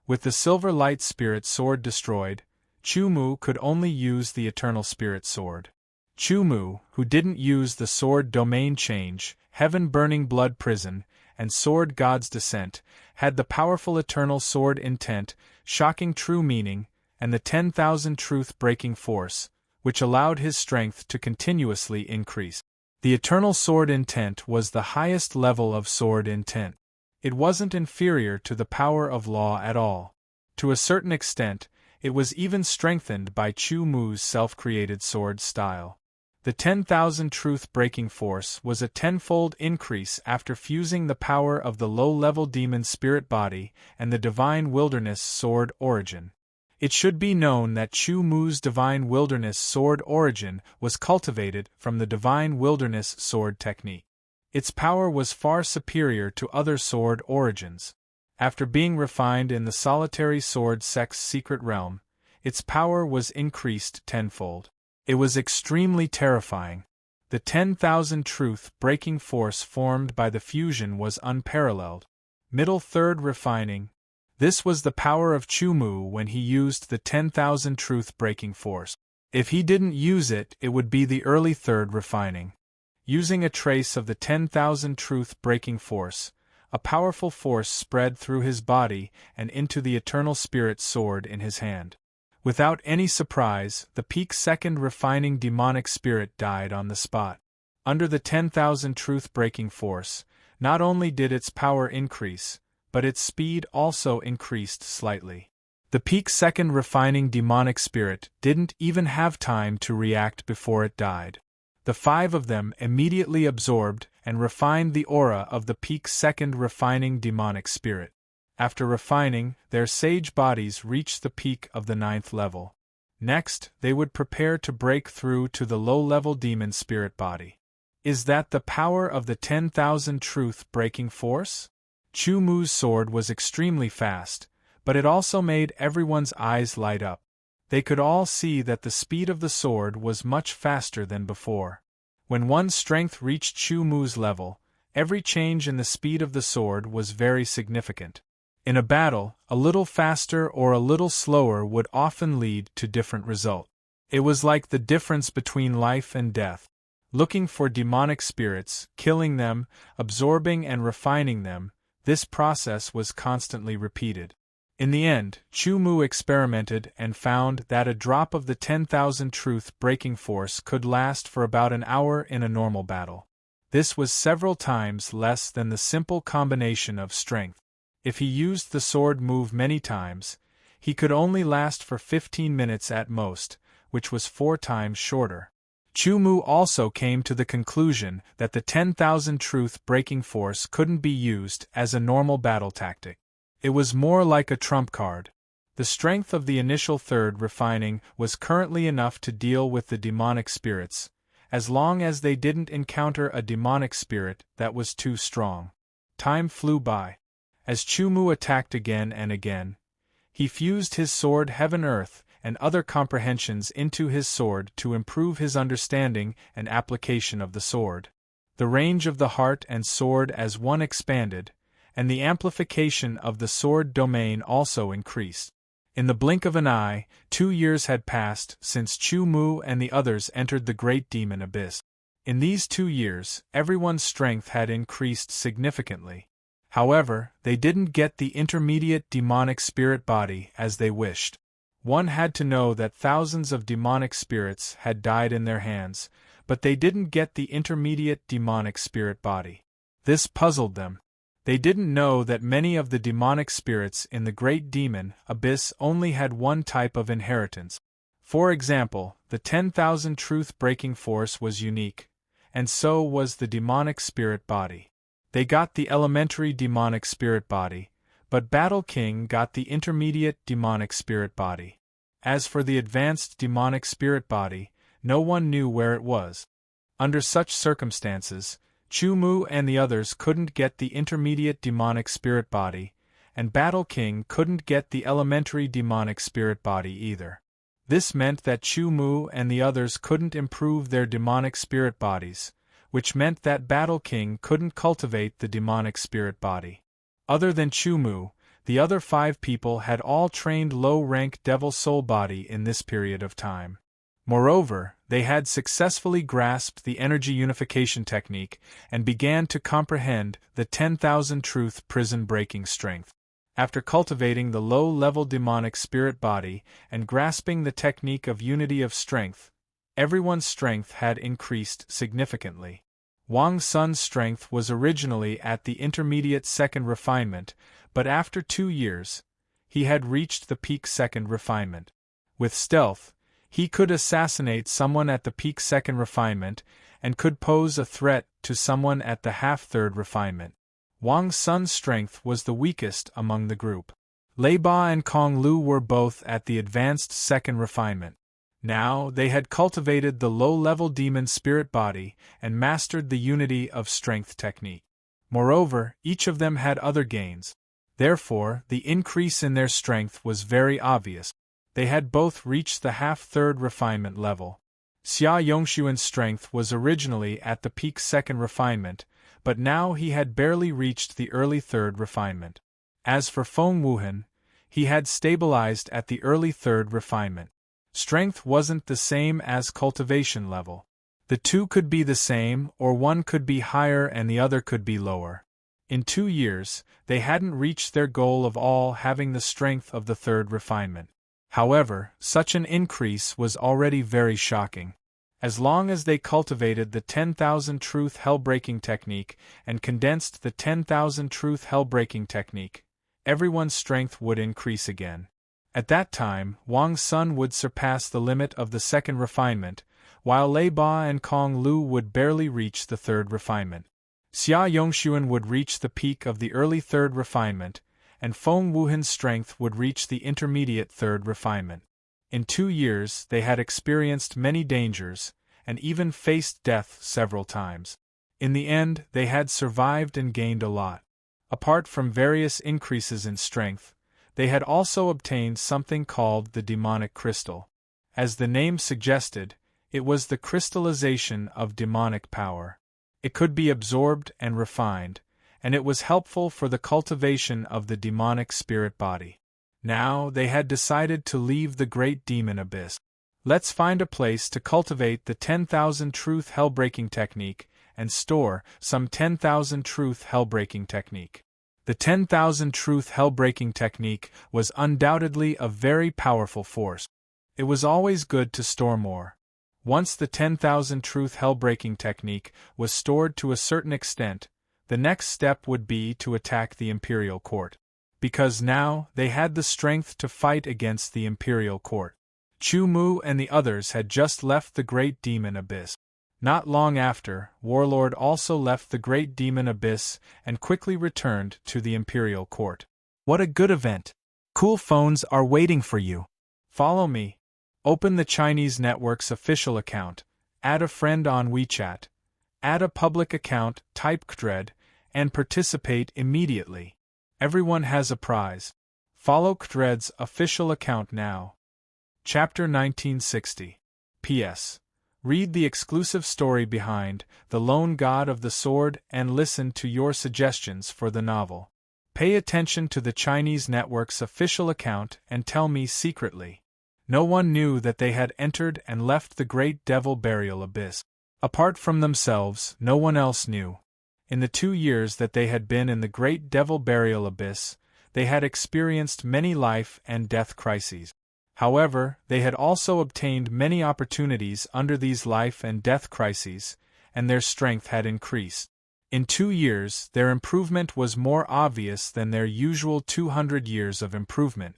With the Silver Light Spirit sword destroyed, Chu Mu could only use the Eternal Spirit sword. Chu Mu, who didn't use the sword domain change, Heaven Burning Blood Prison, and Sword God's Descent, had the powerful Eternal Sword Intent, Shocking True Meaning, and the 10,000 truth-breaking force, which allowed his strength to continuously increase. The Eternal Sword Intent was the highest level of sword intent. It wasn't inferior to the power of law at all. To a certain extent, it was even strengthened by Chu Mu's self-created sword style. The 10,000 truth-breaking force was a tenfold increase after fusing the power of the low-level demon spirit body and the divine wilderness sword origin. It should be known that Chu Mu's divine wilderness sword origin was cultivated from the divine wilderness sword technique. Its power was far superior to other sword origins. After being refined in the solitary sword sect's secret realm, its power was increased tenfold. It was extremely terrifying. The 10,000 truth-breaking force formed by the fusion was unparalleled. Middle third refining. This was the power of Chu Mu when he used the 10,000 truth-breaking force. If he didn't use it, it would be the early third refining. Using a trace of the 10,000 truth-breaking force, a powerful force spread through his body and into the Eternal Spirit sword in his hand. Without any surprise, the peak second refining demonic spirit died on the spot. Under the 10,000 truth-breaking force, not only did its power increase, but its speed also increased slightly. The peak second refining demonic spirit didn't even have time to react before it died. The 5 of them immediately absorbed and refined the aura of the peak second refining demonic spirit. After refining, their sage bodies reached the peak of the 9th level. Next, they would prepare to break through to the low-level demon spirit body. Is that the power of the 10,000 truth-breaking force? Chu Mu's sword was extremely fast, but it also made everyone's eyes light up. They could all see that the speed of the sword was much faster than before. When one's strength reached Chu Mu's level, every change in the speed of the sword was very significant. In a battle, a little faster or a little slower would often lead to different results. It was like the difference between life and death. Looking for demonic spirits, killing them, absorbing and refining them, this process was constantly repeated. In the end, Chu Mu experimented and found that a drop of the 10,000 truth-breaking force could last for about an hour in a normal battle. This was several times less than the simple combination of strength. If he used the sword move many times, he could only last for 15 minutes at most, which was 4 times shorter. Chu Mu also came to the conclusion that the 10,000 truth-breaking force couldn't be used as a normal battle tactic. It was more like a trump card. The strength of the initial third refining was currently enough to deal with the demonic spirits, as long as they didn't encounter a demonic spirit that was too strong. Time flew by. As Chu Mu attacked again and again, he fused his sword heaven-earth and other comprehensions into his sword to improve his understanding and application of the sword. The range of the heart and sword as one expanded, and the amplification of the sword domain also increased. In the blink of an eye, 2 years had passed since Chu Mu and the others entered the great demon abyss. In these 2 years, everyone's strength had increased significantly. However, they didn't get the intermediate demonic spirit body as they wished. One had to know that thousands of demonic spirits had died in their hands, but they didn't get the intermediate demonic spirit body. This puzzled them. They didn't know that many of the demonic spirits in the great demon abyss only had one type of inheritance. For example, the 10,000 truth-breaking force was unique, and so was the demonic spirit body. They got the elementary demonic spirit body, but Battle King got the intermediate demonic spirit body. As for the advanced demonic spirit body, no one knew where it was. Under such circumstances, Chu Mu and the others couldn't get the intermediate demonic spirit body, and Battle King couldn't get the elementary demonic spirit body either. This meant that Chu Mu and the others couldn't improve their demonic spirit bodies, which meant that Battle King couldn't cultivate the demonic spirit body. Other than Chu Mu, the other 5 people had all trained low-rank devil soul body in this period of time. Moreover, they had successfully grasped the energy unification technique and began to comprehend the 10,000 truth prison-breaking strength. After cultivating the low-level demonic spirit body and grasping the technique of unity of strength, everyone's strength had increased significantly. Wang Sun's strength was originally at the intermediate second refinement, but after 2 years, he had reached the peak second refinement. With stealth, he could assassinate someone at the peak second refinement and could pose a threat to someone at the half-third refinement. Wang Sun's strength was the weakest among the group. Lei Ba and Kong Lu were both at the advanced second refinement. Now they had cultivated the low-level demon spirit body and mastered the unity of strength technique. Moreover, each of them had other gains. Therefore, the increase in their strength was very obvious. They had both reached the half-third refinement level. Xia Yongshuan's strength was originally at the peak second refinement, but now he had barely reached the early third refinement. As for Feng Wuhan, he had stabilized at the early third refinement. Strength wasn't the same as cultivation level. The two could be the same, or one could be higher and the other could be lower. In 2 years, they hadn't reached their goal of all having the strength of the third refinement. However, such an increase was already very shocking. As long as they cultivated the 10,000 truth hell-breaking technique and condensed the 10,000 truth hell-breaking technique, everyone's strength would increase again. At that time, Wang Sun would surpass the limit of the second refinement, while Lei Ba and Kong Lu would barely reach the third refinement. Xia Yongshuan would reach the peak of the early third refinement, and Feng Wuhan's strength would reach the intermediate third refinement. In 2 years they had experienced many dangers, and even faced death several times. In the end, they had survived and gained a lot. Apart from various increases in strength, they had also obtained something called the demonic crystal. As the name suggested, it was the crystallization of demonic power. It could be absorbed and refined, and it was helpful for the cultivation of the demonic spirit body. Now they had decided to leave the great demon abyss. Let's find a place to cultivate the 10,000 truth hell-breaking technique and store some 10,000 truth hell-breaking technique. The 10,000 truth hell-breaking technique was undoubtedly a very powerful force. It was always good to store more. Once the 10,000 truth hell-breaking technique was stored to a certain extent, the next step would be to attack the imperial court. Because now they had the strength to fight against the imperial court. Chu Mu and the others had just left the great demon abyss. Not long after, Warlord also left the great demon abyss and quickly returned to the imperial court. What a good event! Cool phones are waiting for you. Follow me. Open the Chinese network's official account, add a friend on WeChat, add a public account, type KDRED, and participate immediately. Everyone has a prize. Follow KDRED's official account now. Chapter 1960. P.S. Read the exclusive story behind The Lone God of the Sword and listen to your suggestions for the novel. Pay attention to the Chinese network's official account and tell me secretly. No one knew that they had entered and left the Great Devil Burial Abyss. Apart from themselves, no one else knew. In the 2 years that they had been in the Great Devil Burial Abyss, they had experienced many life and death crises. However, they had also obtained many opportunities under these life and death crises, and their strength had increased. In 2 years, their improvement was more obvious than their usual 200 years of improvement.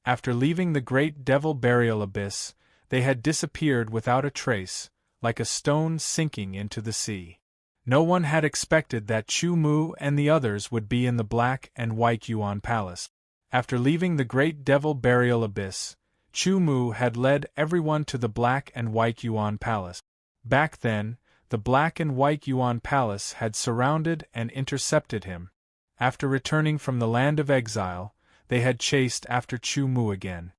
After leaving the Great Devil Burial Abyss, they had disappeared without a trace, like a stone sinking into the sea. No one had expected that Chu Mu and the others would be in the Black and White Yuan Palace. After leaving the Great Devil Burial Abyss, Chu Mu had led everyone to the Black and White Yuan Palace. Back then, the Black and White Yuan Palace had surrounded and intercepted him. After returning from the land of exile, they had chased after Chu Mu again.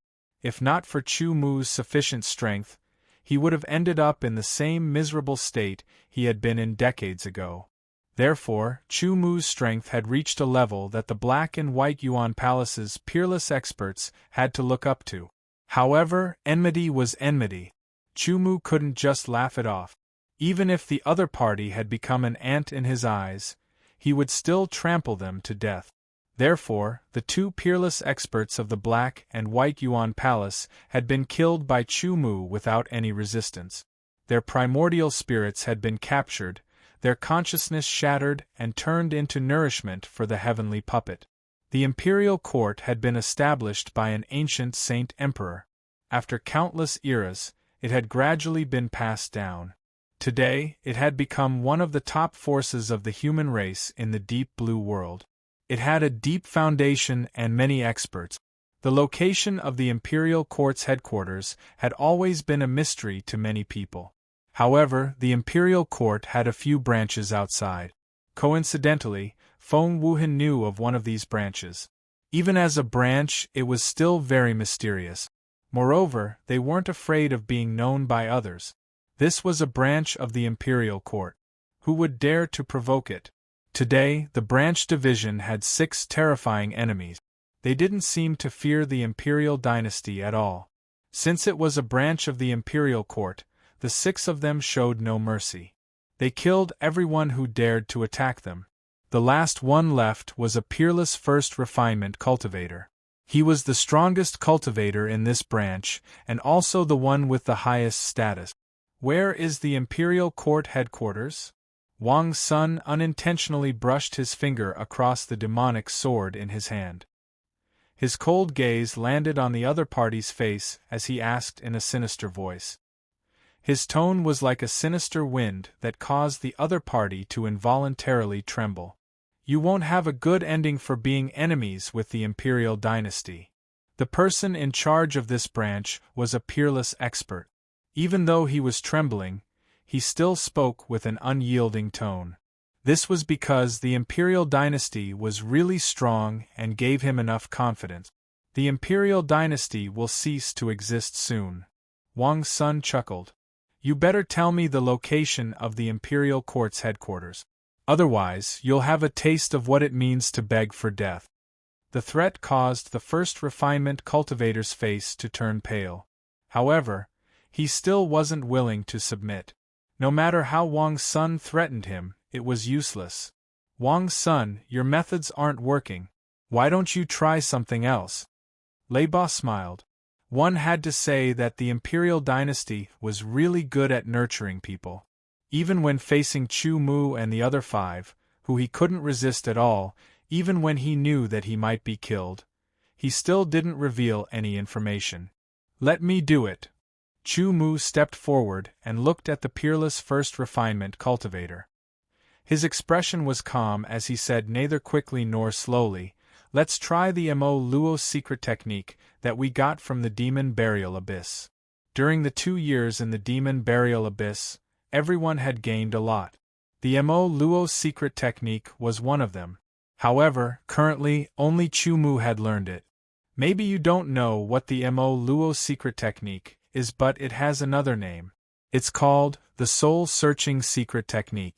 If not for Chu Mu's sufficient strength, he would have ended up in the same miserable state he had been in decades ago. Therefore, Chu Mu's strength had reached a level that the Black and White Yuan Palace's peerless experts had to look up to. However, enmity was enmity. Chu Mu couldn't just laugh it off. Even if the other party had become an ant in his eyes, he would still trample them to death. Therefore, the 2 peerless experts of the Black and White Yuan Palace had been killed by Chu Mu without any resistance. Their primordial spirits had been captured, their consciousness shattered and turned into nourishment for the heavenly puppet. The imperial court had been established by an ancient saint-emperor. After countless eras, it had gradually been passed down. Today, it had become one of the top forces of the human race in the deep blue world. It had a deep foundation and many experts. The location of the imperial court's headquarters had always been a mystery to many people. However, the imperial court had a few branches outside. Coincidentally, Feng Wuhan knew of one of these branches. Even as a branch, it was still very mysterious. Moreover, they weren't afraid of being known by others. This was a branch of the imperial court. Who would dare to provoke it? Today, the branch division had 6 terrifying enemies. They didn't seem to fear the imperial dynasty at all. Since it was a branch of the imperial court, the 6 of them showed no mercy. They killed everyone who dared to attack them. The last one left was a peerless first refinement cultivator. He was the strongest cultivator in this branch, and also the one with the highest status. Where is the imperial court headquarters? Wang Sun unintentionally brushed his finger across the demonic sword in his hand. His cold gaze landed on the other party's face as he asked in a sinister voice. His tone was like a sinister wind that caused the other party to involuntarily tremble. You won't have a good ending for being enemies with the imperial dynasty. The person in charge of this branch was a peerless expert. Even though he was trembling, he still spoke with an unyielding tone. This was because the imperial dynasty was really strong and gave him enough confidence. The imperial dynasty will cease to exist soon. Wang Sun chuckled. You better tell me the location of the imperial court's headquarters. Otherwise, you'll have a taste of what it means to beg for death. The threat caused the first refinement cultivator's face to turn pale. However, he still wasn't willing to submit. No matter how Wang Sun threatened him, it was useless. Wang Sun, your methods aren't working. Why don't you try something else? Lei Ba smiled. One had to say that the imperial dynasty was really good at nurturing people. Even when facing Chu Mu and the other 5, who he couldn't resist at all, even when he knew that he might be killed, he still didn't reveal any information. Let me do it. Chu Mu stepped forward and looked at the peerless first refinement cultivator. His expression was calm as he said neither quickly nor slowly, let's try the Mo Luo secret technique that we got from the Demon Burial Abyss. During the 2 years in the Demon Burial Abyss, everyone had gained a lot. The Mo Luo secret technique was one of them. However, currently, only Chu Mu had learned it. Maybe you don't know what the Mo Luo secret technique is, but it has another name. It's called the soul-searching secret technique.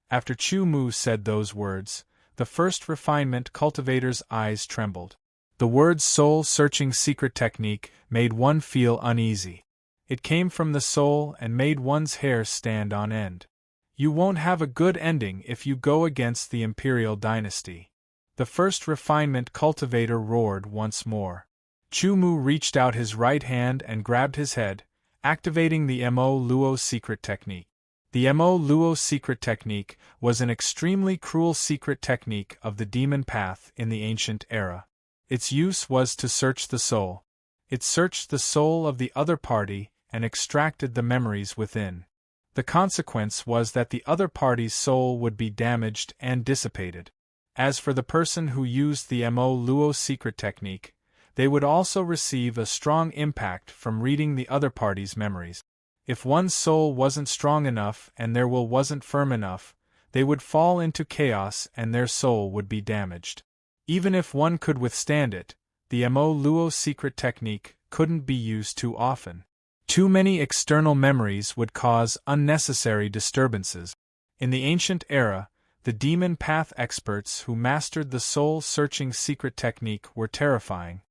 After Chu Mu said those words, The first refinement cultivator's eyes trembled. The word soul-searching secret technique made one feel uneasy. It came from the soul and made one's hair stand on end. You won't have a good ending if you go against the imperial dynasty. The first refinement cultivator roared once more. Chu-Mu reached out his right hand and grabbed his head, activating the Mo Luo secret technique. The Mo Luo secret technique was an extremely cruel secret technique of the demon path in the ancient era. Its use was to search the soul. It searched the soul of the other party and extracted the memories within. The consequence was that the other party's soul would be damaged and dissipated. As for the person who used the Mo Luo secret technique, they would also receive a strong impact from reading the other party's memories. If one's soul wasn't strong enough and their will wasn't firm enough, they would fall into chaos and their soul would be damaged. Even if one could withstand it, the Mo Luo secret technique couldn't be used too often. Too many external memories would cause unnecessary disturbances. In the ancient era, the demon path experts who mastered the soul-searching secret technique were terrifying.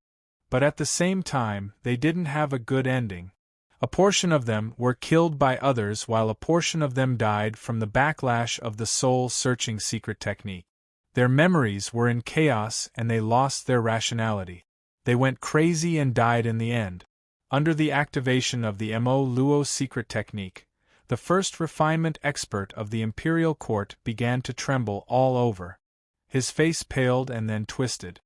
But at the same time, they didn't have a good ending. A portion of them were killed by others while a portion of them died from the backlash of the soul-searching secret technique. Their memories were in chaos and they lost their rationality. They went crazy and died in the end. Under the activation of the Mo Luo secret technique, the first refinement expert of the imperial court began to tremble all over. His face paled and then twisted.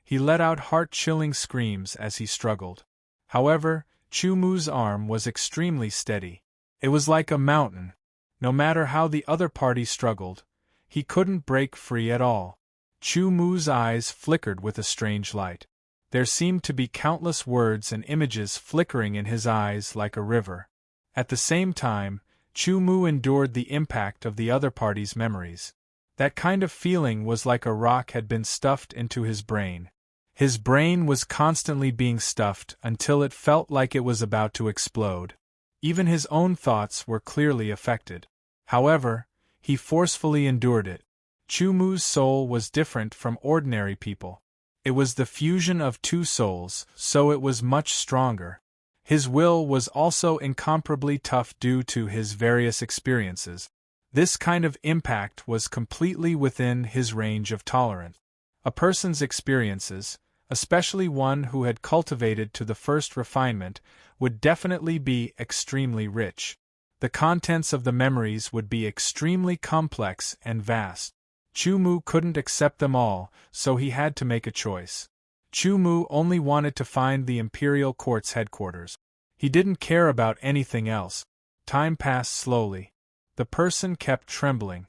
He let out heart-chilling screams as he struggled. However, Chu-Mu's arm was extremely steady. It was like a mountain. No matter how the other party struggled, he couldn't break free at all. Chu-Mu's eyes flickered with a strange light. There seemed to be countless words and images flickering in his eyes like a river. At the same time, Chu-Mu endured the impact of the other party's memories. That kind of feeling was like a rock had been stuffed into his brain. His brain was constantly being stuffed until it felt like it was about to explode. Even his own thoughts were clearly affected. However, he forcefully endured it. Chu-Mu's soul was different from ordinary people. It was the fusion of two souls, so it was much stronger. His will was also incomparably tough due to his various experiences. This kind of impact was completely within his range of tolerance. A person's experiences, especially one who had cultivated to the first refinement, would definitely be extremely rich. The contents of the memories would be extremely complex and vast. Chu-Mu couldn't accept them all, so he had to make a choice. Chu-Mu only wanted to find the imperial court's headquarters. He didn't care about anything else. Time passed slowly. The person kept trembling.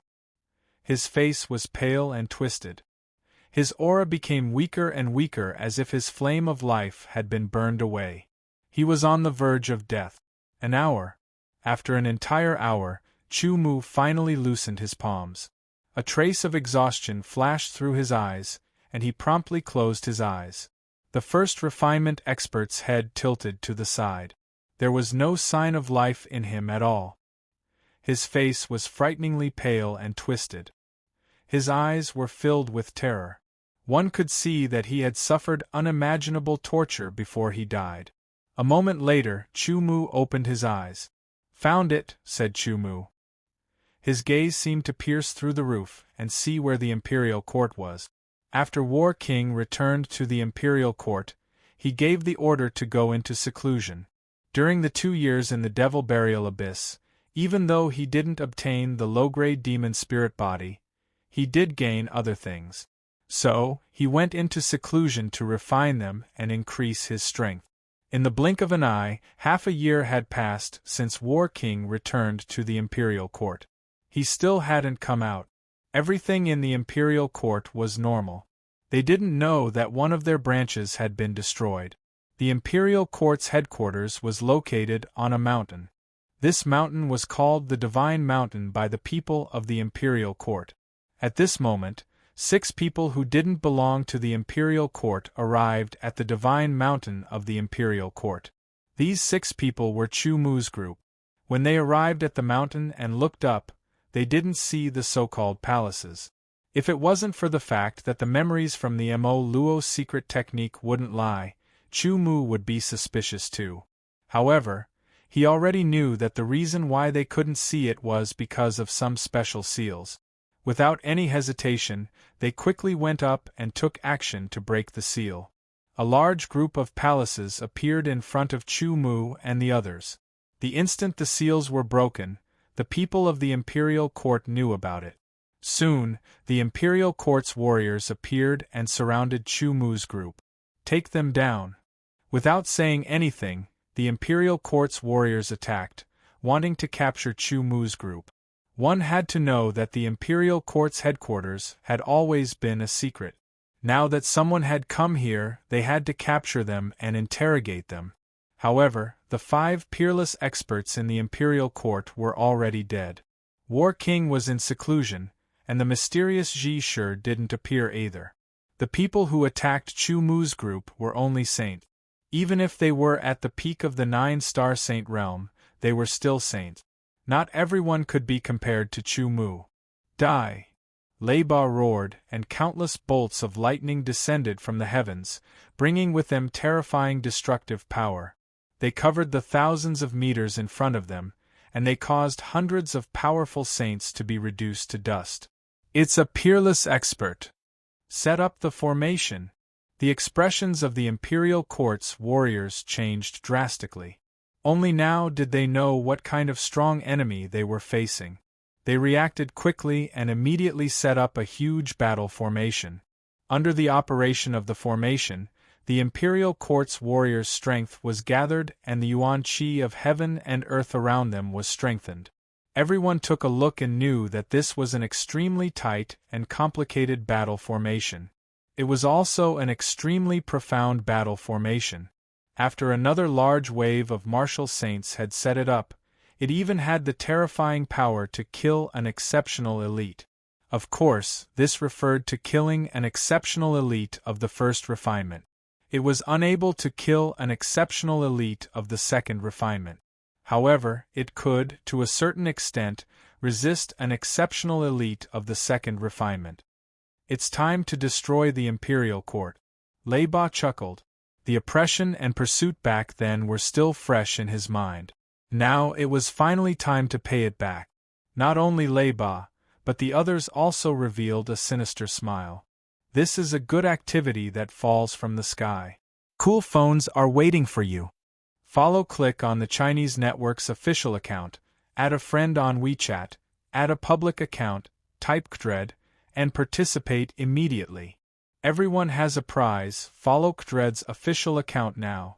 His face was pale and twisted. His aura became weaker and weaker as if his flame of life had been burned away. He was on the verge of death. An hour. After an entire hour, Chu-Mu finally loosened his palms. A trace of exhaustion flashed through his eyes, and he promptly closed his eyes. The first refinement expert's head tilted to the side. There was no sign of life in him at all. His face was frighteningly pale and twisted. His eyes were filled with terror. One could see that he had suffered unimaginable torture before he died. A moment later, Chu-Mu opened his eyes. "Found it," said Chu-Mu. His gaze seemed to pierce through the roof and see where the imperial court was. After War King returned to the imperial court, he gave the order to go into seclusion. During the 2 years in the Devil Burial Abyss, even though he didn't obtain the low-grade demon spirit body, he did gain other things. So, he went into seclusion to refine them and increase his strength. In the blink of an eye, half a year had passed since War King returned to the imperial court. He still hadn't come out. Everything in the imperial court was normal. They didn't know that one of their branches had been destroyed. The imperial court's headquarters was located on a mountain. This mountain was called the Divine Mountain by the people of the imperial court. At this moment, 6 people who didn't belong to the imperial court arrived at the Divine Mountain of the imperial court. These 6 people were Chu-Mu's group. When they arrived at the mountain and looked up, they didn't see the so-called palaces. If it wasn't for the fact that the memories from the Mo Luo's secret technique wouldn't lie, Chu Mu would be suspicious too. However, he already knew that the reason why they couldn't see it was because of some special seals. Without any hesitation, they quickly went up and took action to break the seal. A large group of palaces appeared in front of Chu Mu and the others. The instant the seals were broken, the people of the imperial court knew about it. Soon, the imperial court's warriors appeared and surrounded Chu Mu's group. "Take them down." Without saying anything, the imperial court's warriors attacked, wanting to capture Chu Mu's group. One had to know that the imperial court's headquarters had always been a secret. Now that someone had come here, they had to capture them and interrogate them. However, the 5 peerless experts in the imperial court were already dead. War King was in seclusion, and the mysterious Ji Shi didn't appear either. The people who attacked Chu Mu's group were only saint. Even if they were at the peak of the 9-star saint realm, they were still saint. Not everyone could be compared to Chu Mu. Die! Lei Ba roared, and countless bolts of lightning descended from the heavens, bringing with them terrifying destructive power. They covered the thousands of meters in front of them, and they caused hundreds of powerful saints to be reduced to dust. "It's a peerless expert. Set up the formation." The expressions of the imperial court's warriors changed drastically. Only now did they know what kind of strong enemy they were facing. They reacted quickly and immediately set up a huge battle formation. Under the operation of the formation, the imperial court's warriors' strength was gathered and the yuan qi of heaven and earth around them was strengthened. Everyone took a look and knew that this was an extremely tight and complicated battle formation. It was also an extremely profound battle formation. After another large wave of martial saints had set it up, it even had the terrifying power to kill an exceptional elite. Of course, this referred to killing an exceptional elite of the first refinement. It was unable to kill an exceptional elite of the second refinement. However, it could, to a certain extent, resist an exceptional elite of the second refinement. "It's time to destroy the imperial court." Lei Ba chuckled. The oppression and pursuit back then were still fresh in his mind. Now it was finally time to pay it back. Not only Lei Ba, but the others also revealed a sinister smile. "This is a good activity that falls from the sky. Cool phones are waiting for you. Click on the Chinese network's official account, add a friend on WeChat, add a public account, type KDRED, and participate immediately. Everyone has a prize. Follow KDRED's official account now."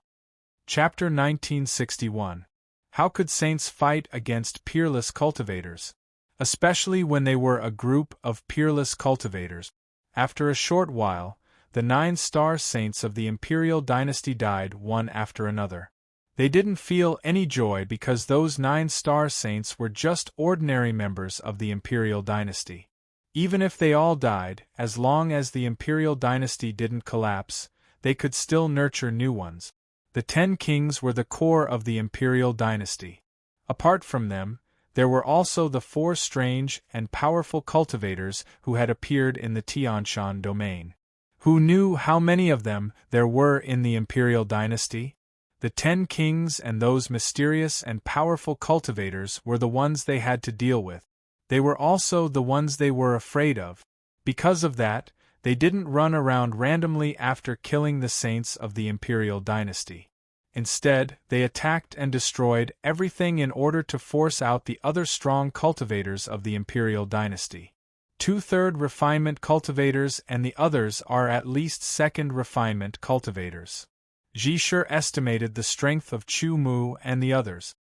Chapter 1961. How could saints fight against peerless cultivators? Especially when they were a group of peerless cultivators. After a short while, the 9-star saints of the imperial dynasty died one after another. They didn't feel any joy because those 9-star saints were just ordinary members of the imperial dynasty. Even if they all died, as long as the imperial dynasty didn't collapse, they could still nurture new ones. The 10 kings were the core of the imperial dynasty. Apart from them, there were also the 4 strange and powerful cultivators who had appeared in the Tianshan domain. Who knew how many of them there were in the imperial dynasty? The 10 kings and those mysterious and powerful cultivators were the ones they had to deal with. They were also the ones they were afraid of. Because of that, they didn't run around randomly after killing the saints of the imperial dynasty. Instead, they attacked and destroyed everything in order to force out the other strong cultivators of the imperial dynasty. 2/3 refinement cultivators and the others are at least 2nd refinement cultivators. Ji Shi estimated the strength of Chu Mu and the others.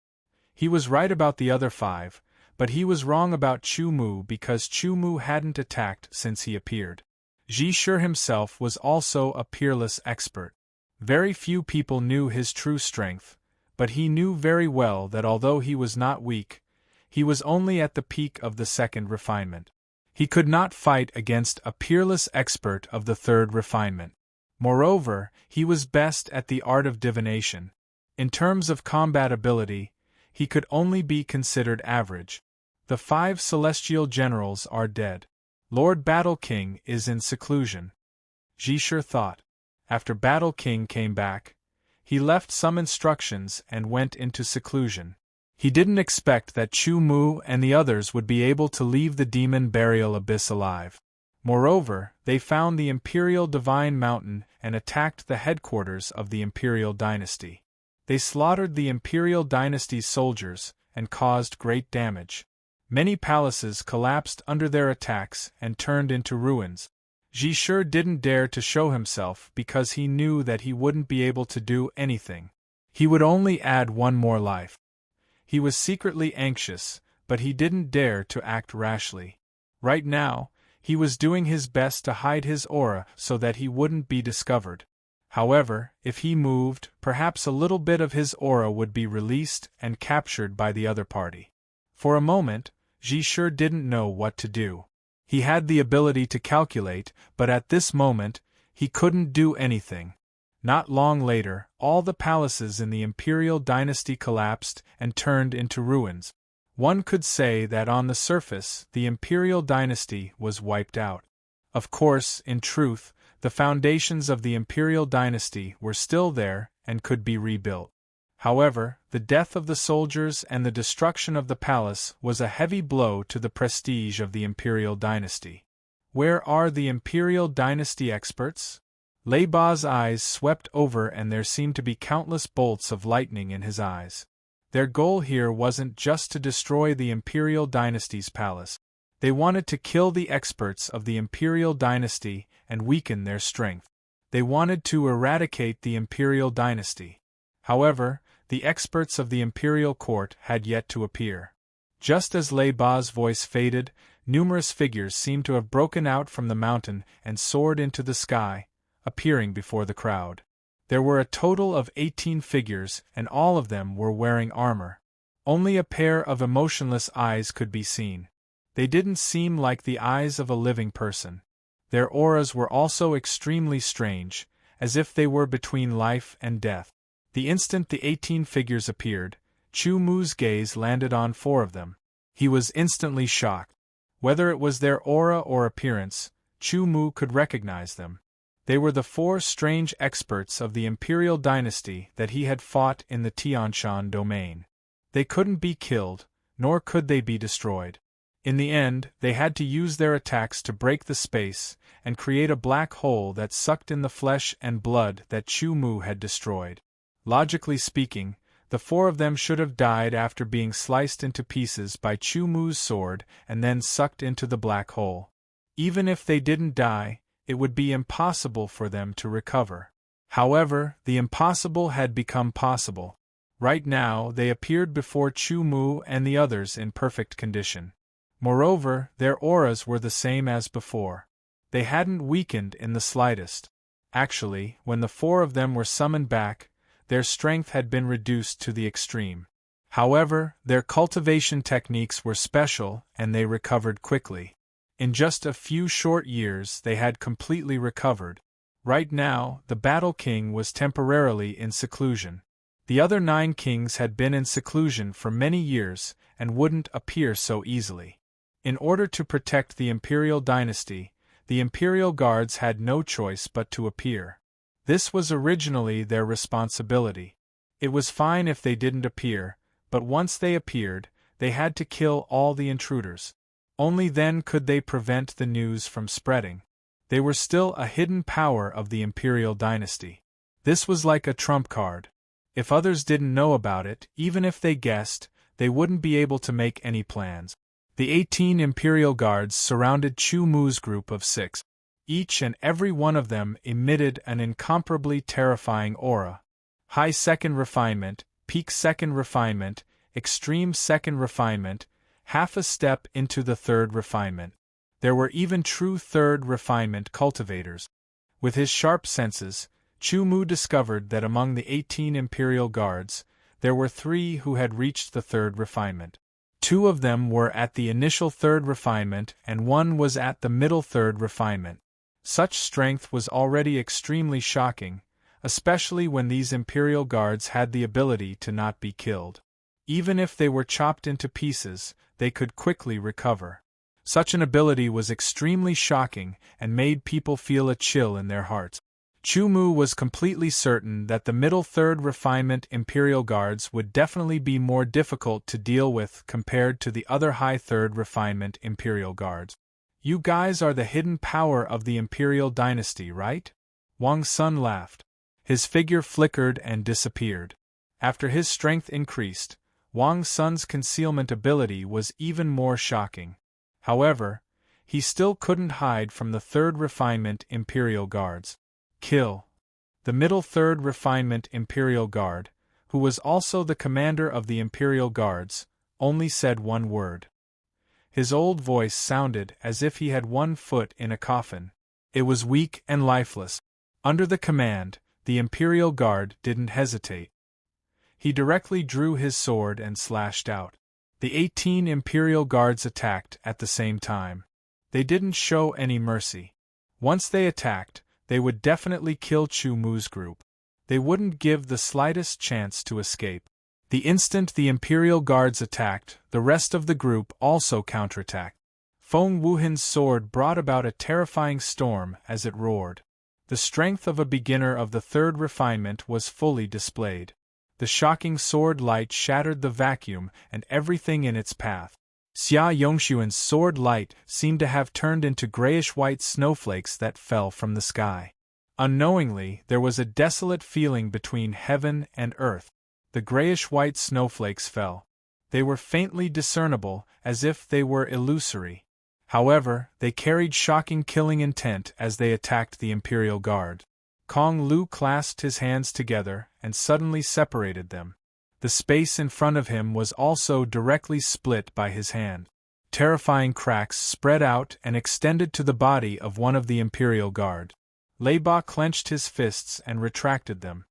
He was right about the other 5, but he was wrong about Chu Mu because Chu Mu hadn't attacked since he appeared. Ji Shi himself was also a peerless expert. Very few people knew his true strength, but he knew very well that although he was not weak, he was only at the peak of the 2nd refinement. He could not fight against a peerless expert of the 3rd refinement. Moreover, he was best at the art of divination. In terms of combat ability, he could only be considered average. The 5 celestial generals are dead. Lord Battle King is in seclusion, Zhishur thought. After Battle King came back, he left some instructions and went into seclusion. He didn't expect that Chu Mu and the others would be able to leave the demon burial abyss alive. Moreover, they found the Imperial Divine Mountain and attacked the headquarters of the Imperial Dynasty. They slaughtered the Imperial Dynasty's soldiers and caused great damage. Many palaces collapsed under their attacks and turned into ruins. Zhishur didn't dare to show himself because he knew that he wouldn't be able to do anything. He would only add one more life. He was secretly anxious, but he didn't dare to act rashly. Right now, he was doing his best to hide his aura so that he wouldn't be discovered. However, if he moved, perhaps a little bit of his aura would be released and captured by the other party. For a moment, Zhishur didn't know what to do. He had the ability to calculate, but at this moment, he couldn't do anything. Not long later, all the palaces in the Imperial Dynasty collapsed and turned into ruins. One could say that on the surface, the Imperial Dynasty was wiped out. Of course, in truth, the foundations of the Imperial Dynasty were still there and could be rebuilt. However, the death of the soldiers and the destruction of the palace was a heavy blow to the prestige of the Imperial Dynasty. Where are the Imperial Dynasty experts? Lei Ba's eyes swept over and there seemed to be countless bolts of lightning in his eyes. Their goal here wasn't just to destroy the Imperial Dynasty's palace. They wanted to kill the experts of the Imperial Dynasty and weaken their strength. They wanted to eradicate the Imperial Dynasty. However, the experts of the Imperial Court had yet to appear. Just as Lei Ba's voice faded, numerous figures seemed to have broken out from the mountain and soared into the sky, appearing before the crowd. There were a total of 18 figures, and all of them were wearing armor. Only a pair of emotionless eyes could be seen. They didn't seem like the eyes of a living person. Their auras were also extremely strange, as if they were between life and death. The instant the 18 figures appeared, Chu Mu's gaze landed on 4 of them. He was instantly shocked. Whether it was their aura or appearance, Chu Mu could recognize them. They were the 4 strange experts of the Imperial Dynasty that he had fought in the Tianshan domain. They couldn't be killed, nor could they be destroyed. In the end, they had to use their attacks to break the space and create a black hole that sucked in the flesh and blood that Chu Mu had destroyed. Logically speaking, the 4 of them should have died after being sliced into pieces by Chu Mu's sword and then sucked into the black hole. Even if they didn't die, it would be impossible for them to recover. However, the impossible had become possible. Right now, they appeared before Chu Mu and the others in perfect condition. Moreover, their auras were the same as before. They hadn't weakened in the slightest. Actually, when the 4 of them were summoned back, their strength had been reduced to the extreme. However, their cultivation techniques were special and they recovered quickly. In just a few short years they had completely recovered. Right now, the Battle King was temporarily in seclusion. The other 9 kings had been in seclusion for many years and wouldn't appear so easily. In order to protect the Imperial Dynasty, the Imperial Guards had no choice but to appear. This was originally their responsibility. It was fine if they didn't appear, but once they appeared, they had to kill all the intruders. Only then could they prevent the news from spreading. They were still a hidden power of the Imperial Dynasty. This was like a trump card. If others didn't know about it, even if they guessed, they wouldn't be able to make any plans. The 18 Imperial Guards surrounded Chu Mu's group of 6. Each and every one of them emitted an incomparably terrifying aura. High second refinement, peak second refinement, extreme second refinement, half a step into the third refinement. There were even true third refinement cultivators. With his sharp senses, Chu Mu discovered that among the 18 Imperial Guards, there were 3 who had reached the third refinement. 2 of them were at the initial third refinement and 1 was at the middle third refinement. Such strength was already extremely shocking, especially when these Imperial Guards had the ability to not be killed. Even if they were chopped into pieces, they could quickly recover. Such an ability was extremely shocking and made people feel a chill in their hearts. Chu Mu was completely certain that the middle third refinement Imperial Guards would definitely be more difficult to deal with compared to the other high third refinement Imperial Guards. You guys are the hidden power of the Imperial dynasty, right? Wang Sun laughed. His figure flickered and disappeared. After his strength increased, Wang Sun's concealment ability was even more shocking. However, he still couldn't hide from the third refinement Imperial Guards. Kill. The middle third refinement Imperial Guard, who was also the commander of the Imperial Guards, only said one word. His old voice sounded as if he had one foot in a coffin. It was weak and lifeless. Under the command, the Imperial Guard didn't hesitate. He directly drew his sword and slashed out. The 18 Imperial Guards attacked at the same time. They didn't show any mercy. Once they attacked, they would definitely kill Chu Mu's group. They wouldn't give the slightest chance to escape. The instant the Imperial Guards attacked, the rest of the group also counterattacked. Feng Wuhan's sword brought about a terrifying storm as it roared. The strength of a beginner of the third refinement was fully displayed. The shocking sword light shattered the vacuum and everything in its path. Xia Yongshuan's sword light seemed to have turned into grayish-white snowflakes that fell from the sky. Unknowingly, there was a desolate feeling between heaven and earth. The grayish-white snowflakes fell. They were faintly discernible, as if they were illusory. However, they carried shocking killing intent as they attacked the Imperial Guard. Kong Lu clasped his hands together and suddenly separated them. The space in front of him was also directly split by his hand. Terrifying cracks spread out and extended to the body of one of the Imperial Guard. Lei Ba clenched his fists and retracted them.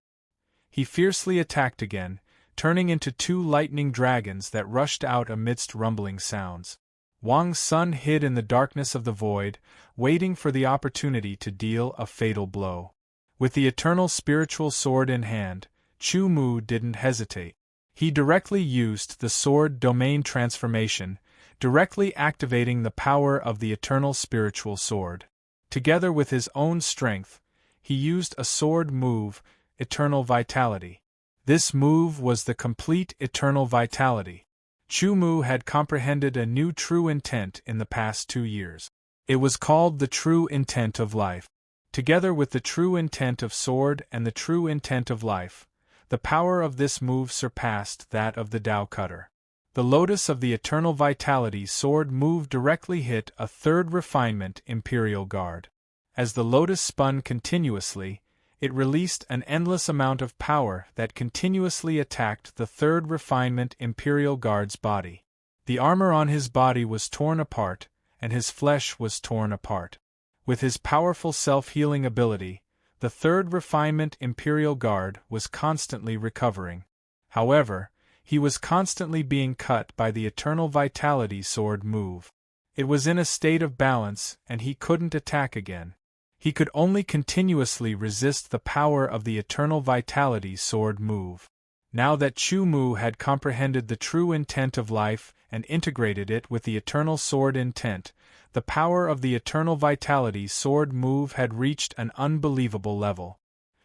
He fiercely attacked again, turning into 2 lightning dragons that rushed out amidst rumbling sounds. Wang Sun hid in the darkness of the void, waiting for the opportunity to deal a fatal blow. With the eternal spiritual sword in hand, Chu Mu didn't hesitate. He directly used the sword domain transformation, directly activating the power of the eternal spiritual sword. Together with his own strength, he used a sword move, Eternal Vitality. This move was the complete Eternal Vitality. Chu Mu had comprehended a new true intent in the past 2 years. It was called the true intent of life. Together with the true intent of sword and the true intent of life, the power of this move surpassed that of the Tao Cutter. The lotus of the Eternal Vitality sword move directly hit a third refinement Imperial Guard. As the lotus spun continuously, it released an endless amount of power that continuously attacked the third refinement Imperial Guard's body. The armor on his body was torn apart, and his flesh was torn apart. With his powerful self-healing ability, the third refinement Imperial Guard was constantly recovering. However, he was constantly being cut by the Eternal Vitality sword move. It was in a state of balance and he couldn't attack again. He could only continuously resist the power of the Eternal Vitality sword move. Now that Chu Mu had comprehended the true intent of life and integrated it with the Eternal Sword intent, the power of the Eternal Vitality sword move had reached an unbelievable level.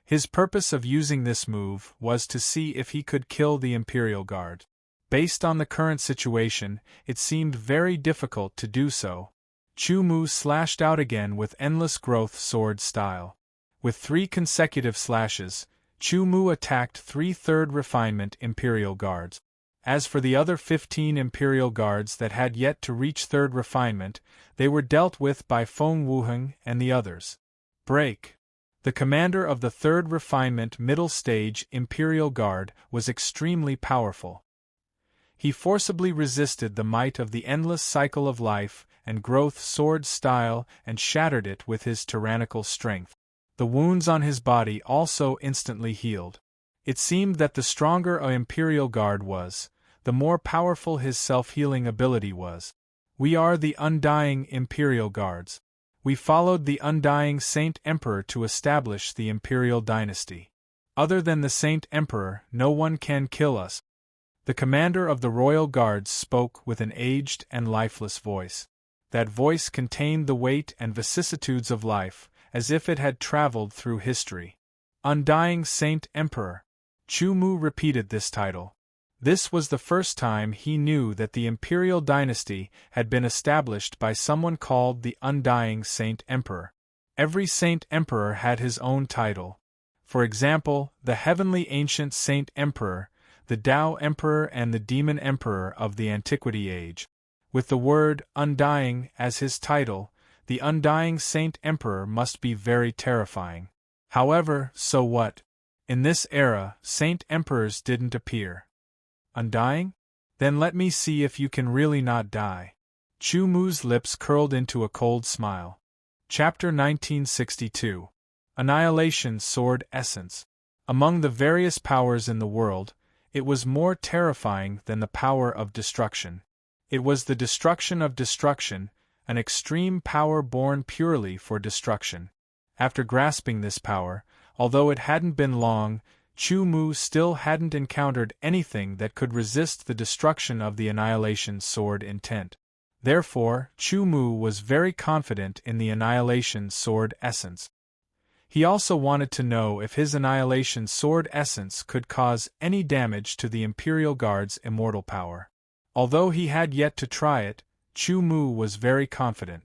His purpose of using this move was to see if he could kill the Imperial Guard. Based on the current situation, it seemed very difficult to do so. Chu Mu slashed out again with endless growth sword style. With 3 consecutive slashes, Chu Mu attacked 3 third refinement Imperial Guards. As for the other 15 Imperial Guards that had yet to reach third refinement, they were dealt with by Feng Wuheng and the others. Break. The commander of the third refinement middle stage Imperial Guard was extremely powerful. He forcibly resisted the might of the endless cycle of life and growth sword style and shattered it with his tyrannical strength. The wounds on his body also instantly healed. It seemed that the stronger an Imperial Guard was, the more powerful his self-healing ability was. We are the Undying Imperial Guards. We followed the Undying Saint Emperor to establish the Imperial Dynasty. Other than the Saint Emperor, no one can kill us. The commander of the Royal Guards spoke with an aged and lifeless voice. That voice contained the weight and vicissitudes of life, as if it had traveled through history. Undying Saint Emperor. Chu Mu repeated this title. This was the first time he knew that the imperial dynasty had been established by someone called the Undying Saint Emperor. Every Saint Emperor had his own title. For example, the heavenly ancient Saint Emperor, the Tao Emperor and the Demon Emperor of the Antiquity Age. With the word Undying as his title, the Undying Saint Emperor must be very terrifying. However, so what? In this era, Saint Emperors didn't appear. Undying? Then let me see if you can really not die. Chu Mu's lips curled into a cold smile. Chapter 1962. Annihilation Sword Essence. Among the various powers in the world, it was more terrifying than the power of destruction. It was the destruction of destruction, an extreme power born purely for destruction. After grasping this power, although it hadn't been long, Chu Mu still hadn't encountered anything that could resist the destruction of the Annihilation Sword intent. Therefore, Chu Mu was very confident in the Annihilation Sword essence. He also wanted to know if his Annihilation Sword essence could cause any damage to the Imperial Guard's immortal power. Although he had yet to try it, Chu Mu was very confident.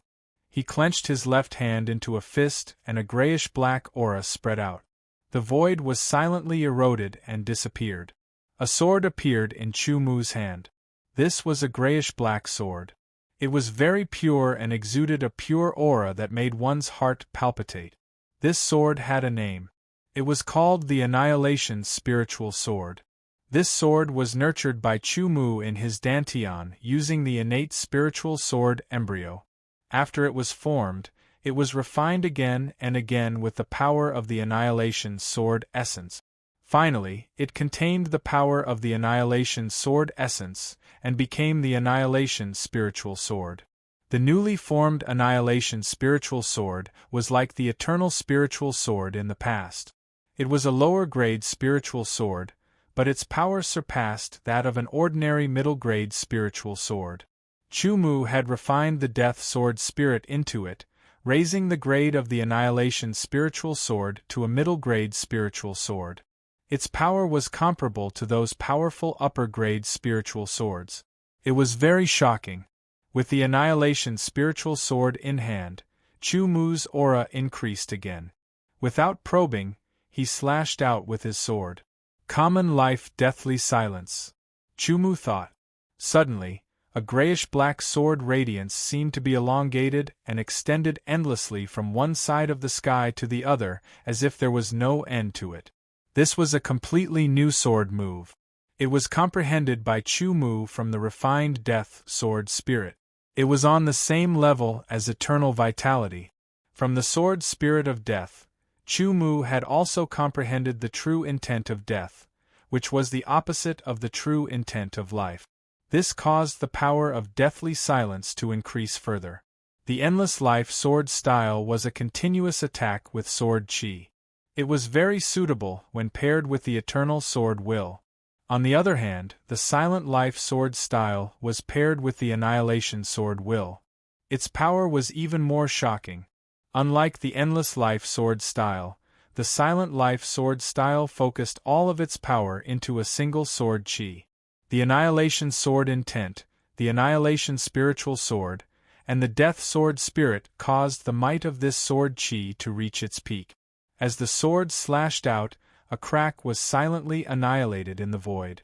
He clenched his left hand into a fist and a grayish-black aura spread out. The void was silently eroded and disappeared. A sword appeared in Chu Mu's hand. This was a grayish-black sword. It was very pure and exuded a pure aura that made one's heart palpitate. This sword had a name. It was called the Annihilation Spiritual Sword. This sword was nurtured by Chu Mu in his Dantian using the innate spiritual sword embryo. After it was formed, it was refined again and again with the power of the Annihilation Sword essence. Finally, it contained the power of the Annihilation Sword essence and became the Annihilation Spiritual Sword. The newly formed Annihilation Spiritual Sword was like the Eternal Spiritual Sword in the past. It was a lower-grade spiritual sword, but its power surpassed that of an ordinary middle-grade spiritual sword. Chu Mu had refined the Death Sword spirit into it, raising the grade of the Annihilation Spiritual Sword to a middle-grade spiritual sword. Its power was comparable to those powerful upper-grade spiritual swords. It was very shocking. With the Annihilation Spiritual Sword in hand, Chu Mu's aura increased again. Without probing, he slashed out with his sword. Common life deathly silence. Chu Mu thought. Suddenly, a grayish-black sword radiance seemed to be elongated and extended endlessly from one side of the sky to the other, as if there was no end to it. This was a completely new sword move. It was comprehended by Chu Mu from the refined Death Sword spirit. It was on the same level as eternal vitality. From the sword spirit of death, Chu Mu had also comprehended the true intent of death, which was the opposite of the true intent of life. This caused the power of deathly silence to increase further. The Endless Life sword style was a continuous attack with sword chi. It was very suitable when paired with the Eternal Sword Will. On the other hand, the Silent Life sword style was paired with the Annihilation Sword Will. Its power was even more shocking. Unlike the Endless Life sword style, the Silent Life sword style focused all of its power into a single sword chi. The Annihilation Sword intent, the Annihilation Spiritual Sword, and the Death Sword spirit caused the might of this sword chi to reach its peak. As the sword slashed out, a crack was silently annihilated in the void.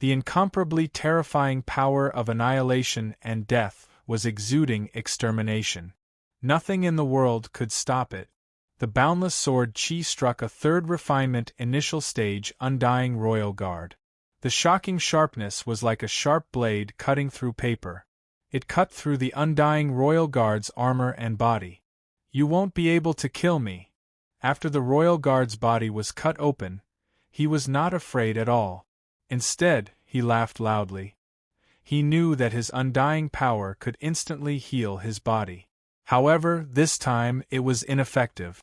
The incomparably terrifying power of annihilation and death was exuding extermination. Nothing in the world could stop it. The boundless sword chi struck a third refinement initial stage Undying Royal Guard. The shocking sharpness was like a sharp blade cutting through paper. It cut through the Undying Royal Guard's armor and body. "You won't be able to kill me." After the Royal Guard's body was cut open, he was not afraid at all. Instead, he laughed loudly. He knew that his undying power could instantly heal his body. However, this time it was ineffective.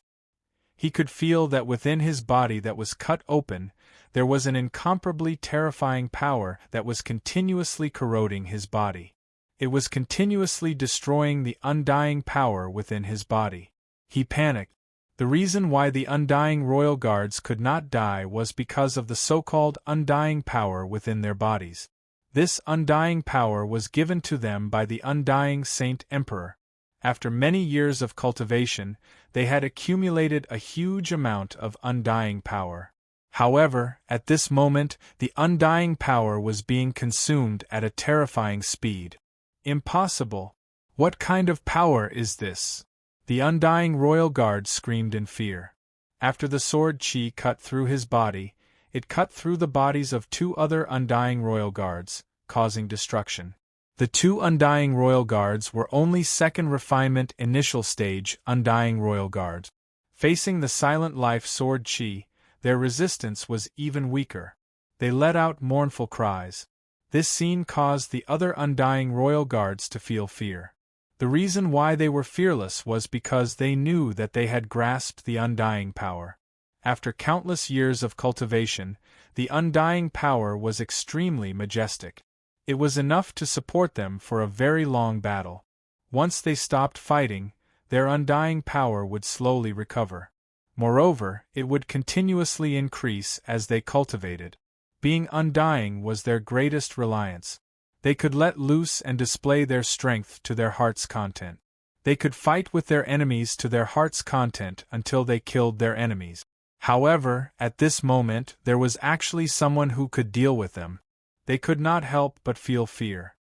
He could feel that within his body that was cut open, there was an incomparably terrifying power that was continuously corroding his body. It was continuously destroying the undying power within his body. He panicked. The reason why the undying royal guards could not die was because of the so-called undying power within their bodies. This undying power was given to them by the undying Saint Emperor. After many years of cultivation, they had accumulated a huge amount of undying power. However, at this moment, the undying power was being consumed at a terrifying speed. Impossible! What kind of power is this? The undying royal guard screamed in fear. After the sword chi cut through his body, it cut through the bodies of two other undying royal guards, causing destruction. The two undying royal guards were only second refinement initial stage undying royal guards. Facing the silent life sword chi, their resistance was even weaker. They let out mournful cries. This scene caused the other undying royal guards to feel fear. The reason why they were fearless was because they knew that they had grasped the undying power. After countless years of cultivation, the undying power was extremely majestic. It was enough to support them for a very long battle. Once they stopped fighting, their undying power would slowly recover. Moreover, it would continuously increase as they cultivated. Being undying was their greatest reliance. They could let loose and display their strength to their heart's content. They could fight with their enemies to their heart's content until they killed their enemies. However, at this moment, there was actually someone who could deal with them. They could not help but feel fear.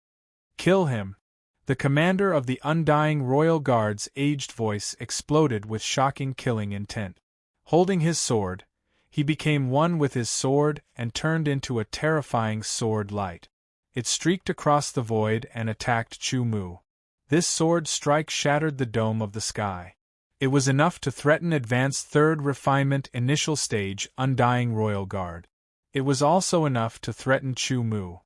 Kill him! The commander of the undying royal guard's aged voice exploded with shocking killing intent. Holding his sword, he became one with his sword and turned into a terrifying sword light. It streaked across the void and attacked Chu Mu. This sword strike shattered the dome of the sky. It was enough to threaten advanced third refinement initial stage undying royal guard. It was also enough to threaten Chu Mu.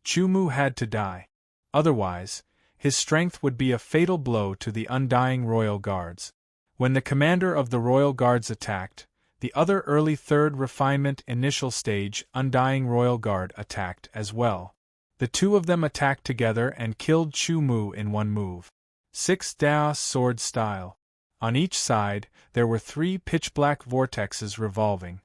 Chu Mu had to die. Otherwise, his strength would be a fatal blow to the undying royal guards. When the commander of the royal guards attacked, the other early third refinement initial stage undying royal guard attacked as well. The two of them attacked together and killed Chu Mu in one move. 6 Daos sword style. On each side, there were 3 pitch-black vortexes revolving.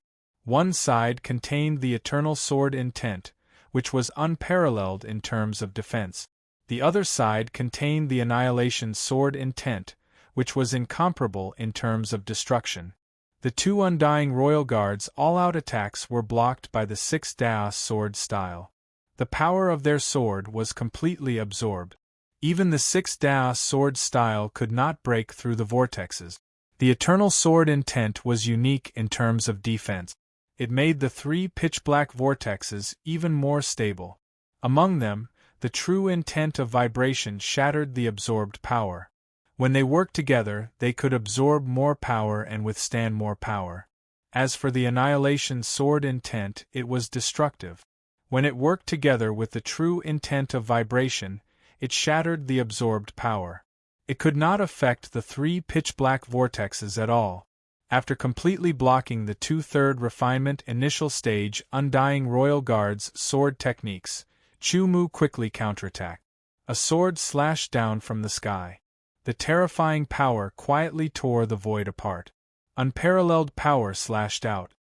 One side contained the eternal sword intent, which was unparalleled in terms of defense. The other side contained the annihilation sword intent, which was incomparable in terms of destruction. The two undying royal guards' all-out attacks were blocked by the 6 Daos sword style. The power of their sword was completely absorbed. Even the 6 Daos sword style could not break through the vortexes. The eternal sword intent was unique in terms of defense. It made the 3 pitch-black vortexes even more stable. Among them, the true intent of vibration shattered the absorbed power. When they worked together, they could absorb more power and withstand more power. As for the annihilation sword intent, it was destructive. When it worked together with the true intent of vibration, it shattered the absorbed power. It could not affect the 3 pitch-black vortexes at all. After completely blocking the 2/3 refinement initial stage undying royal guards' sword techniques, Chu Mu quickly counterattacked. A sword slashed down from the sky. The terrifying power quietly tore the void apart. Unparalleled power slashed out.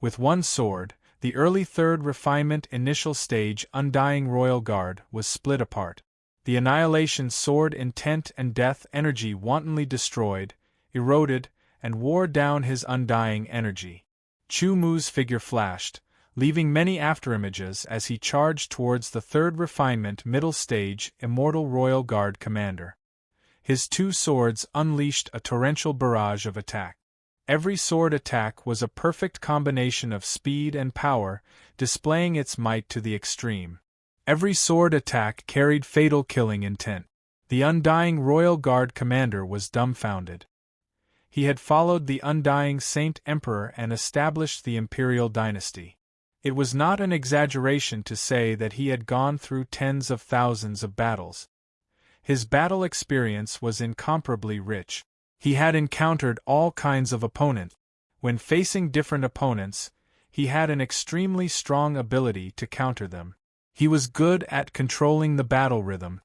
With one sword, the early 3rd refinement initial stage undying royal guard was split apart. The annihilation sword intent and death energy wantonly destroyed, eroded, and wore down his undying energy. Chu Mu's figure flashed, leaving many afterimages as he charged towards the 3rd refinement middle stage immortal royal guard commander. His 2 swords unleashed a torrential barrage of attack. Every sword attack was a perfect combination of speed and power, displaying its might to the extreme. Every sword attack carried fatal killing intent. The undying royal guard commander was dumbfounded. He had followed the undying Saint Emperor and established the imperial dynasty. It was not an exaggeration to say that he had gone through tens of thousands of battles. His battle experience was incomparably rich. He had encountered all kinds of opponents. When facing different opponents, he had an extremely strong ability to counter them. He was good at controlling the battle rhythm.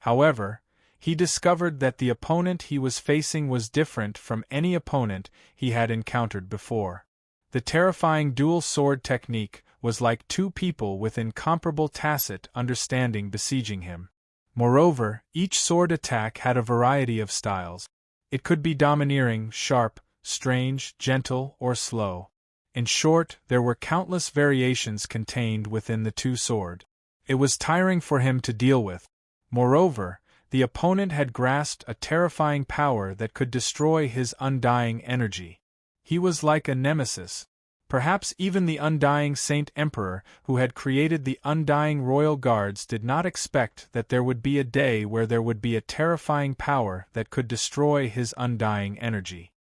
However, he discovered that the opponent he was facing was different from any opponent he had encountered before. The terrifying dual sword technique was like two people with incomparable tacit understanding besieging him. Moreover, each sword attack had a variety of styles. It could be domineering, sharp, strange, gentle, or slow. In short, there were countless variations contained within the two swords. It was tiring for him to deal with. Moreover, the opponent had grasped a terrifying power that could destroy his undying energy. He was like a nemesis. Perhaps even the undying Saint Emperor who had created the undying royal guards did not expect that there would be a day where there would be a terrifying power that could destroy his undying energy.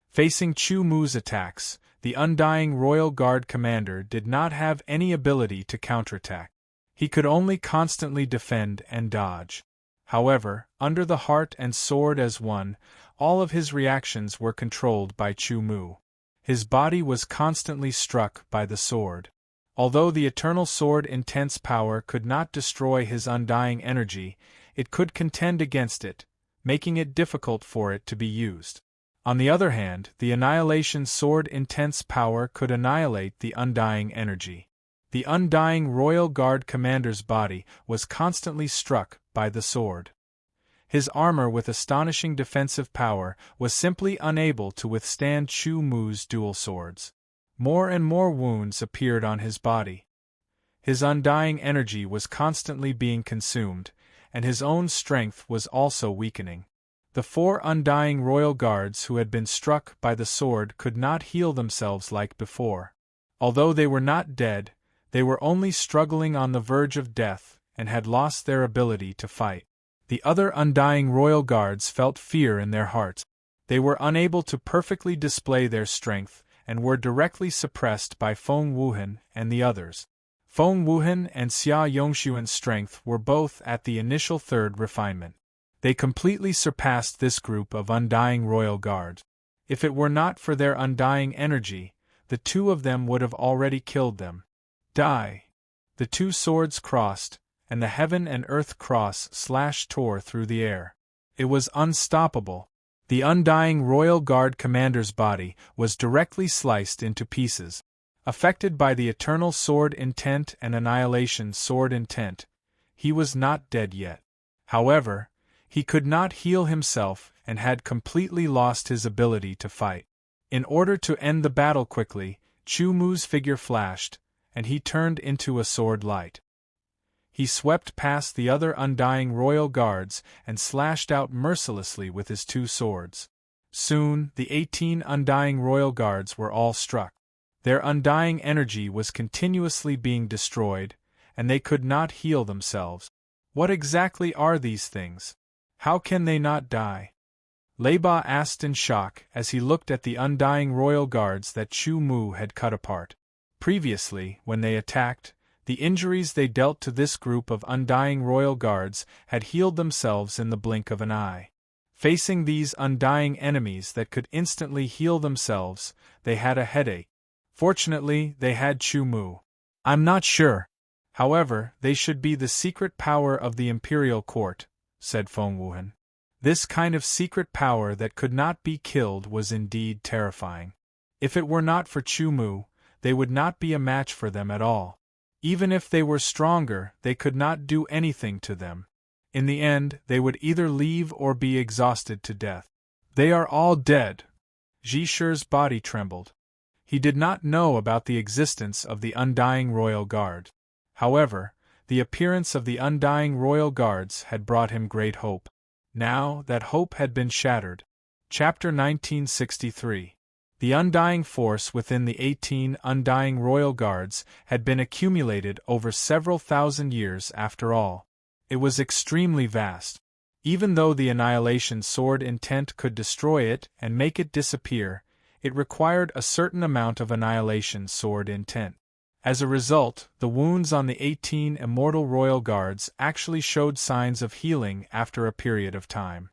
Facing Chu Mu's attacks, the undying royal guard commander did not have any ability to counterattack. He could only constantly defend and dodge. However, under the heart and sword as one, all of his reactions were controlled by Chu Mu. His body was constantly struck by the sword. Although the eternal sword intense power could not destroy his undying energy, it could contend against it, making it difficult for it to be used. On the other hand, the annihilation sword intense power could annihilate the undying energy. The undying royal guard commander's body was constantly struck by the sword. His armor with astonishing defensive power was simply unable to withstand Chu Mu's dual swords. More and more wounds appeared on his body. His undying energy was constantly being consumed, and his own strength was also weakening. The four undying royal guards who had been struck by the sword could not heal themselves like before. Although they were not dead, they were only struggling on the verge of death and had lost their ability to fight. The other undying royal guards felt fear in their hearts. They were unable to perfectly display their strength and were directly suppressed by Feng Wuhan and the others. Feng Wuhan and Xia Yongshuan's strength were both at the initial third refinement. They completely surpassed this group of undying royal guards. If it were not for their undying energy, the two of them would have already killed them. Die! The two swords crossed, and the heaven and earth cross tore through the air. It was unstoppable. The undying royal guard commander's body was directly sliced into pieces. Affected by the eternal sword intent and annihilation sword intent, he was not dead yet. However, he could not heal himself and had completely lost his ability to fight. In order to end the battle quickly, Chu Mu's figure flashed, and he turned into a sword light. He swept past the other undying royal guards and slashed out mercilessly with his two swords. Soon, the 18 undying royal guards were all struck. Their undying energy was continuously being destroyed, and they could not heal themselves. What exactly are these things? How can they not die? Leiba asked in shock as he looked at the undying royal guards that Chu Mu had cut apart. Previously, when they attacked, the injuries they dealt to this group of undying royal guards had healed themselves in the blink of an eye. Facing these undying enemies that could instantly heal themselves, they had a headache. Fortunately, they had Chu Mu. I'm not sure. However, they should be the secret power of the imperial court, said Feng Wuhan. This kind of secret power that could not be killed was indeed terrifying. If it were not for Chu Mu, they would not be a match for them at all. Even if they were stronger, they could not do anything to them. In the end, they would either leave or be exhausted to death. They are all dead. Ji Shi's body trembled. He did not know about the existence of the undying royal guard. However, the appearance of the undying royal guards had brought him great hope. Now that hope had been shattered. Chapter 1963. The undying force within the 18 undying royal guards had been accumulated over several thousand years after all. It was extremely vast. Even though the annihilation sword intent could destroy it and make it disappear, it required a certain amount of annihilation sword intent. As a result, the wounds on the 18 immortal royal guards actually showed signs of healing after a period of time.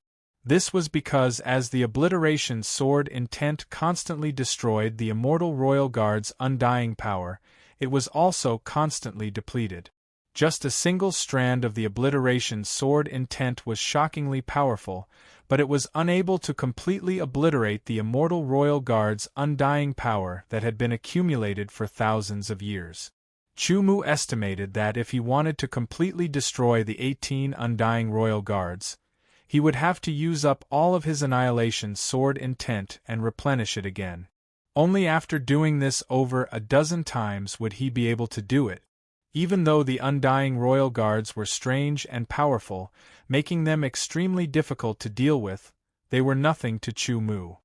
This was because as the obliteration sword intent constantly destroyed the immortal royal guard's undying power, it was also constantly depleted. Just a single strand of the obliteration sword intent was shockingly powerful, but it was unable to completely obliterate the immortal royal guard's undying power that had been accumulated for thousands of years. Chu Mu estimated that if he wanted to completely destroy the 18 undying royal guards, he would have to use up all of his annihilation sword intent and replenish it again. Only after doing this over a dozen times would he be able to do it. Even though the undying royal guards were strange and powerful, making them extremely difficult to deal with, they were nothing to Chu Mu.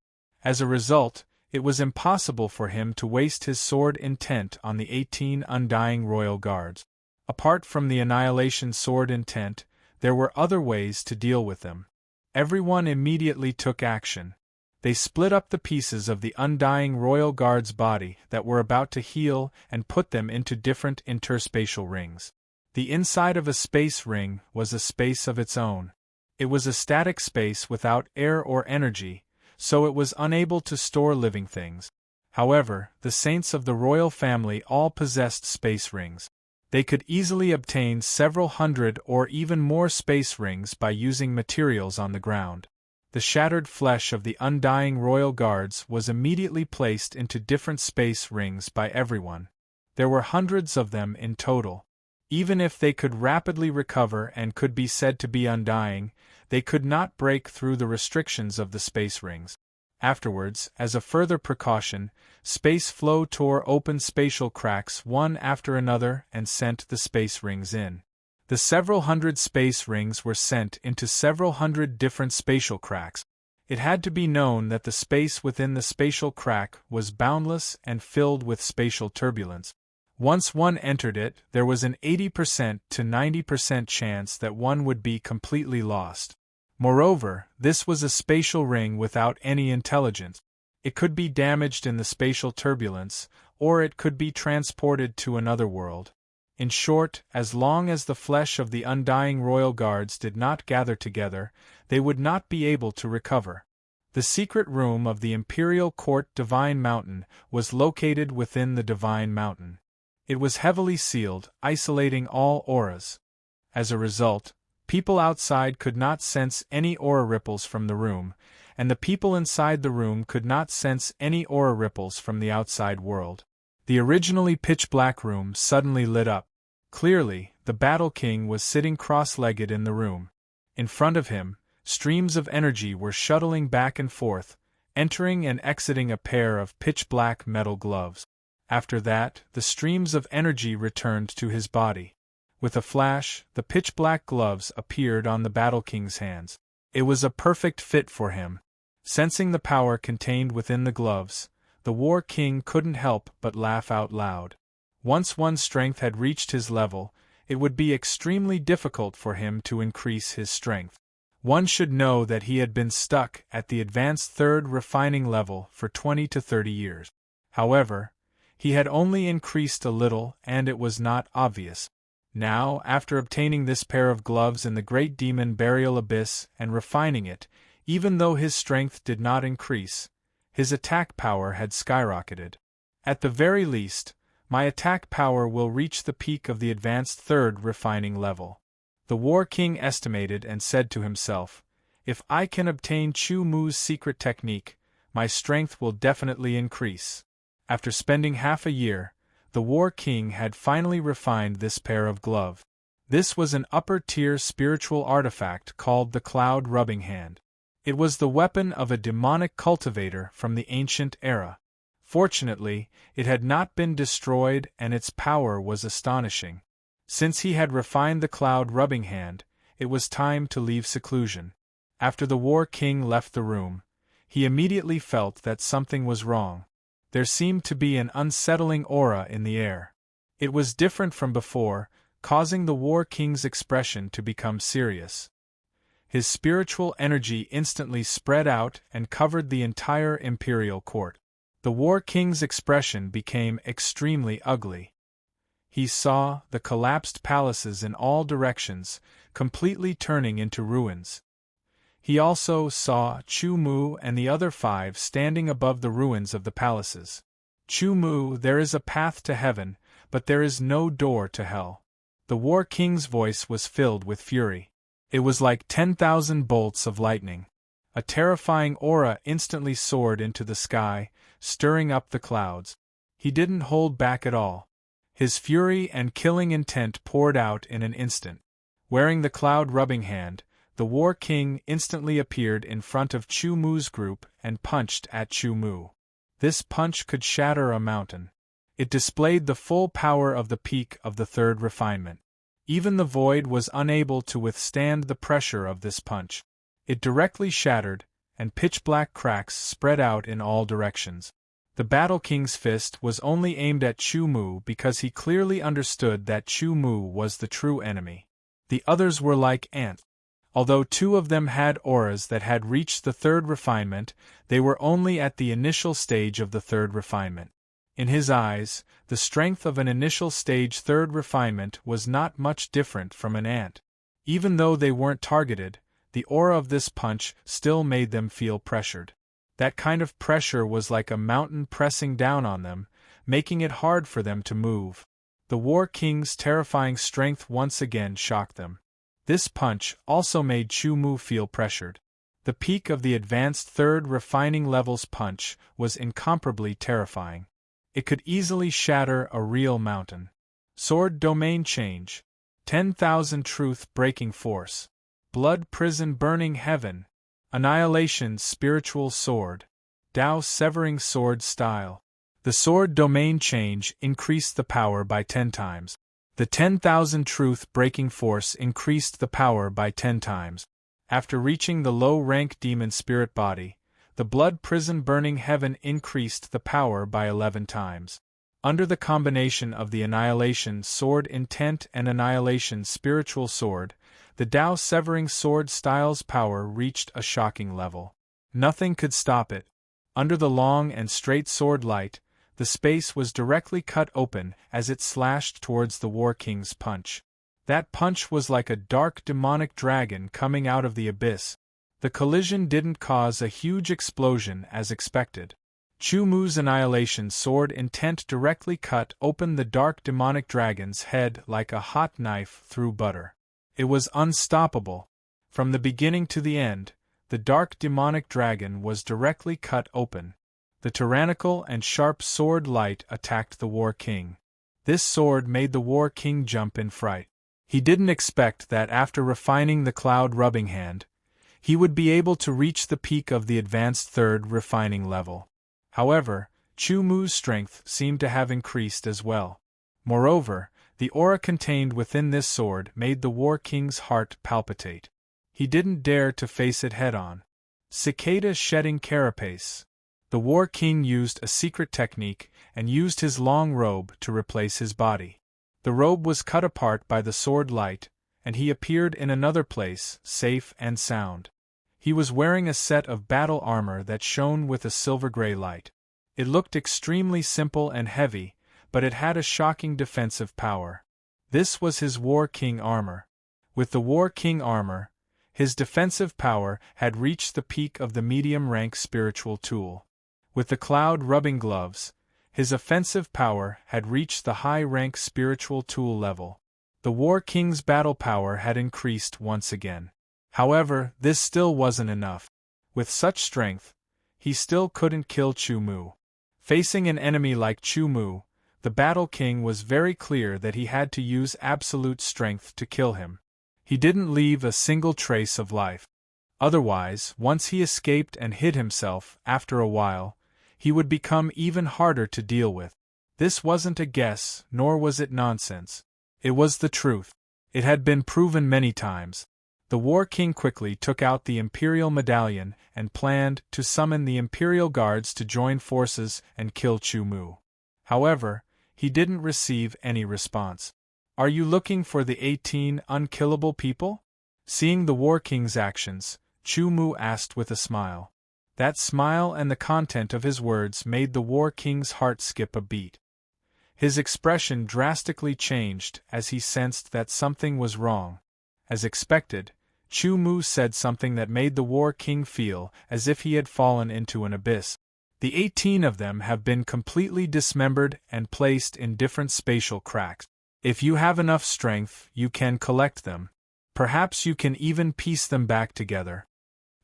As a result, it was impossible for him to waste his sword intent on the 18 undying royal guards. Apart from the annihilation sword intent, there were other ways to deal with them. Everyone immediately took action. They split up the pieces of the undying royal guard's body that were about to heal and put them into different interspatial rings. The inside of a space ring was a space of its own. It was a static space without air or energy, so it was unable to store living things. However, the saints of the royal family all possessed space rings. They could easily obtain several hundred or even more space rings by using materials on the ground. The shattered flesh of the undying royal guards was immediately placed into different space rings by everyone. There were hundreds of them in total. Even if they could rapidly recover and could be said to be undying, they could not break through the restrictions of the space rings. Afterwards, as a further precaution, space flow tore open spatial cracks one after another and sent the space rings in. The several hundred space rings were sent into several hundred different spatial cracks. It had to be known that the space within the spatial crack was boundless and filled with spatial turbulence. Once one entered it, there was an 80% to 90% chance that one would be completely lost. Moreover, this was a spatial ring without any intelligence. It could be damaged in the spatial turbulence, or it could be transported to another world. In short, as long as the flesh of the undying royal guards did not gather together, they would not be able to recover. The secret room of the Imperial Court Divine Mountain was located within the Divine Mountain. It was heavily sealed, isolating all auras. As a result, people outside could not sense any aura ripples from the room, and the people inside the room could not sense any aura ripples from the outside world. The originally pitch-black room suddenly lit up. Clearly, the Battle King was sitting cross-legged in the room. In front of him, streams of energy were shuttling back and forth, entering and exiting a pair of pitch-black metal gloves. After that, the streams of energy returned to his body. With a flash, the pitch-black gloves appeared on the Battle King's hands. It was a perfect fit for him. Sensing the power contained within the gloves, the War King couldn't help but laugh out loud. Once one's strength had reached his level, it would be extremely difficult for him to increase his strength. One should know that he had been stuck at the advanced third refining level for 20 to 30 years. However, he had only increased a little and it was not obvious. Now, after obtaining this pair of gloves in the Great Demon Burial Abyss and refining it, even though his strength did not increase, his attack power had skyrocketed. At the very least, my attack power will reach the peak of the advanced third refining level. The War King estimated and said to himself, if I can obtain Chu Mu's secret technique, my strength will definitely increase. After spending half a year, the War King had finally refined this pair of gloves. This was an upper-tier spiritual artifact called the Cloud Rubbing Hand. It was the weapon of a demonic cultivator from the ancient era. Fortunately, it had not been destroyed and its power was astonishing. Since he had refined the Cloud Rubbing Hand, it was time to leave seclusion. After the War King left the room, he immediately felt that something was wrong. There seemed to be an unsettling aura in the air. It was different from before, causing the War King's expression to become serious. His spiritual energy instantly spread out and covered the entire imperial court. The War King's expression became extremely ugly. He saw the collapsed palaces in all directions, completely turning into ruins. He also saw Chu Mu and the other 5 standing above the ruins of the palaces. Chu Mu, there is a path to heaven, but there is no door to hell. The War King's voice was filled with fury. It was like 10,000 bolts of lightning. A terrifying aura instantly soared into the sky, stirring up the clouds. He didn't hold back at all. His fury and killing intent poured out in an instant. Wearing the cloud rubbing hand, the War King instantly appeared in front of Chu Mu's group and punched at Chu Mu. This punch could shatter a mountain. It displayed the full power of the peak of the third refinement. Even the void was unable to withstand the pressure of this punch. It directly shattered, and pitch-black cracks spread out in all directions. The Battle King's fist was only aimed at Chu Mu because he clearly understood that Chu Mu was the true enemy. The others were like ants. Although two of them had auras that had reached the third refinement, they were only at the initial stage of the third refinement. In his eyes, the strength of an initial stage third refinement was not much different from an ant. Even though they weren't targeted, the aura of this punch still made them feel pressured. That kind of pressure was like a mountain pressing down on them, making it hard for them to move. The War King's terrifying strength once again shocked them. This punch also made Chu Mu feel pressured. The peak of the advanced third refining level's punch was incomparably terrifying. It could easily shatter a real mountain. Sword domain change. 10,000 truth breaking force. Blood prison burning heaven. Annihilation spiritual sword. Tao severing sword style. The sword domain change increased the power by 10 times. The 10,000 truth breaking force increased the power by 10 times. After reaching the low-rank demon spirit body, the blood prison burning heaven increased the power by 11 times. Under the combination of the annihilation sword intent and annihilation spiritual sword, the Tao severing sword style's power reached a shocking level. Nothing could stop it. Under the long and straight sword light, the space was directly cut open as it slashed towards the War King's punch. That punch was like a dark demonic dragon coming out of the abyss. The collision didn't cause a huge explosion as expected. Chu Mu's annihilation sword intent directly cut open the dark demonic dragon's head like a hot knife through butter. It was unstoppable. From the beginning to the end, the dark demonic dragon was directly cut open. The tyrannical and sharp sword light attacked the War King. This sword made the War King jump in fright. He didn't expect that after refining the cloud rubbing hand, he would be able to reach the peak of the advanced third refining level. However, Chu Mu's strength seemed to have increased as well. Moreover, the aura contained within this sword made the War King's heart palpitate. He didn't dare to face it head-on. Cicada shedding carapace. The War King used a secret technique and used his long robe to replace his body. The robe was cut apart by the sword light, and he appeared in another place, safe and sound. He was wearing a set of battle armor that shone with a silver-gray light. It looked extremely simple and heavy, but it had a shocking defensive power. This was his War King armor. With the War King armor, his defensive power had reached the peak of the medium-rank spiritual tool. With the cloud-rubbing gloves, his offensive power had reached the high-rank spiritual tool level. The War King's battle power had increased once again. However, this still wasn't enough. With such strength, he still couldn't kill Chu Mu. Facing an enemy like Chu Mu, the Battle King was very clear that he had to use absolute strength to kill him. He didn't leave a single trace of life. Otherwise, once he escaped and hid himself, after a while, he would become even harder to deal with. This wasn't a guess, nor was it nonsense. It was the truth. It had been proven many times. The War King quickly took out the Imperial Medallion and planned to summon the Imperial Guards to join forces and kill Chu Mu. However, he didn't receive any response. "Are you looking for the 18 unkillable people?" Seeing the War King's actions, Chu Mu asked with a smile. That smile and the content of his words made the War King's heart skip a beat. His expression drastically changed as he sensed that something was wrong. As expected, Chu Mu said something that made the War King feel as if he had fallen into an abyss. "The 18 of them have been completely dismembered and placed in different spatial cracks. If you have enough strength, you can collect them. Perhaps you can even piece them back together.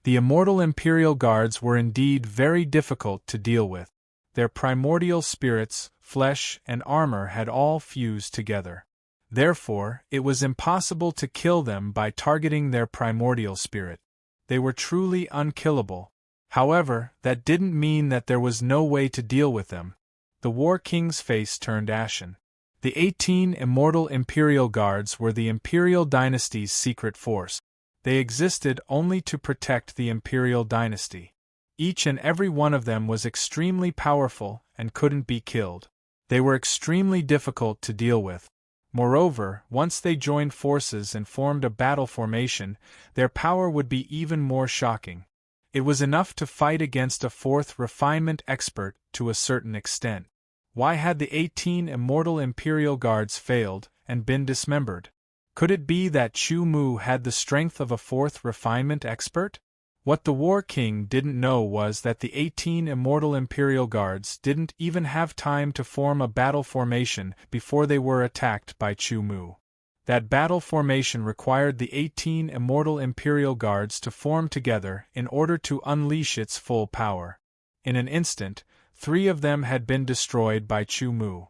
The immortal Imperial Guards were indeed very difficult to deal with. Their primordial spirits, flesh, and armor had all fused together. Therefore, it was impossible to kill them by targeting their primordial spirit. They were truly unkillable. However, that didn't mean that there was no way to deal with them. The War King's face turned ashen. The 18 immortal Imperial Guards were the Imperial Dynasty's secret force. They existed only to protect the Imperial Dynasty. Each and every one of them was extremely powerful and couldn't be killed. They were extremely difficult to deal with. Moreover, once they joined forces and formed a battle formation, their power would be even more shocking. It was enough to fight against a fourth refinement expert to a certain extent. Why had the 18 immortal Imperial Guards failed and been dismembered? Could it be that Chu Mu had the strength of a fourth refinement expert? What the War King didn't know was that the 18 immortal Imperial Guards didn't even have time to form a battle formation before they were attacked by Chu Mu. That battle formation required the 18 immortal Imperial Guards to form together in order to unleash its full power. In an instant, 3 of them had been destroyed by Chu Mu.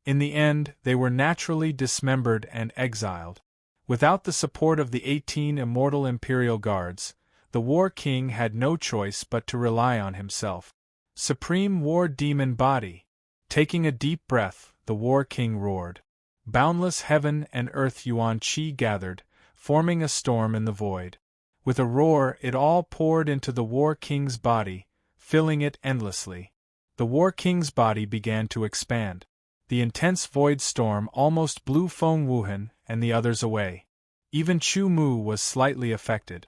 In the end, they were naturally dismembered and exiled. Without the support of the 18 immortal Imperial Guards, the War King had no choice but to rely on himself. Supreme War Demon Body. Taking a deep breath, the War King roared. Boundless heaven and earth Yuan Qi gathered, forming a storm in the void. With a roar, it all poured into the War King's body, filling it endlessly. The War King's body began to expand. The intense void storm almost blew Feng Wuhan and the others away. Even Chu Mu was slightly affected.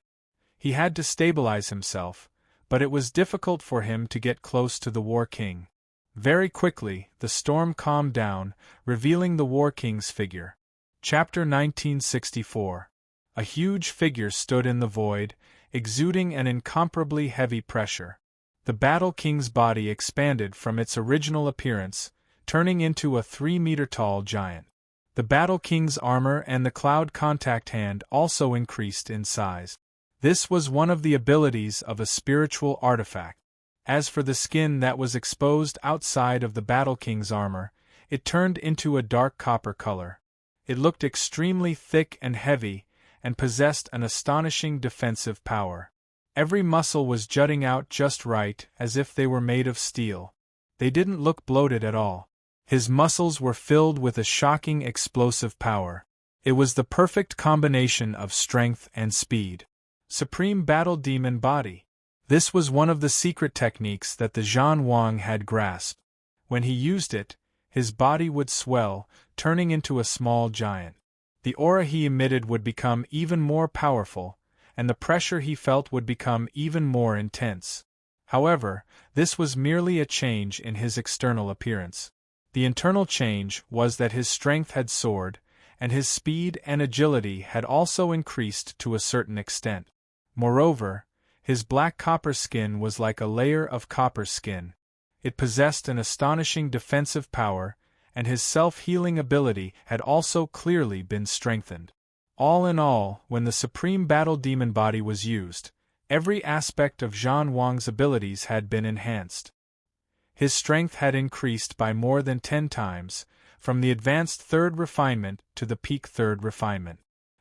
He had to stabilize himself, but it was difficult for him to get close to the War King. Very quickly, the storm calmed down, revealing the War King's figure. Chapter 1964. A huge figure stood in the void, exuding an incomparably heavy pressure. The Battle King's body expanded from its original appearance, turning into a 3-meter-tall giant. The Battle King's armor and the Cloud Contact Hand also increased in size. This was one of the abilities of a spiritual artifact. As for the skin that was exposed outside of the Battle King's armor, it turned into a dark copper color. It looked extremely thick and heavy, and possessed an astonishing defensive power. Every muscle was jutting out just right, as if they were made of steel. They didn't look bloated at all. His muscles were filled with a shocking explosive power. It was the perfect combination of strength and speed. Supreme Battle Demon Body. This was one of the secret techniques that the Zhan Wang had grasped. When he used it, his body would swell, turning into a small giant. The aura he emitted would become even more powerful, and the pressure he felt would become even more intense. However, this was merely a change in his external appearance. The internal change was that his strength had soared, and his speed and agility had also increased to a certain extent. Moreover, his black copper skin was like a layer of copper skin. It possessed an astonishing defensive power, and his self-healing ability had also clearly been strengthened. All in all, when the Supreme Battle Demon Body was used, every aspect of Zhan Wang's abilities had been enhanced. His strength had increased by more than 10 times, from the advanced 3rd refinement to the peak 3rd refinement.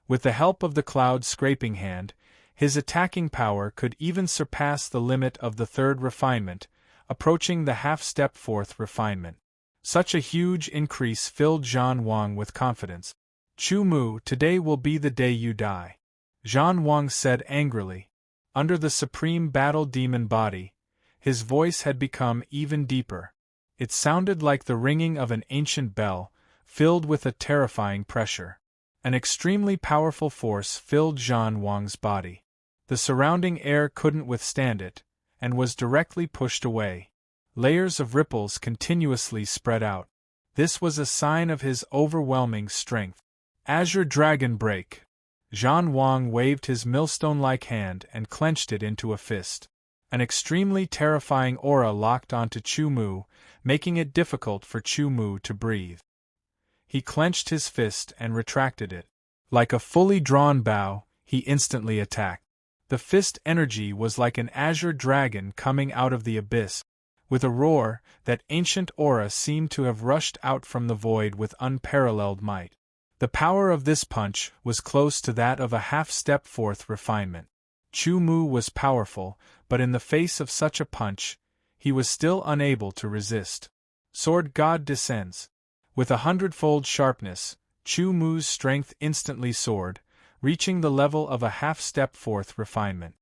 With the help of the Cloud Scraping Hand, his attacking power could even surpass the limit of the 3rd refinement, approaching the half-step 4th refinement. Such a huge increase filled Zhan Wang with confidence. Chu Mu, today will be the day you die. Zhan Wang said angrily. Under the Supreme Battle Demon Body, his voice had become even deeper. It sounded like the ringing of an ancient bell, filled with a terrifying pressure. An extremely powerful force filled Zhan Wang's body. The surrounding air couldn't withstand it, and was directly pushed away. Layers of ripples continuously spread out. This was a sign of his overwhelming strength. Azure Dragon Break. Zhan Wang waved his millstone-like hand and clenched it into a fist. An extremely terrifying aura locked onto Chu Mu, making it difficult for Chu Mu to breathe. He clenched his fist and retracted it. Like a fully drawn bow, he instantly attacked. The fist energy was like an azure dragon coming out of the abyss. With a roar, that ancient aura seemed to have rushed out from the void with unparalleled might. The power of this punch was close to that of a half-step forth refinement. Chu Mu was powerful, but in the face of such a punch, he was still unable to resist. Sword God descends. With 100-fold sharpness, Chu Mu's strength instantly soared, reaching the level of a half-step forth refinement.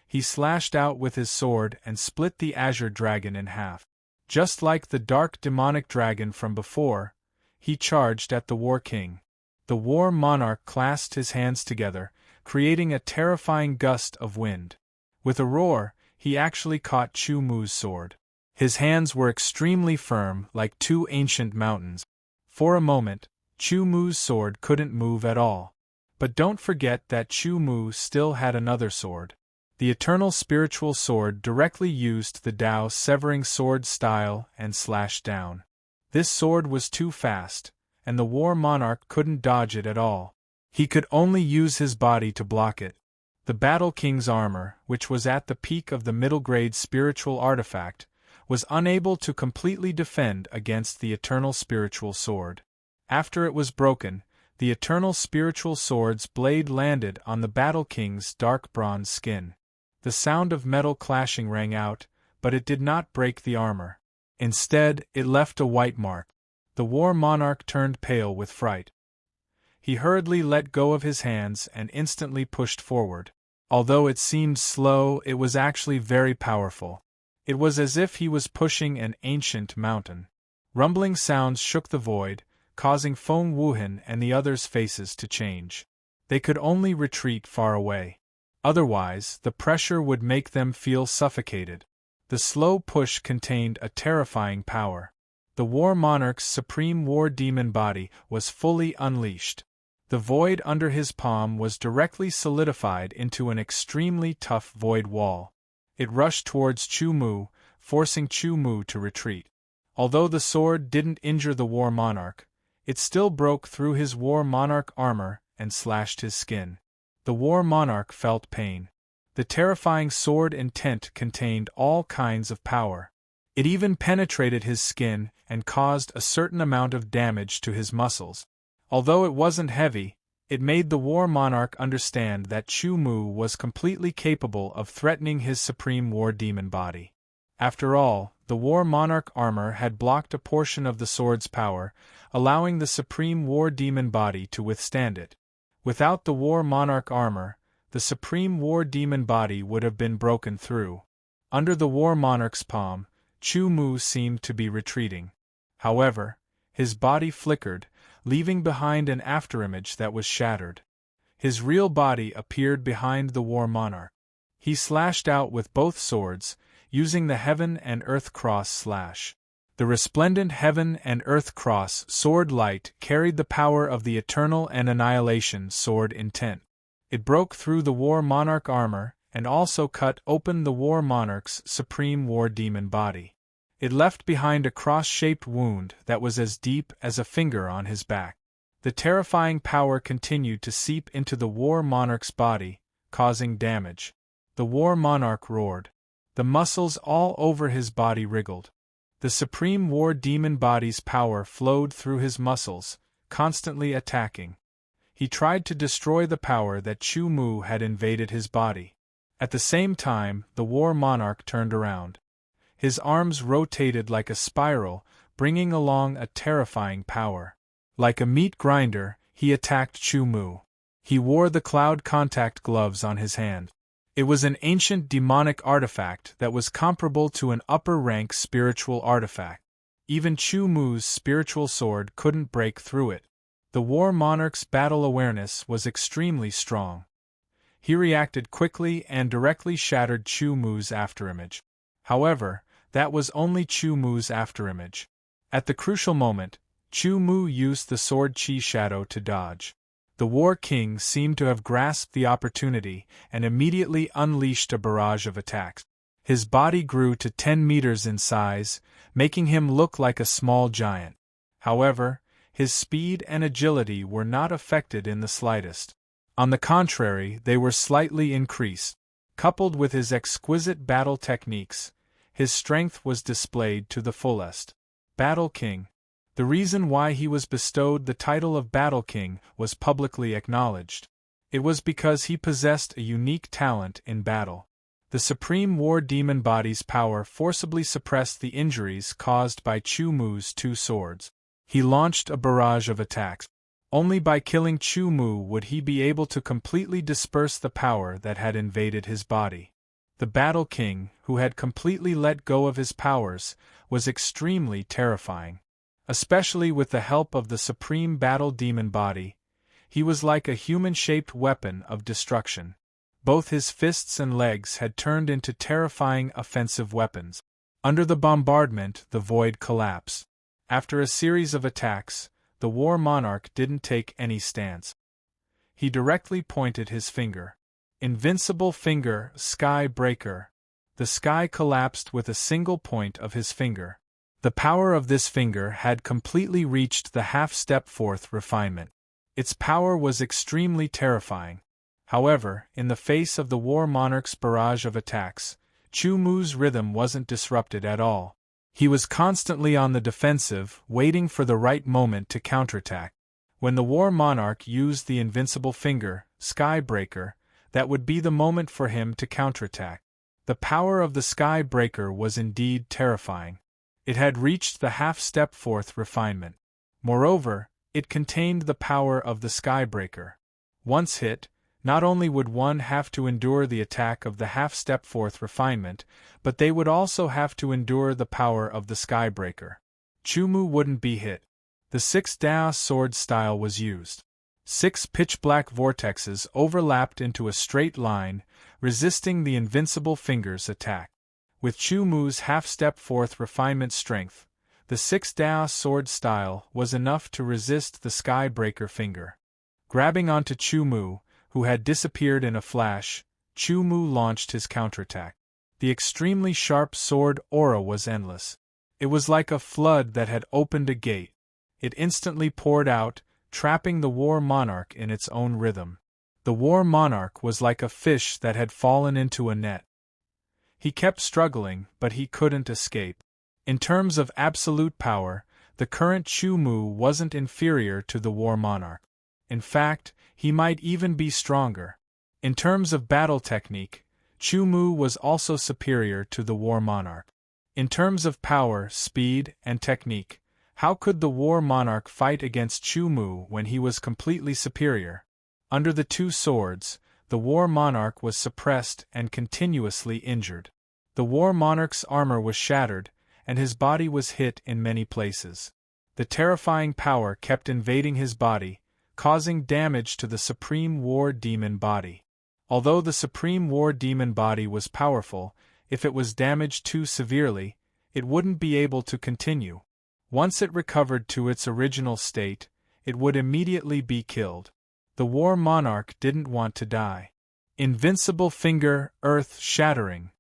He slashed out with his sword and split the azure dragon in half. Just like the dark demonic dragon from before, he charged at the War King. The War Monarch clasped his hands together, creating a terrifying gust of wind. With a roar, he actually caught Chu Mu's sword. His hands were extremely firm, like two ancient mountains. For a moment, Chu Mu's sword couldn't move at all. But don't forget that Chu Mu still had another sword. The eternal spiritual sword directly used the Tao severing sword style and slashed down. This sword was too fast, and the War Monarch couldn't dodge it at all. He could only use his body to block it. The Battle King's armor, which was at the peak of the middle-grade spiritual artifact, was unable to completely defend against the eternal spiritual sword. After it was broken, the eternal spiritual sword's blade landed on the Battle King's dark bronze skin. The sound of metal clashing rang out, but it did not break the armor. Instead, it left a white mark. The War Monarch turned pale with fright. He hurriedly let go of his hands and instantly pushed forward. Although it seemed slow, it was actually very powerful. It was as if he was pushing an ancient mountain. Rumbling sounds shook the void, causing Feng Wuhan and the others' faces to change. They could only retreat far away. Otherwise, the pressure would make them feel suffocated. The slow push contained a terrifying power. The War Monarch's supreme war demon body was fully unleashed. The void under his palm was directly solidified into an extremely tough void wall. It rushed towards Chu Mu, forcing Chu Mu to retreat. Although the sword didn't injure the War Monarch, it still broke through his War Monarch armor and slashed his skin. The War Monarch felt pain. The terrifying sword intent contained all kinds of power. It even penetrated his skin and caused a certain amount of damage to his muscles. Although it wasn't heavy, it made the War Monarch understand that Chu Mu was completely capable of threatening his supreme war demon body. After all, the War Monarch armor had blocked a portion of the sword's power, allowing the supreme war demon body to withstand it. Without the War Monarch armor, the supreme war demon body would have been broken through. Under the War Monarch's palm, Chu Mu seemed to be retreating. However, his body flickered, leaving behind an afterimage that was shattered. His real body appeared behind the War Monarch. He slashed out with both swords, using the Heaven and Earth Cross slash. The resplendent Heaven and Earth Cross sword light carried the power of the Eternal and Annihilation sword intent. It broke through the War Monarch armor and also cut open the War Monarch's supreme war demon body. It left behind a cross-shaped wound that was as deep as a finger on his back. The terrifying power continued to seep into the War Monarch's body, causing damage. The War Monarch roared. The muscles all over his body wriggled. The supreme war demon body's power flowed through his muscles, constantly attacking. He tried to destroy the power that Chu Mu had invaded his body. At the same time, the War Monarch turned around. His arms rotated like a spiral, bringing along a terrifying power. Like a meat grinder, he attacked Chu Mu. He wore the cloud contact gloves on his hand. It was an ancient demonic artifact that was comparable to an upper-rank spiritual artifact. Even Chu Mu's spiritual sword couldn't break through it. The War Monarch's battle awareness was extremely strong. He reacted quickly and directly shattered Chu Mu's afterimage. However, that was only Chu Mu's afterimage. At the crucial moment, Chu Mu used the sword Chi Shadow to dodge. The War King seemed to have grasped the opportunity and immediately unleashed a barrage of attacks. His body grew to 10 meters in size, making him look like a small giant. However, his speed and agility were not affected in the slightest. On the contrary, they were slightly increased. Coupled with his exquisite battle techniques, his strength was displayed to the fullest. Battle King. The reason why he was bestowed the title of Battle King was publicly acknowledged. It was because he possessed a unique talent in battle. The Supreme War Demon Body's power forcibly suppressed the injuries caused by Chu Mu's two swords. He launched a barrage of attacks. Only by killing Chu Mu would he be able to completely disperse the power that had invaded his body. The Battle King, who had completely let go of his powers, was extremely terrifying. Especially with the help of the Supreme Battle Demon Body, he was like a human-shaped weapon of destruction. Both his fists and legs had turned into terrifying offensive weapons. Under the bombardment, the void collapsed. After a series of attacks, the War Monarch didn't take any stance. He directly pointed his finger. Invincible Finger, Sky Breaker. The sky collapsed with a single point of his finger. The power of this finger had completely reached the half-step fourth refinement. Its power was extremely terrifying. However, in the face of the War Monarch's barrage of attacks, Chu Mu's rhythm wasn't disrupted at all. He was constantly on the defensive, waiting for the right moment to counterattack. When the War Monarch used the invincible finger, Sky Breaker, that would be the moment for him to counterattack. The power of the Sky Breaker was indeed terrifying. It had reached the half-step fourth refinement. Moreover, it contained the power of the Sky Breaker. Once hit, not only would one have to endure the attack of the half-step fourth refinement, but they would also have to endure the power of the Sky Breaker. Chu Mu wouldn't be hit. The 6 Dao sword style was used. 6 pitch-black vortexes overlapped into a straight line, resisting the invincible finger's attack. With Chu Mu's half-step fourth refinement strength, the 6 Dao sword style was enough to resist the Sky Breaker finger. Grabbing onto Chu Mu, who had disappeared in a flash, Chu Mu launched his counterattack. The extremely sharp sword aura was endless. It was like a flood that had opened a gate. It instantly poured out, trapping the War Monarch in its own rhythm. The War Monarch was like a fish that had fallen into a net. He kept struggling, but he couldn't escape. In terms of absolute power, the current Chu Mu wasn't inferior to the War Monarch. In fact, he might even be stronger. In terms of battle technique, Chu Mu was also superior to the War Monarch. In terms of power, speed, and technique, how could the War Monarch fight against Chu Mu when he was completely superior? Under the two swords, the War Monarch was suppressed and continuously injured. The War Monarch's armor was shattered, and his body was hit in many places. The terrifying power kept invading his body, causing damage to the Supreme War Demon Body. Although the Supreme War Demon Body was powerful, if it was damaged too severely, it wouldn't be able to continue. Once it recovered to its original state, it would immediately be killed. The War Monarch didn't want to die. Invincible Finger, Earth Shattering.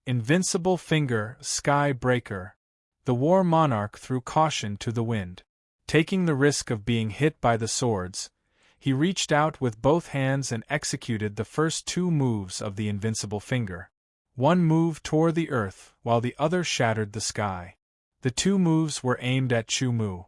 Invincible Finger, Sky Breaker. The War Monarch threw caution to the wind. Taking the risk of being hit by the swords, he reached out with both hands and executed the first 2 moves of the Invincible Finger. One move tore the earth, while the other shattered the sky. The 2 moves were aimed at Chu Mu.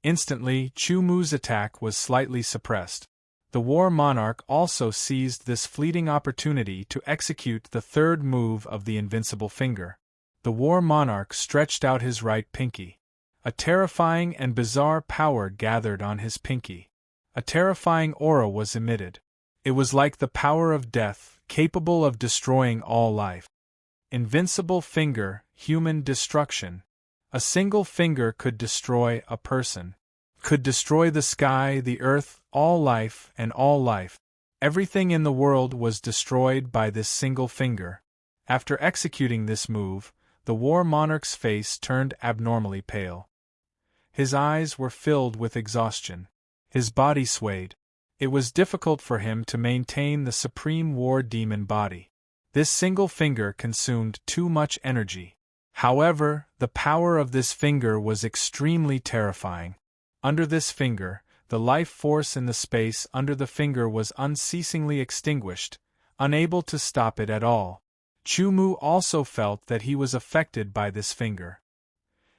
Instantly, Chu Mu's attack was slightly suppressed. The War Monarch also seized this fleeting opportunity to execute the 3rd move of the Invincible Finger. The War Monarch stretched out his right pinky. A terrifying and bizarre power gathered on his pinky. A terrifying aura was emitted. It was like the power of death, capable of destroying all life. Invincible Finger, Human Destruction. A single finger could destroy a person. Could destroy the sky, the earth, all life, and all life. Everything in the world was destroyed by this single finger. After executing this move, the War Monarch's face turned abnormally pale. His eyes were filled with exhaustion. His body swayed. It was difficult for him to maintain the Supreme War Demon Body. This single finger consumed too much energy. However, the power of this finger was extremely terrifying. Under this finger, the life force in the space under the finger was unceasingly extinguished, unable to stop it at all. Chu-Mu also felt that he was affected by this finger.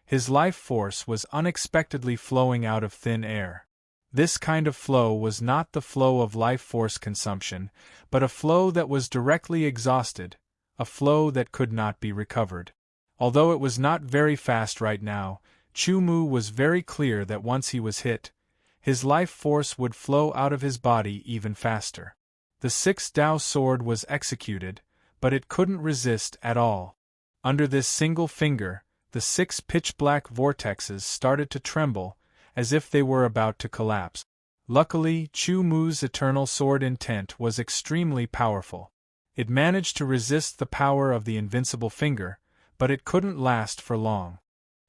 His life force was unexpectedly flowing out of thin air. This kind of flow was not the flow of life force consumption, but a flow that was directly exhausted, a flow that could not be recovered. Although it was not very fast right now, Chu-Mu was very clear that once he was hit, his life force would flow out of his body even faster. The sixth Dao sword was executed, but it couldn't resist at all. Under this single finger, the 6 pitch-black vortexes started to tremble, as if they were about to collapse. Luckily, Chu-Mu's eternal sword intent was extremely powerful. It managed to resist the power of the invincible finger, but it couldn't last for long.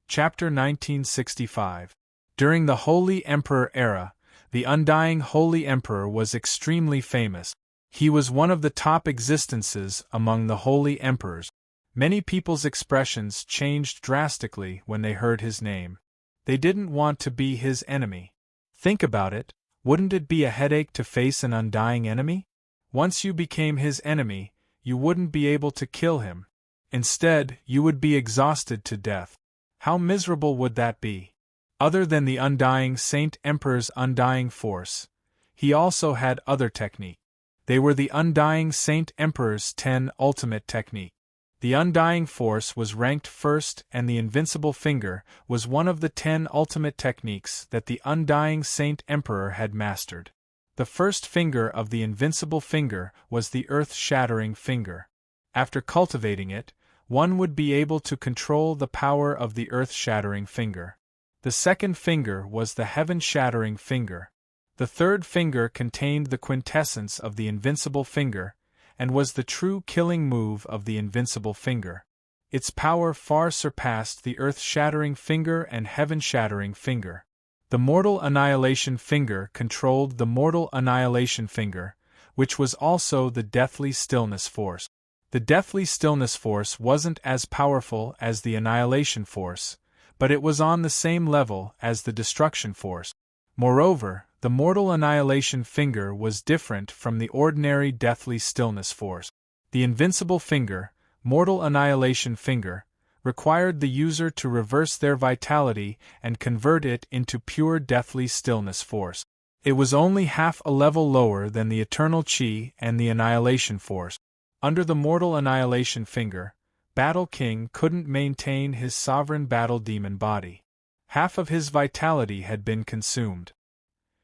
Chapter 1965. During the Holy Emperor era, the undying Holy Emperor was extremely famous. He was one of the top existences among the Holy Emperors. Many people's expressions changed drastically when they heard his name. They didn't want to be his enemy. Think about it, wouldn't it be a headache to face an undying enemy? Once you became his enemy, you wouldn't be able to kill him. Instead, you would be exhausted to death. How miserable would that be? Other than the undying Saint Emperor's undying force, he also had other techniques. They were the undying Saint Emperor's 10 ultimate technique. The undying force was ranked first, and the invincible finger was one of the 10 ultimate techniques that the undying Saint Emperor had mastered. The first finger of the invincible finger was the earth-shattering finger. After cultivating it, one would be able to control the power of the earth-shattering finger. The second finger was the heaven-shattering finger. The third finger contained the quintessence of the invincible finger, and was the true killing move of the invincible finger. Its power far surpassed the earth-shattering finger and heaven-shattering finger. The mortal annihilation finger controlled the mortal annihilation finger, which was also the deathly stillness force. The deathly stillness force wasn't as powerful as the annihilation force, but it was on the same level as the destruction force. Moreover, the mortal annihilation finger was different from the ordinary deathly stillness force. The invincible finger, mortal annihilation finger, required the user to reverse their vitality and convert it into pure deathly stillness force. It was only half a level lower than the eternal chi and the annihilation force. Under the mortal annihilation finger, Battle King couldn't maintain his sovereign battle demon body. Half of his vitality had been consumed.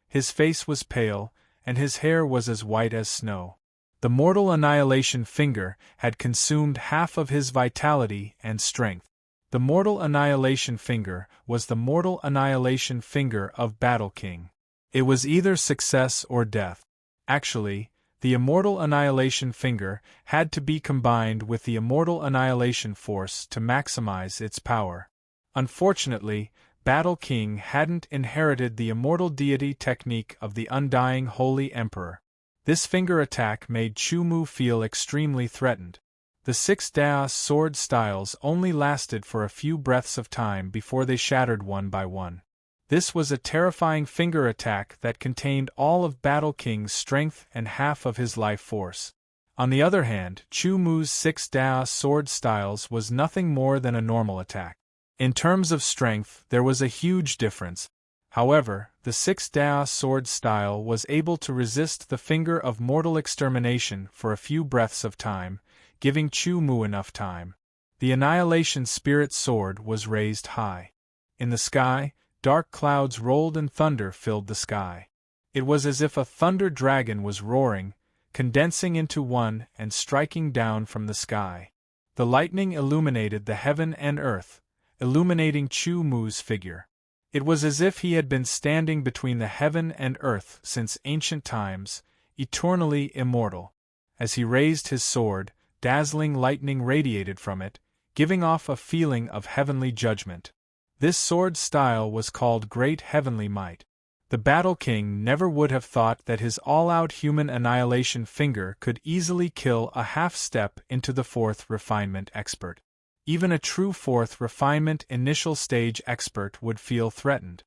His face was pale, and his hair was as white as snow. The mortal annihilation finger had consumed half of his vitality and strength. The mortal annihilation finger was the mortal annihilation finger of Battle King. It was either success or death. Actually, the immortal annihilation finger had to be combined with the immortal annihilation force to maximize its power. Unfortunately, Battle King hadn't inherited the immortal deity technique of the undying Holy Emperor. This finger attack made Chu-Mu feel extremely threatened. The 6 Daos sword styles only lasted for a few breaths of time before they shattered one by one. This was a terrifying finger attack that contained all of Battle King's strength and half of his life force. On the other hand, Chu-Mu's 6 Daos sword styles was nothing more than a normal attack. In terms of strength, there was a huge difference. However, the 6 Daos sword style was able to resist the finger of mortal extermination for a few breaths of time, giving Chu-Mu enough time. The Annihilation Spirit sword was raised high. In the sky, dark clouds rolled and thunder filled the sky. It was as if a thunder dragon was roaring, condensing into one and striking down from the sky. The lightning illuminated the heaven and earth, illuminating Chu-Mu's figure. It was as if he had been standing between the heaven and earth since ancient times, eternally immortal. As he raised his sword, dazzling lightning radiated from it, giving off a feeling of heavenly judgment. This sword style was called Great Heavenly Might. The Battle King never would have thought that his all-out human annihilation finger could easily kill a half-step into the 4th refinement expert. Even a true 4th refinement initial stage expert would feel threatened.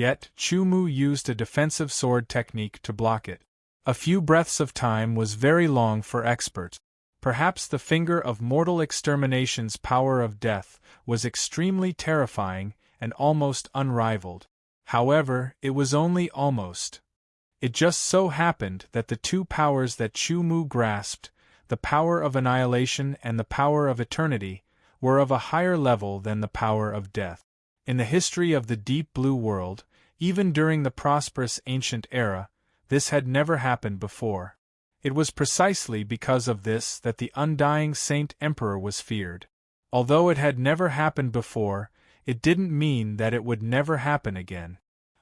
Yet, Chu Mu used a defensive sword technique to block it. A few breaths of time was very long for experts. Perhaps the finger of mortal extermination's power of death was extremely terrifying and almost unrivaled. However, it was only almost. It just so happened that the two powers that Chu Mu grasped, the power of annihilation and the power of eternity, were of a higher level than the power of death. In the history of the Deep Blue World, even during the prosperous ancient era, this had never happened before. It was precisely because of this that the undying Saint Emperor was feared. Although it had never happened before, it didn't mean that it would never happen again.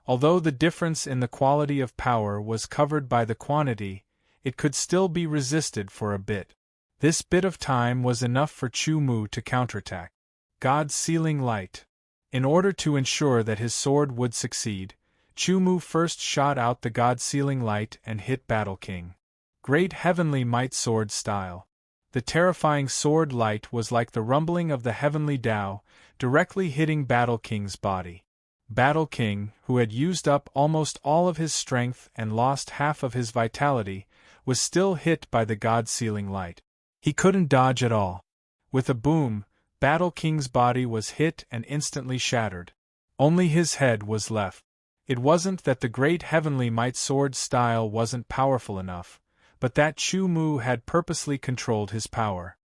Although the difference in the quality of power was covered by the quantity, it could still be resisted for a bit. This bit of time was enough for Chu Mu to counterattack. God's sealing light. In order to ensure that his sword would succeed, Chu Mu first shot out the God-sealing light and hit Battle King. Great heavenly might sword style. The terrifying sword light was like the rumbling of the heavenly Tao, directly hitting Battle King's body. Battle King, who had used up almost all of his strength and lost half of his vitality, was still hit by the God-sealing light. He couldn't dodge at all. With a boom, Battle King's body was hit and instantly shattered. Only his head was left. It wasn't that the great heavenly might sword style wasn't powerful enough, but that Chu Mu had purposely controlled his power.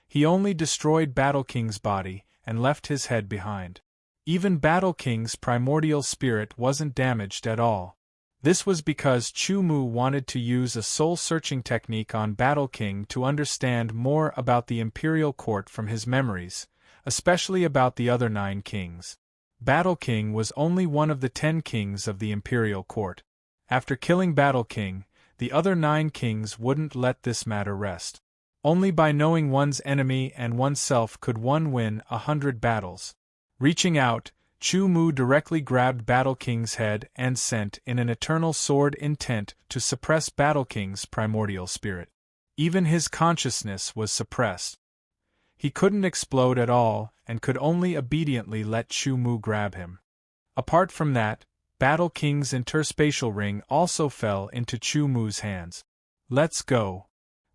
He only destroyed Battle King's body and left his head behind. Even Battle King's primordial spirit wasn't damaged at all. This was because Chu Mu wanted to use a soul-searching technique on Battle King to understand more about the imperial court from his memories, especially about the other 9 kings. Battle King was only one of the 10 kings of the imperial court. After killing Battle King, the other 9 kings wouldn't let this matter rest. Only by knowing one's enemy and oneself could one win 100 battles. Reaching out, Chu Mu directly grabbed Battle King's head and sent in an eternal sword intent to suppress Battle King's primordial spirit. Even his consciousness was suppressed. He couldn't explode at all and could only obediently let Chu Mu grab him. Apart from that, Battle King's interspatial ring also fell into Chu Mu's hands. Let's go.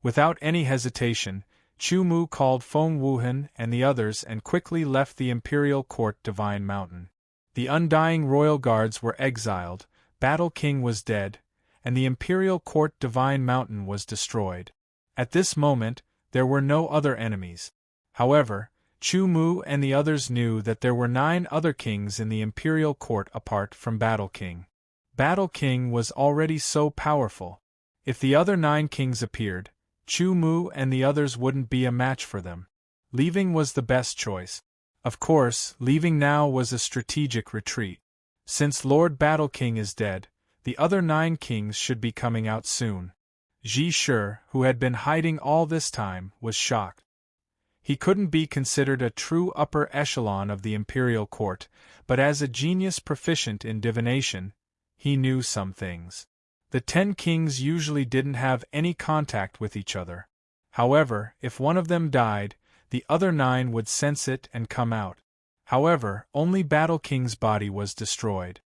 Without any hesitation, Chu Mu called Feng Wuhan and the others and quickly left the Imperial Court Divine Mountain. The undying royal guards were exiled, Battle King was dead, and the Imperial Court Divine Mountain was destroyed. At this moment, there were no other enemies. However, Chu Mu and the others knew that there were 9 other kings in the Imperial Court apart from Battle King. Battle King was already so powerful. If the other 9 kings appeared, Chu Mu and the others wouldn't be a match for them. Leaving was the best choice. Of course, leaving now was a strategic retreat. Since Lord Battle King is dead, the other 9 kings should be coming out soon. Ji Shi, who had been hiding all this time, was shocked. He couldn't be considered a true upper echelon of the imperial court, but as a genius proficient in divination, he knew some things. The 10 kings usually didn't have any contact with each other. However, if one of them died, the other 9 would sense it and come out. However, only Battle King's body was destroyed.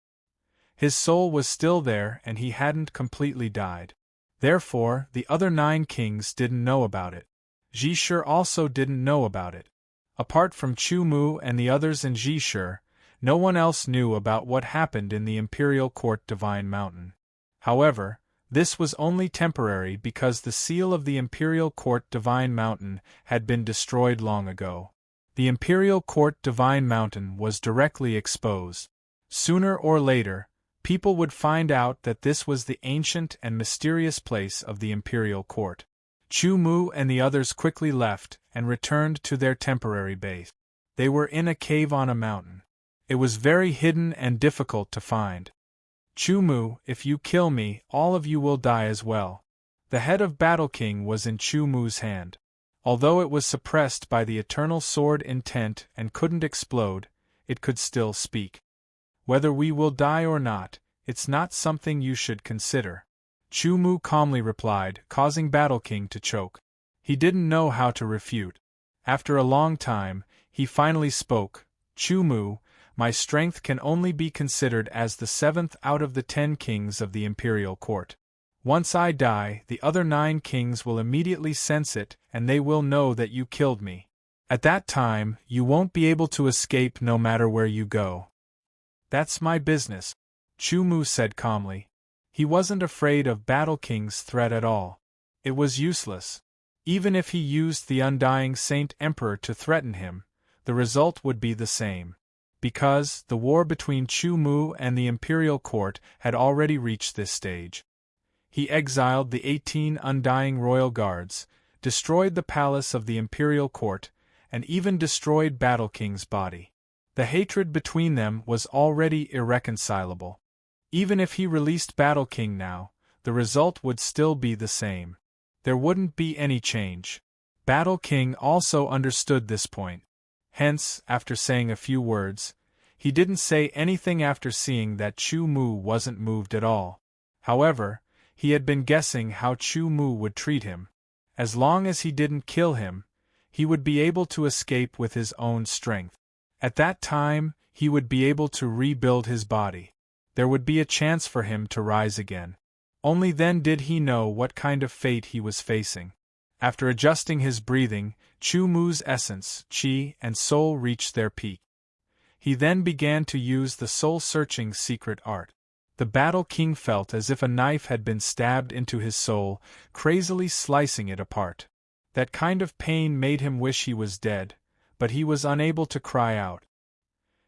His soul was still there and he hadn't completely died. Therefore, the other 9 kings didn't know about it. Ji Shi also didn't know about it. Apart from Chu Mu and the others in Ji Shi, no one else knew about what happened in the Imperial Court Divine Mountain. However, this was only temporary because the seal of the Imperial Court Divine Mountain had been destroyed long ago. The Imperial Court Divine Mountain was directly exposed. Sooner or later, people would find out that this was the ancient and mysterious place of the Imperial Court. Chu Mu and the others quickly left and returned to their temporary base. They were in a cave on a mountain. It was very hidden and difficult to find. Chu Mu, if you kill me, all of you will die as well. The head of Battle King was in Chu Mu's hand. Although it was suppressed by the eternal sword intent and couldn't explode, it could still speak. Whether we will die or not, it's not something you should consider. Chu Mu calmly replied, causing Battle King to choke. He didn't know how to refute. After a long time, he finally spoke. Chu Mu, my strength can only be considered as the 7th out of the 10 kings of the imperial court. Once I die, the other 9 kings will immediately sense it, and they will know that you killed me. At that time, you won't be able to escape no matter where you go. That's my business, Chu Mu said calmly. He wasn't afraid of Battle King's threat at all. It was useless. Even if he used the Undying Saint Emperor to threaten him, the result would be the same. Because the war between Chu Mu and the imperial court had already reached this stage. He exiled the 18 undying royal guards, destroyed the palace of the imperial court, and even destroyed Battle King's body. The hatred between them was already irreconcilable. Even if he released Battle King now, the result would still be the same. There wouldn't be any change. Battle King also understood this point. Hence, after saying a few words, he didn't say anything after seeing that Chu Mu wasn't moved at all. However, he had been guessing how Chu Mu would treat him. As long as he didn't kill him, he would be able to escape with his own strength. At that time, he would be able to rebuild his body. There would be a chance for him to rise again. Only then did he know what kind of fate he was facing. After adjusting his breathing, Chu Mu's essence, qi, and soul reached their peak. He then began to use the soul-searching secret art. The Battle King felt as if a knife had been stabbed into his soul, crazily slicing it apart. That kind of pain made him wish he was dead, but he was unable to cry out.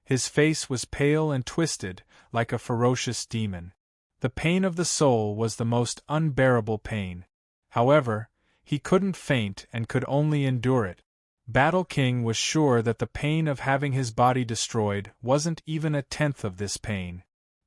His face was pale and twisted, like a ferocious demon. The pain of the soul was the most unbearable pain. However, he couldn't faint and could only endure it. Battle King was sure that the pain of having his body destroyed wasn't even a tenth of this pain.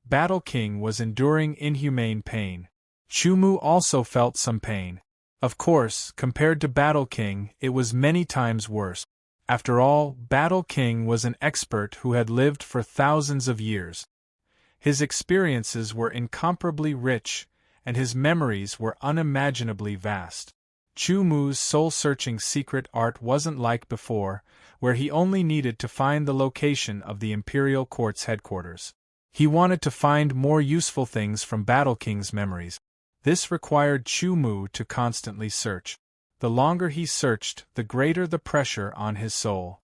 Battle King was enduring inhumane pain. Chu Mu also felt some pain. Of course, compared to Battle King, it was many times worse. After all, Battle King was an expert who had lived for thousands of years. His experiences were incomparably rich, and his memories were unimaginably vast. Chu Mu's soul-searching secret art wasn't like before, where he only needed to find the location of the Imperial Court's headquarters. He wanted to find more useful things from Battle King's memories. This required Chu Mu to constantly search. The longer he searched, the greater the pressure on his soul.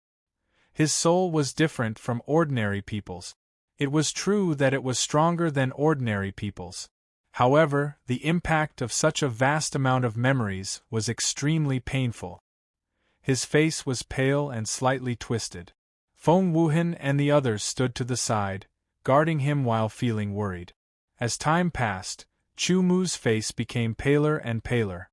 His soul was different from ordinary people's. It was true that it was stronger than ordinary people's. However, the impact of such a vast amount of memories was extremely painful. His face was pale and slightly twisted. Feng Wuhan and the others stood to the side, guarding him while feeling worried. As time passed, Chu Mu's face became paler and paler.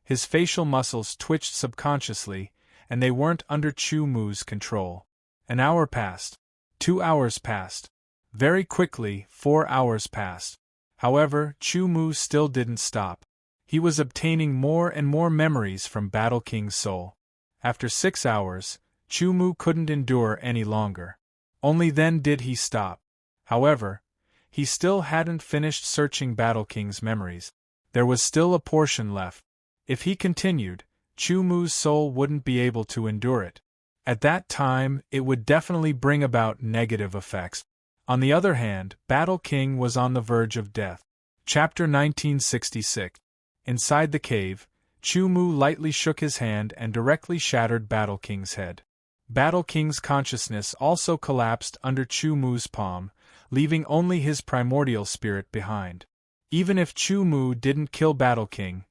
His facial muscles twitched subconsciously, and they weren't under Chu Mu's control. An hour passed. 2 hours passed. Very quickly, 4 hours passed. However, Chu Mu still didn't stop. He was obtaining more and more memories from Battle King's soul. After 6 hours, Chu Mu couldn't endure any longer. Only then did he stop. However, he still hadn't finished searching Battle King's memories. There was still a portion left. If he continued, Chu Mu's soul wouldn't be able to endure it. At that time, it would definitely bring about negative effects. On the other hand, Battle King was on the verge of death. Chapter 1966. Inside the cave, Chu Mu lightly shook his hand and directly shattered Battle King's head. Battle King's consciousness also collapsed under Chu Mu's palm, leaving only his primordial spirit behind. Even if Chu Mu didn't kill Battle King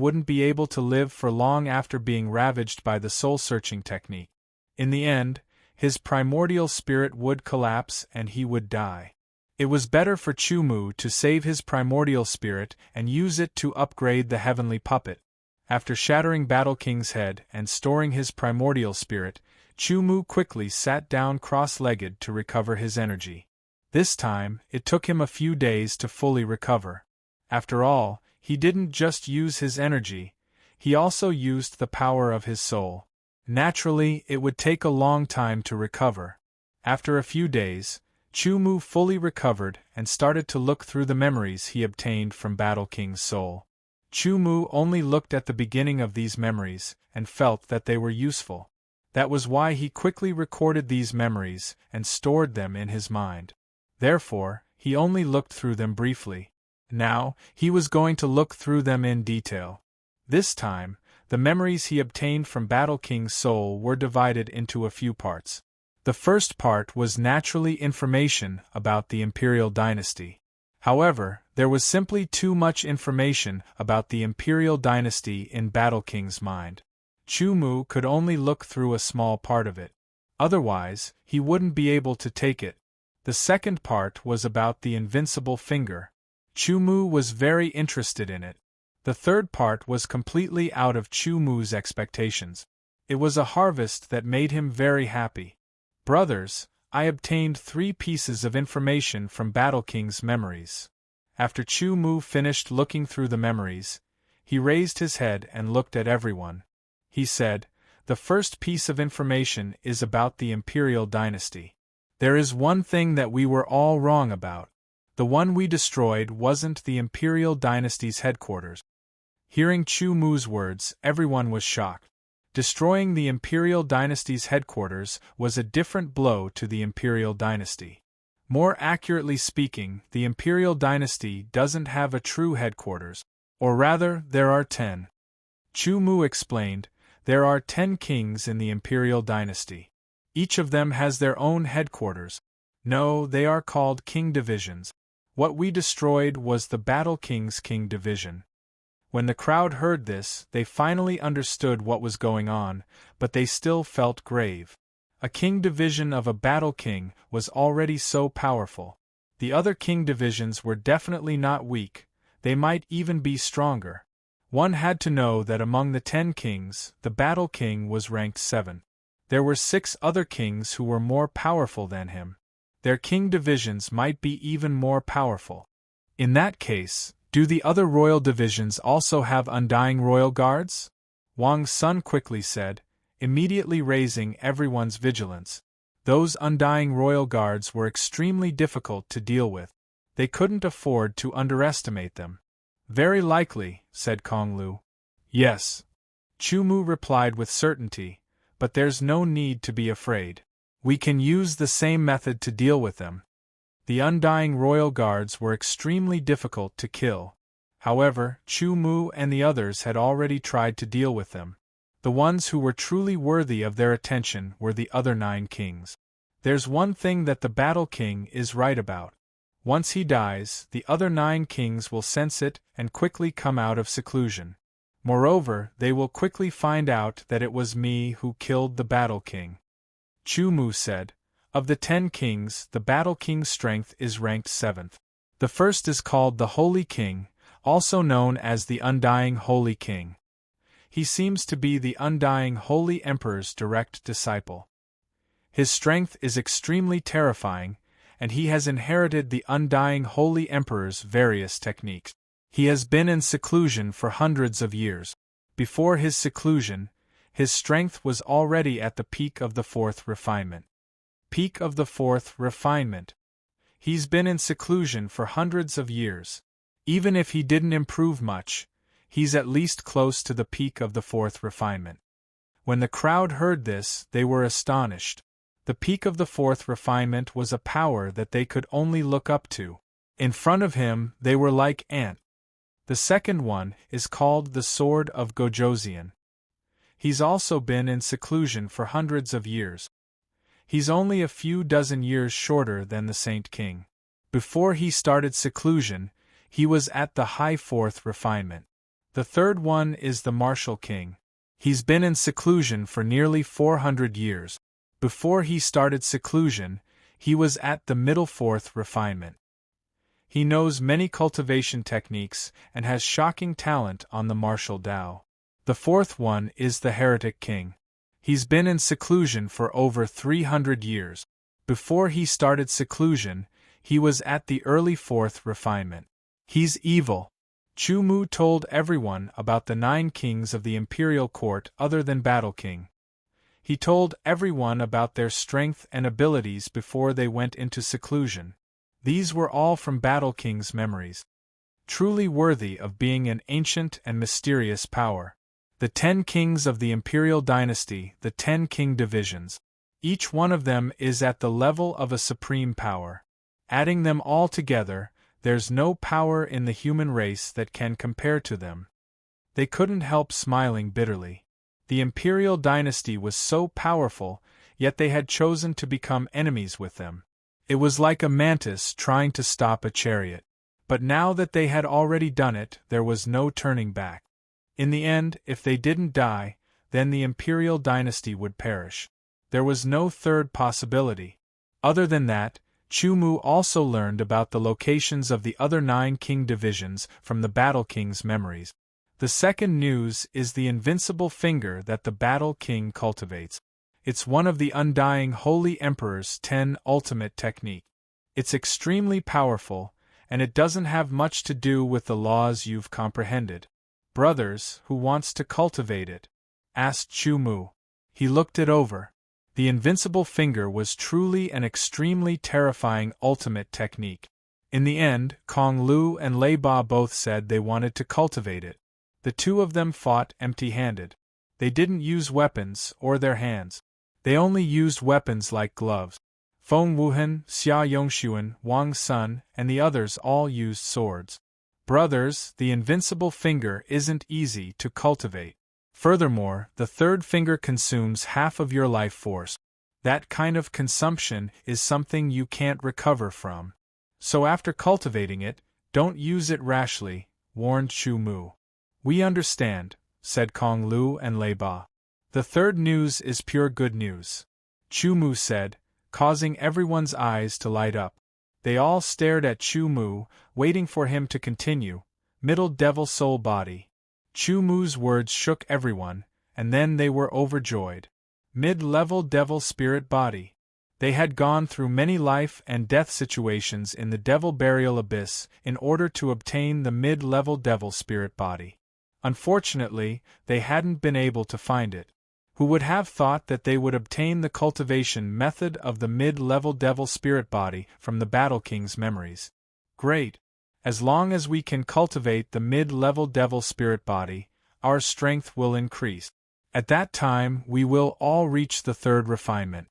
wouldn't be able to live for long after being ravaged by the soul-searching technique. In the end, his primordial spirit would collapse and he would die. It was better for Chu Mu to save his primordial spirit and use it to upgrade the heavenly puppet. After shattering Battle King's head and storing his primordial spirit, Chu Mu quickly sat down cross-legged to recover his energy. This time, it took him a few days to fully recover. After all, he didn't just use his energy, he also used the power of his soul. Naturally, it would take a long time to recover. After a few days, Chu Mu fully recovered and started to look through the memories he obtained from Battle King's soul. Chu Mu only looked at the beginning of these memories and felt that they were useful. That was why he quickly recorded these memories and stored them in his mind. Therefore, he only looked through them briefly. Now, he was going to look through them in detail. This time, the memories he obtained from Battle King's soul were divided into a few parts. The first part was naturally information about the imperial dynasty. However, there was simply too much information about the imperial dynasty in Battle King's mind. Chu Mu could only look through a small part of it. Otherwise, he wouldn't be able to take it. The second part was about the invincible finger. Chu Mu was very interested in it. The third part was completely out of Chu Mu's expectations. It was a harvest that made him very happy. Brothers, I obtained 3 pieces of information from Battle King's memories. After Chu Mu finished looking through the memories, he raised his head and looked at everyone. He said, "The first piece of information is about the imperial dynasty. There is one thing that we were all wrong about. The one we destroyed wasn't the imperial dynasty's headquarters." Hearing Chu Mu's words, everyone was shocked. Destroying the imperial dynasty's headquarters was a different blow to the imperial dynasty. More accurately speaking, the imperial dynasty doesn't have a true headquarters. Or rather, there are 10. Chu Mu explained, there are 10 kings in the imperial dynasty. Each of them has their own headquarters. No, they are called king divisions. What we destroyed was the Battle King's king division. When the crowd heard this, they finally understood what was going on, but they still felt grave. A king division of a Battle King was already so powerful. The other king divisions were definitely not weak, they might even be stronger. One had to know that among the 10 kings, the Battle King was ranked 7. There were 6 other kings who were more powerful than him. Their king divisions might be even more powerful. In that case, do the other royal divisions also have undying royal guards? Wang Sun quickly said, immediately raising everyone's vigilance. Those undying royal guards were extremely difficult to deal with. They couldn't afford to underestimate them. Very likely, said Konglu. Yes. Chu Mu replied with certainty, but there's no need to be afraid. We can use the same method to deal with them. The undying royal guards were extremely difficult to kill. However, Chu Mu and the others had already tried to deal with them. The ones who were truly worthy of their attention were the other 9 kings. There's one thing that the Battle King is right about. Once he dies, the other 9 kings will sense it and quickly come out of seclusion. Moreover, they will quickly find out that it was me who killed the Battle King. Chu Mu said, of the 10 kings, the Battle King's strength is ranked 7th. The first is called the Holy King, also known as the Undying Holy King. He seems to be the Undying Holy Emperor's direct disciple. His strength is extremely terrifying, and he has inherited the Undying Holy Emperor's various techniques. He has been in seclusion for hundreds of years. Before his seclusion, his strength was already at the peak of the 4th refinement. Peak of the 4th refinement. He's been in seclusion for hundreds of years. Even if he didn't improve much, he's at least close to the peak of the 4th refinement. When the crowd heard this, they were astonished. The peak of the 4th refinement was a power that they could only look up to. In front of him, they were like ants. The second one is called the Sword of Gojoseon. He's also been in seclusion for hundreds of years. He's only a few dozen years shorter than the Saint King. Before he started seclusion, he was at the high 4th refinement. The third one is the Martial King. He's been in seclusion for nearly 400 years. Before he started seclusion, he was at the middle 4th refinement. He knows many cultivation techniques and has shocking talent on the martial Tao. The fourth one is the Heretic King. He's been in seclusion for over 300 years. Before he started seclusion, he was at the early 4th refinement. He's evil. Chu Mu told everyone about the 9 kings of the imperial court other than Battle King. He told everyone about their strength and abilities before they went into seclusion. These were all from Battle King's memories. Truly worthy of being an ancient and mysterious power. The 10 kings of the imperial dynasty, the 10 king divisions. Each one of them is at the level of a supreme power. Adding them all together, there's no power in the human race that can compare to them. They couldn't help smiling bitterly. The imperial dynasty was so powerful, yet they had chosen to become enemies with them. It was like a mantis trying to stop a chariot. But now that they had already done it, there was no turning back. In the end, if they didn't die, then the imperial dynasty would perish. There was no third possibility. Other than that, Chu-Mu also learned about the locations of the other 9 king divisions from the Battle King's memories. The second news is the invincible finger that the Battle King cultivates. It's one of the undying Holy Emperor's 10 ultimate technique. It's extremely powerful, and it doesn't have much to do with the laws you've comprehended. Brothers, who wants to cultivate it? Asked Chu-Mu. He looked it over. The invincible finger was truly an extremely terrifying ultimate technique. In the end, Kong Lu and Lei Ba both said they wanted to cultivate it. The two of them fought empty-handed. They didn't use weapons or their hands. They only used weapons like gloves. Feng Wuhan, Xia Yongshuan, Wang Sun, and the others all used swords. Brothers, the invincible finger isn't easy to cultivate. Furthermore, the third finger consumes half of your life force. That kind of consumption is something you can't recover from. So after cultivating it, don't use it rashly, warned Chu-Mu. We understand, said Kong Lu and Lei Ba. The third news is pure good news, Chu-Mu said, causing everyone's eyes to light up. They all stared at Chu-Mu, waiting for him to continue. Middle Devil Soul Body. Chu-Mu's words shook everyone, and then they were overjoyed. Mid-level Devil Spirit Body. They had gone through many life and death situations in the Devil Burial Abyss in order to obtain the mid-level Devil Spirit Body. Unfortunately, they hadn't been able to find it. Who would have thought that they would obtain the cultivation method of the mid-level Devil Spirit Body from the Battle King's memories? Great! As long as we can cultivate the mid-level Devil Spirit Body, our strength will increase. At that time, we will all reach the third refinement.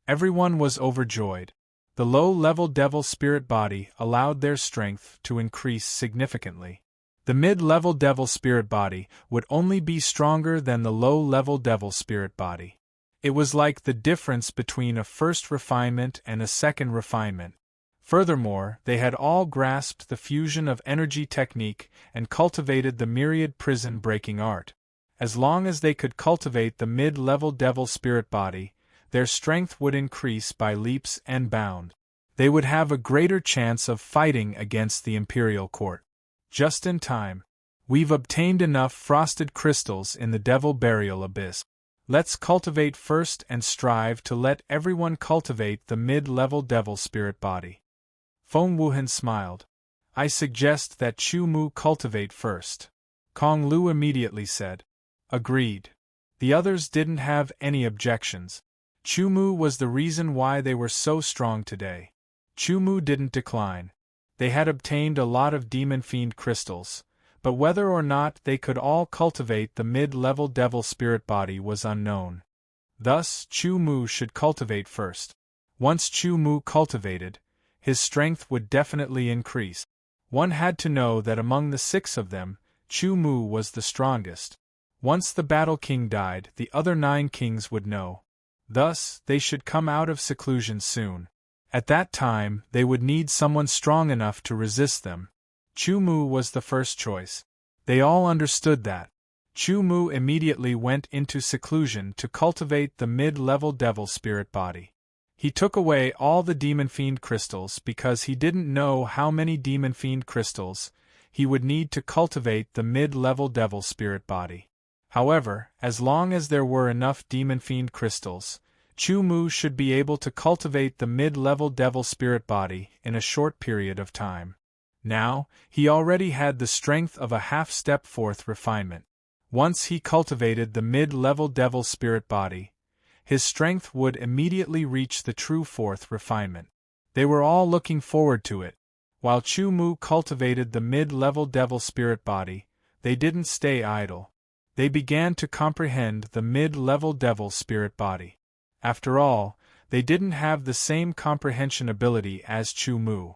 Everyone was overjoyed. The low-level Devil Spirit Body allowed their strength to increase significantly. The mid-level Devil Spirit Body would only be stronger than the low-level Devil Spirit Body. It was like the difference between a first refinement and a second refinement. Furthermore, they had all grasped the fusion of energy technique and cultivated the myriad prison-breaking art. As long as they could cultivate the mid-level Devil Spirit Body, their strength would increase by leaps and bounds. They would have a greater chance of fighting against the Imperial Court. Just in time. We've obtained enough frosted crystals in the Devil Burial Abyss. Let's cultivate first and strive to let everyone cultivate the mid-level Devil Spirit Body. Feng Wuhan smiled. I suggest that Chu-Mu cultivate first. Kong Lu immediately said. Agreed. The others didn't have any objections. Chu-Mu was the reason why they were so strong today. Chu-Mu didn't decline. They had obtained a lot of demon fiend crystals, but whether or not they could all cultivate the mid-level Devil Spirit Body was unknown. Thus, Chu-Mu should cultivate first. Once Chu-Mu cultivated, his strength would definitely increase. One had to know that among the 6 of them, Chu-Mu was the strongest. Once the Battle King died, the other 9 kings would know. Thus, they should come out of seclusion soon. At that time, they would need someone strong enough to resist them. Chu-Mu was the first choice. They all understood that. Chu-Mu immediately went into seclusion to cultivate the mid-level Devil Spirit Body. He took away all the Demon Fiend crystals because he didn't know how many Demon Fiend crystals he would need to cultivate the mid-level Devil Spirit Body. However, as long as there were enough Demon Fiend crystals, Chu-Mu should be able to cultivate the mid-level Devil Spirit Body in a short period of time. Now, he already had the strength of a half-step fourth refinement. Once he cultivated the mid-level Devil Spirit Body, his strength would immediately reach the true fourth refinement. They were all looking forward to it. While Chu-Mu cultivated the mid-level Devil Spirit Body, they didn't stay idle. They began to comprehend the mid-level devil spirit body. After all, they didn't have the same comprehension ability as Chu Mu.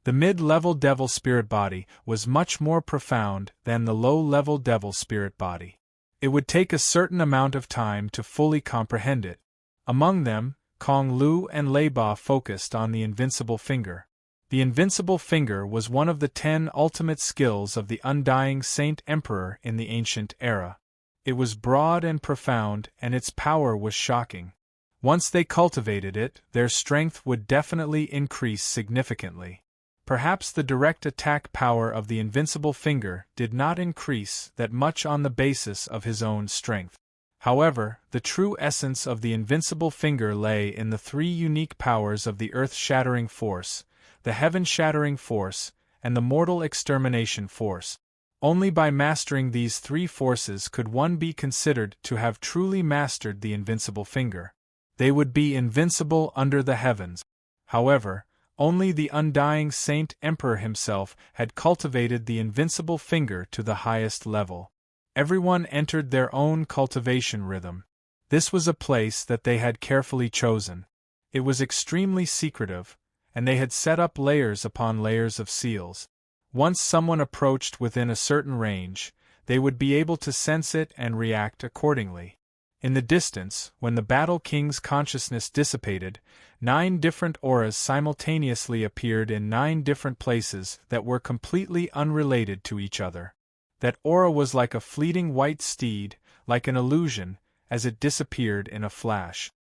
The mid-level devil spirit body was much more profound than the low-level devil spirit body. It would take a certain amount of time to fully comprehend it. Among them, Kong Lu and Lei Ba focused on the invincible finger. The invincible finger was one of the 10 ultimate skills of the undying Saint Emperor in the ancient era. It was broad and profound, and its power was shocking. Once they cultivated it, their strength would definitely increase significantly. Perhaps the direct attack power of the invincible finger did not increase that much on the basis of his own strength. However, the true essence of the invincible finger lay in the 3 unique powers of the earth-shattering force, the heaven-shattering force, and the mortal extermination force. Only by mastering these 3 forces could one be considered to have truly mastered the invincible finger. They would be invincible under the heavens. However, only the undying Saint Emperor himself had cultivated the invincible finger to the highest level. Everyone entered their own cultivation rhythm. This was a place that they had carefully chosen. It was extremely secretive, and they had set up layers upon layers of seals. Once someone approached within a certain range, they would be able to sense it and react accordingly. In the distance, when the Battle King's consciousness dissipated, 9 different auras simultaneously appeared in 9 different places that were completely unrelated to each other. That aura was like a fleeting white steed, like an illusion, as it disappeared in a flash.